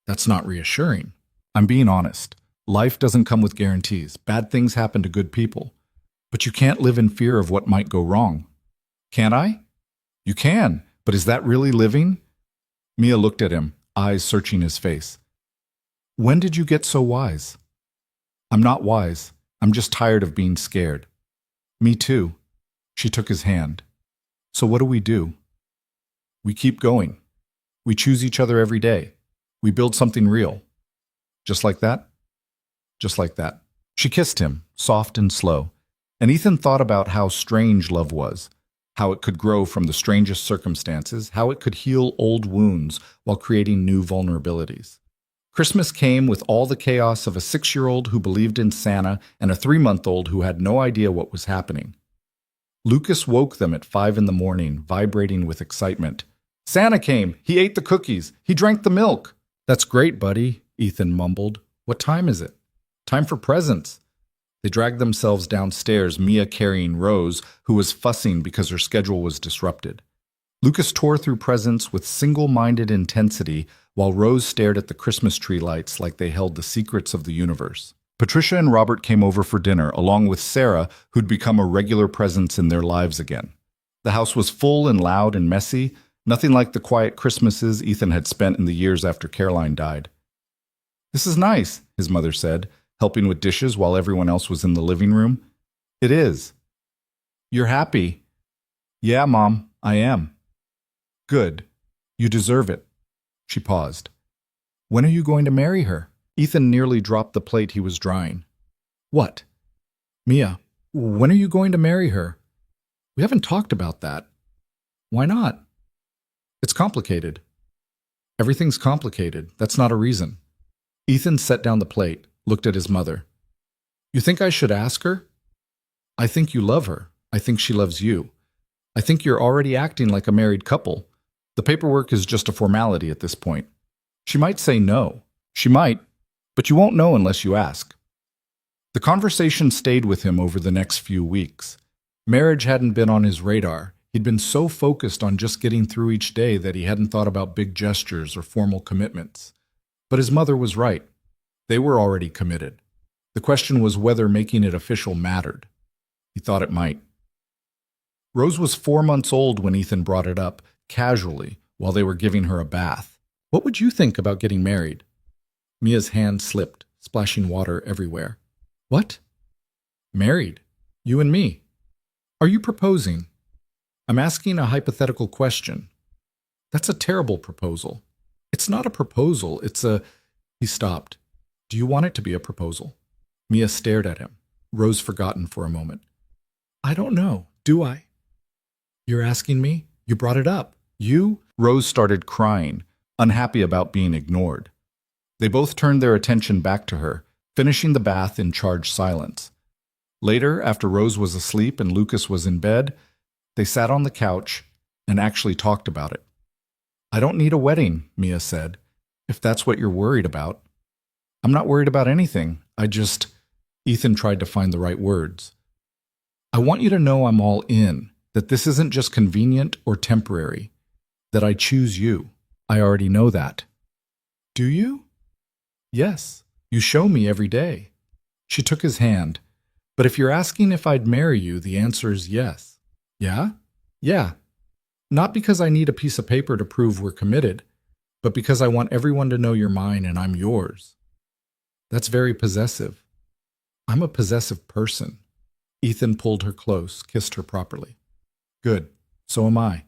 That's not reassuring. I'm being honest. Life doesn't come with guarantees. Bad things happen to good people. But you can't live in fear of what might go wrong. Can I? You can, but is that really living? Mia looked at him, eyes searching his face. When did you get so wise? I'm not wise. I'm just tired of being scared. Me too. She took his hand. So what do? We keep going. We choose each other every day. We build something real. Just like that? Just like that. She kissed him, soft and slow, and Ethan thought about how strange love was, how it could grow from the strangest circumstances, how it could heal old wounds while creating new vulnerabilities. Christmas came with all the chaos of a 6-year-old who believed in Santa and a 3-month-old who had no idea what was happening. Lucas woke them at 5 a.m, vibrating with excitement. Santa came. He ate the cookies. He drank the milk. That's great, buddy, Ethan mumbled. What time is it? Time for presents. They dragged themselves downstairs, Mia carrying Rose, who was fussing because her schedule was disrupted. Lucas tore through presents with single-minded intensity while Rose stared at the Christmas tree lights like they held the secrets of the universe. Patricia and Robert came over for dinner, along with Sarah, who'd become a regular presence in their lives again. The house was full and loud and messy, nothing like the quiet Christmases Ethan had spent in the years after Caroline died. This is nice, his mother said, helping with dishes while everyone else was in the living room. It is. You're happy? Yeah, Mom, I am. Good. You deserve it. She paused. When are you going to marry her? Ethan nearly dropped the plate he was drying. What? Mia, when are you going to marry her? We haven't talked about that. Why not? It's complicated. Everything's complicated. That's not a reason. Ethan set down the plate, looked at his mother. You think I should ask her? I think you love her. I think she loves you. I think you're already acting like a married couple. The paperwork is just a formality at this point. She might say no. She might, but you won't know unless you ask. The conversation stayed with him over the next few weeks. Marriage hadn't been on his radar. He'd been so focused on just getting through each day that he hadn't thought about big gestures or formal commitments. But his mother was right. They were already committed. The question was whether making it official mattered. He thought it might. Rose was 4 months old when Ethan brought it up, casually, while they were giving her a bath. What would you think about getting married? Mia's hand slipped, splashing water everywhere. What? Married. You and me. Are you proposing? I'm asking a hypothetical question. That's a terrible proposal. It's not a proposal, it's a... He stopped. Do you want it to be a proposal? Mia stared at him, Rose forgotten for a moment. I don't know, do I? You're asking me? You brought it up. You? Rose started crying, unhappy about being ignored. They both turned their attention back to her, finishing the bath in charged silence. Later, after Rose was asleep and Lucas was in bed, they sat on the couch and actually talked about it. "I don't need a wedding," Mia said, "if that's what you're worried about." "I'm not worried about anything. Ethan tried to find the right words. "I want you to know I'm all in, that this isn't just convenient or temporary, that I choose you. I already know that." "Do you?" "Yes. You show me every day." She took his hand. "But if you're asking if I'd marry you, the answer is yes." "Yeah?" "Yeah. Not because I need a piece of paper to prove we're committed, but because I want everyone to know you're mine and I'm yours." "That's very possessive." "I'm a possessive person." Ethan pulled her close, kissed her properly. "Good. So am I."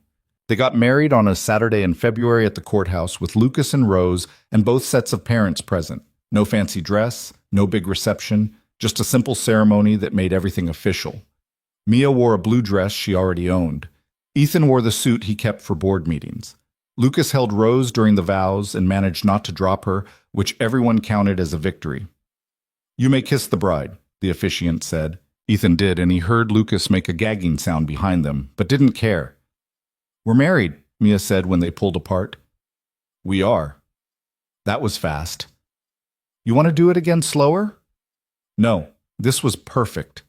They got married on a Saturday in February at the courthouse with Lucas and Rose and both sets of parents present. No fancy dress, no big reception, just a simple ceremony that made everything official. Mia wore a blue dress she already owned. Ethan wore the suit he kept for board meetings. Lucas held Rose during the vows and managed not to drop her, which everyone counted as a victory. "You may kiss the bride," the officiant said. Ethan did, and he heard Lucas make a gagging sound behind them, but didn't care. "We're married," Mia said when they pulled apart. "We are." That was fast. "You want to do it again slower?" "No, this was perfect."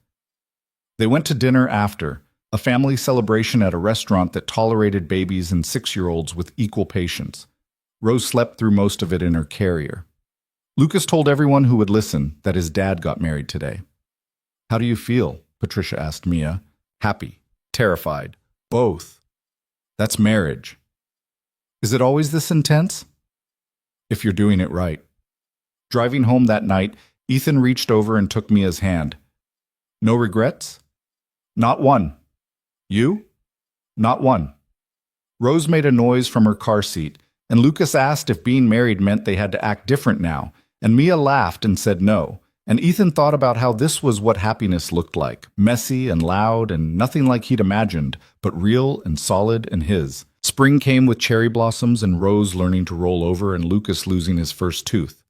They went to dinner after, a family celebration at a restaurant that tolerated babies and 6-year-olds with equal patience. Rose slept through most of it in her carrier. Lucas told everyone who would listen that his dad got married today. "How do you feel?" Patricia asked Mia. "Happy, terrified, both." That's marriage. "Is it always this intense?" "If you're doing it right." Driving home that night, Ethan reached over and took Mia's hand. "No regrets?" "Not one." "You?" "Not one." Rose made a noise from her car seat, and Lucas asked if being married meant they had to act different now, and Mia laughed and said no, and Ethan thought about how this was what happiness looked like, messy and loud and nothing like he'd imagined, but real and solid and his. Spring came with cherry blossoms and Rose learning to roll over and Lucas losing his first tooth.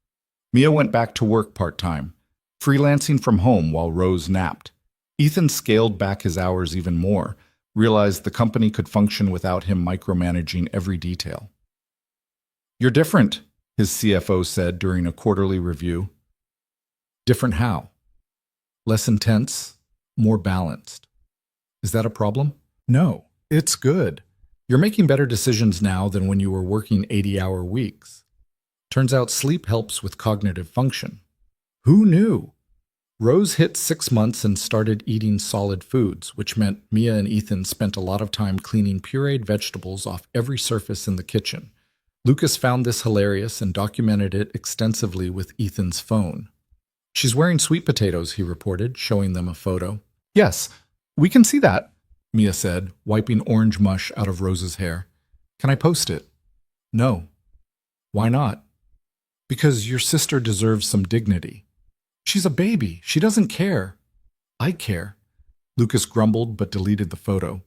Mia went back to work part-time, freelancing from home while Rose napped. Ethan scaled back his hours even more, realized the company could function without him micromanaging every detail. "You're different," his CFO said during a quarterly review. "Different how?" "Less intense, more balanced." "Is that a problem?" "No, it's good. You're making better decisions now than when you were working 80-hour weeks. Turns out sleep helps with cognitive function." "Who knew?" Rose hit 6 months and started eating solid foods, which meant Mia and Ethan spent a lot of time cleaning pureed vegetables off every surface in the kitchen. Lucas found this hilarious and documented it extensively with Ethan's phone. "She's wearing sweet potatoes," he reported, showing them a photo. "Yes, we can see that," Mia said, wiping orange mush out of Rose's hair. "Can I post it?" "No." "Why not?" "Because your sister deserves some dignity." "She's a baby. She doesn't care." "I care." Lucas grumbled but deleted the photo.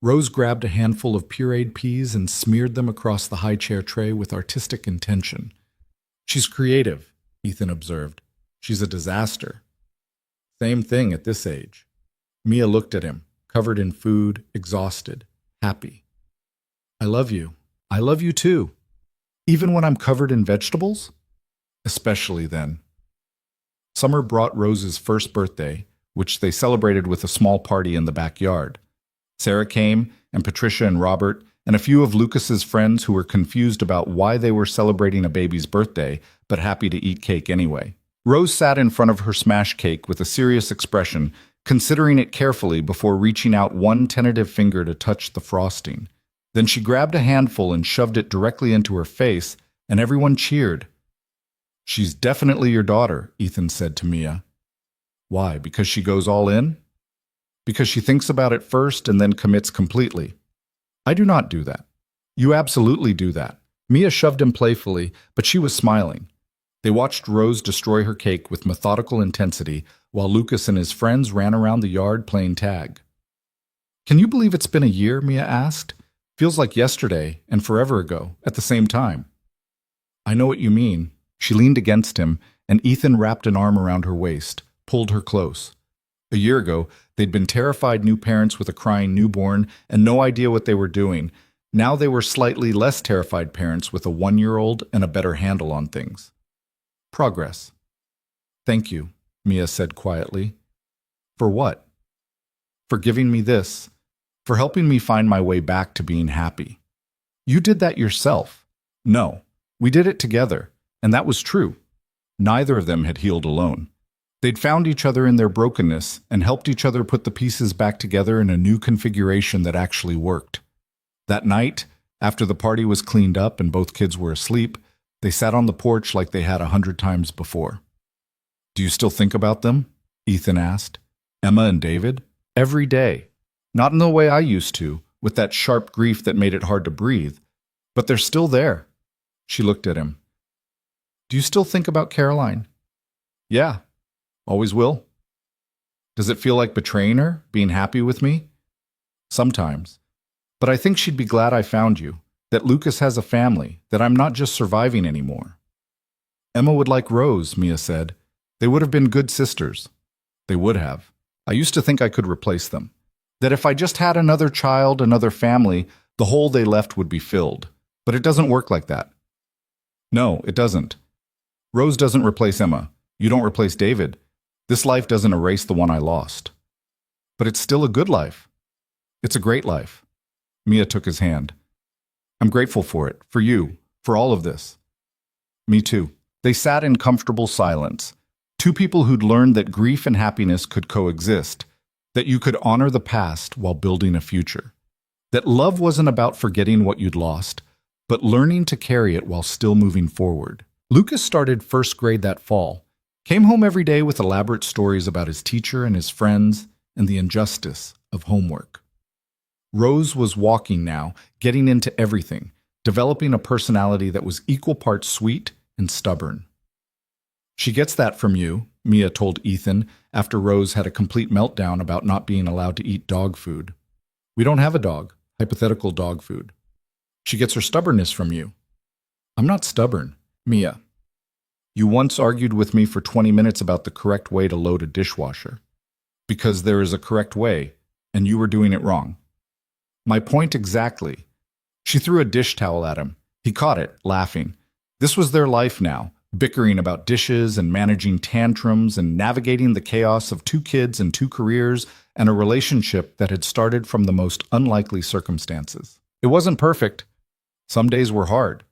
Rose grabbed a handful of pureed peas and smeared them across the high chair tray with artistic intention. "She's creative," Ethan observed. "She's a disaster." "Same thing at this age." Mia looked at him, covered in food, exhausted, happy. "I love you. I love you too. Even when I'm covered in vegetables?" "Especially then." Summer brought Rose's first birthday, which they celebrated with a small party in the backyard. Sarah came, and Patricia and Robert, and a few of Lucas's friends who were confused about why they were celebrating a baby's birthday, but happy to eat cake anyway. Rose sat in front of her smash cake with a serious expression, considering it carefully before reaching out one tentative finger to touch the frosting. Then she grabbed a handful and shoved it directly into her face, and everyone cheered. "She's definitely your daughter," Ethan said to Mia. "Why, because she goes all in?" "Because she thinks about it first and then commits completely." "I do not do that." "You absolutely do that." Mia shoved him playfully, but she was smiling. They watched Rose destroy her cake with methodical intensity while Lucas and his friends ran around the yard playing tag. "Can you believe it's been a year?" Mia asked. "Feels like yesterday and forever ago at the same time." "I know what you mean. She leaned against him, and Ethan wrapped an arm around her waist, pulled her close. A year ago, they'd been terrified new parents with a crying newborn and no idea what they were doing. Now they were slightly less terrified parents with a 1-year-old and a better handle on things. Progress. Thank you, Mia said quietly. For what? For giving me this. For helping me find my way back to being happy. You did that yourself. No, we did it together, and that was true. Neither of them had healed alone. They'd found each other in their brokenness and helped each other put the pieces back together in a new configuration that actually worked. That night, after the party was cleaned up and both kids were asleep, they sat on the porch like they had 100 times before. Do you still think about them? Ethan asked. Emma and David? Every day. Not in the way I used to, with that sharp grief that made it hard to breathe. But they're still there. She looked at him. Do you still think about Caroline? Yeah. Always will. Does it feel like betraying her, being happy with me? Sometimes. But I think she'd be glad I found you, that Lucas has a family, that I'm not just surviving anymore. Emma would like Rose, Mia said. They would have been good sisters. They would have. I used to think I could replace them. That if I just had another child, another family, the hole they left would be filled. But it doesn't work like that. No, it doesn't. Rose doesn't replace Emma. You don't replace David. This life doesn't erase the one I lost. But it's still a good life. It's a great life. Mia took his hand. I'm grateful for it, for you, for all of this. Me too. They sat in comfortable silence. Two people who'd learned that grief and happiness could coexist, that you could honor the past while building a future. That love wasn't about forgetting what you'd lost, but learning to carry it while still moving forward. Lucas started first grade that fall. Came home every day with elaborate stories about his teacher and his friends and the injustice of homework. Rose was walking now, getting into everything, developing a personality that was equal parts sweet and stubborn. She gets that from you, Mia told Ethan after Rose had a complete meltdown about not being allowed to eat dog food. We don't have a dog, hypothetical dog food. She gets her stubbornness from you. I'm not stubborn, Mia. You once argued with me for 20 minutes about the correct way to load a dishwasher. Because there is a correct way, and you were doing it wrong. My point exactly. She threw a dish towel at him. He caught it, laughing. This was their life now, bickering about dishes and managing tantrums and navigating the chaos of 2 kids and 2 careers and a relationship that had started from the most unlikely circumstances. It wasn't perfect. Some days were hard.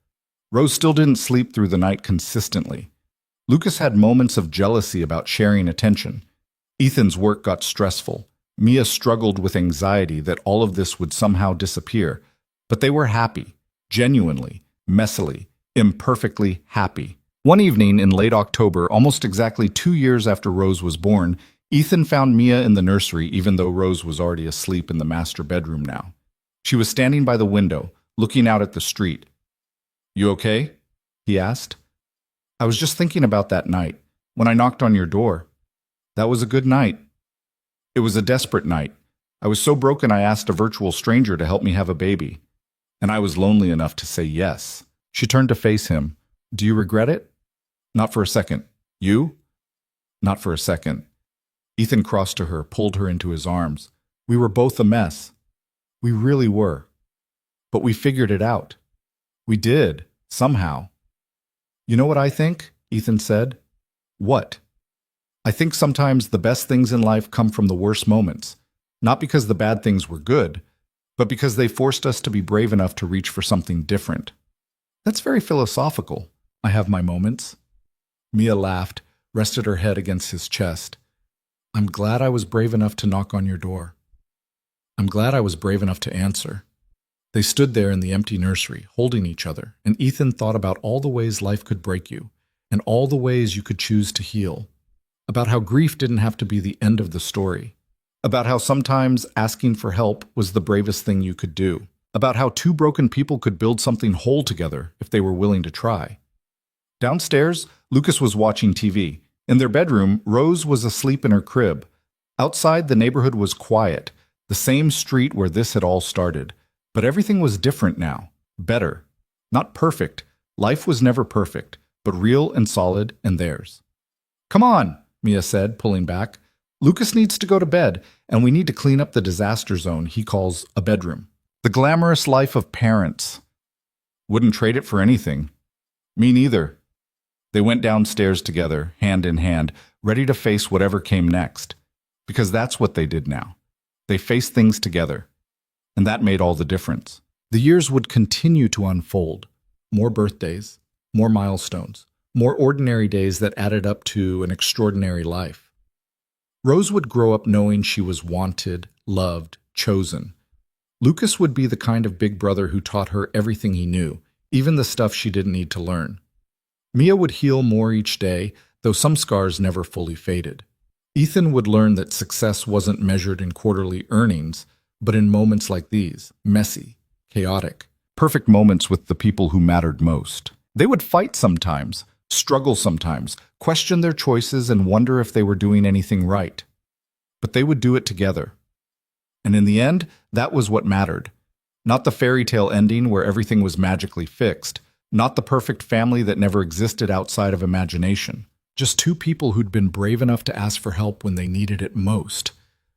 Rose still didn't sleep through the night consistently. Lucas had moments of jealousy about sharing attention. Ethan's work got stressful. Mia struggled with anxiety that all of this would somehow disappear. But they were happy, genuinely, messily, imperfectly happy. One evening in late October, almost exactly 2 years after Rose was born, Ethan found Mia in the nursery even though Rose was already asleep in the master bedroom now. She was standing by the window, looking out at the street. You okay? He asked. I was just thinking about that night, when I knocked on your door. That was a good night. It was a desperate night. I was so broken I asked a virtual stranger to help me have a baby. And I was lonely enough to say yes. She turned to face him. Do you regret it? Not for a second. You? Not for a second. Ethan crossed to her, pulled her into his arms. We were both a mess. We really were. But we figured it out. We did, somehow. You know what I think? Ethan said. What? I think sometimes the best things in life come from the worst moments. Not because the bad things were good, but because they forced us to be brave enough to reach for something different. That's very philosophical. I have my moments. Mia laughed, rested her head against his chest. I'm glad I was brave enough to knock on your door. I'm glad I was brave enough to answer. They stood there in the empty nursery, holding each other, and Ethan thought about all the ways life could break you, and all the ways you could choose to heal. About how grief didn't have to be the end of the story. About how sometimes asking for help was the bravest thing you could do. About how 2 broken people could build something whole together if they were willing to try. Downstairs, Lucas was watching TV. In their bedroom, Rose was asleep in her crib. Outside, the neighborhood was quiet, the same street where this had all started. But everything was different now. Better. Not perfect. Life was never perfect. but real and solid and theirs. Come on, Mia said, pulling back. Lucas needs to go to bed, and we need to clean up the disaster zone he calls a bedroom. The glamorous life of parents. Wouldn't trade it for anything. Me neither. They went downstairs together, hand in hand, ready to face whatever came next. Because that's what they did now. They faced things together. And that made all the difference. The years would continue to unfold. More birthdays, more milestones, more ordinary days that added up to an extraordinary life. Rose would grow up knowing she was wanted, loved, chosen. Lucas would be the kind of big brother who taught her everything he knew, even the stuff she didn't need to learn. Mia would heal more each day, though some scars never fully faded. Ethan would learn that success wasn't measured in quarterly earnings, but in moments like these, messy, chaotic, perfect moments with the people who mattered most. They would fight sometimes, struggle sometimes, question their choices and wonder if they were doing anything right. But they would do it together. And in the end, that was what mattered. Not the fairy tale ending where everything was magically fixed, not the perfect family that never existed outside of imagination. Just two people who'd been brave enough to ask for help when they needed it most.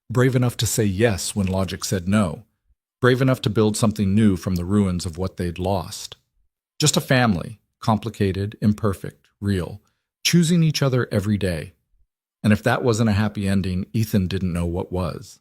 Brave enough to say yes when logic said no. Brave enough to build something new from the ruins of what they'd lost. Just a family, complicated, imperfect, real, choosing each other every day. And if that wasn't a happy ending, Ethan didn't know what was.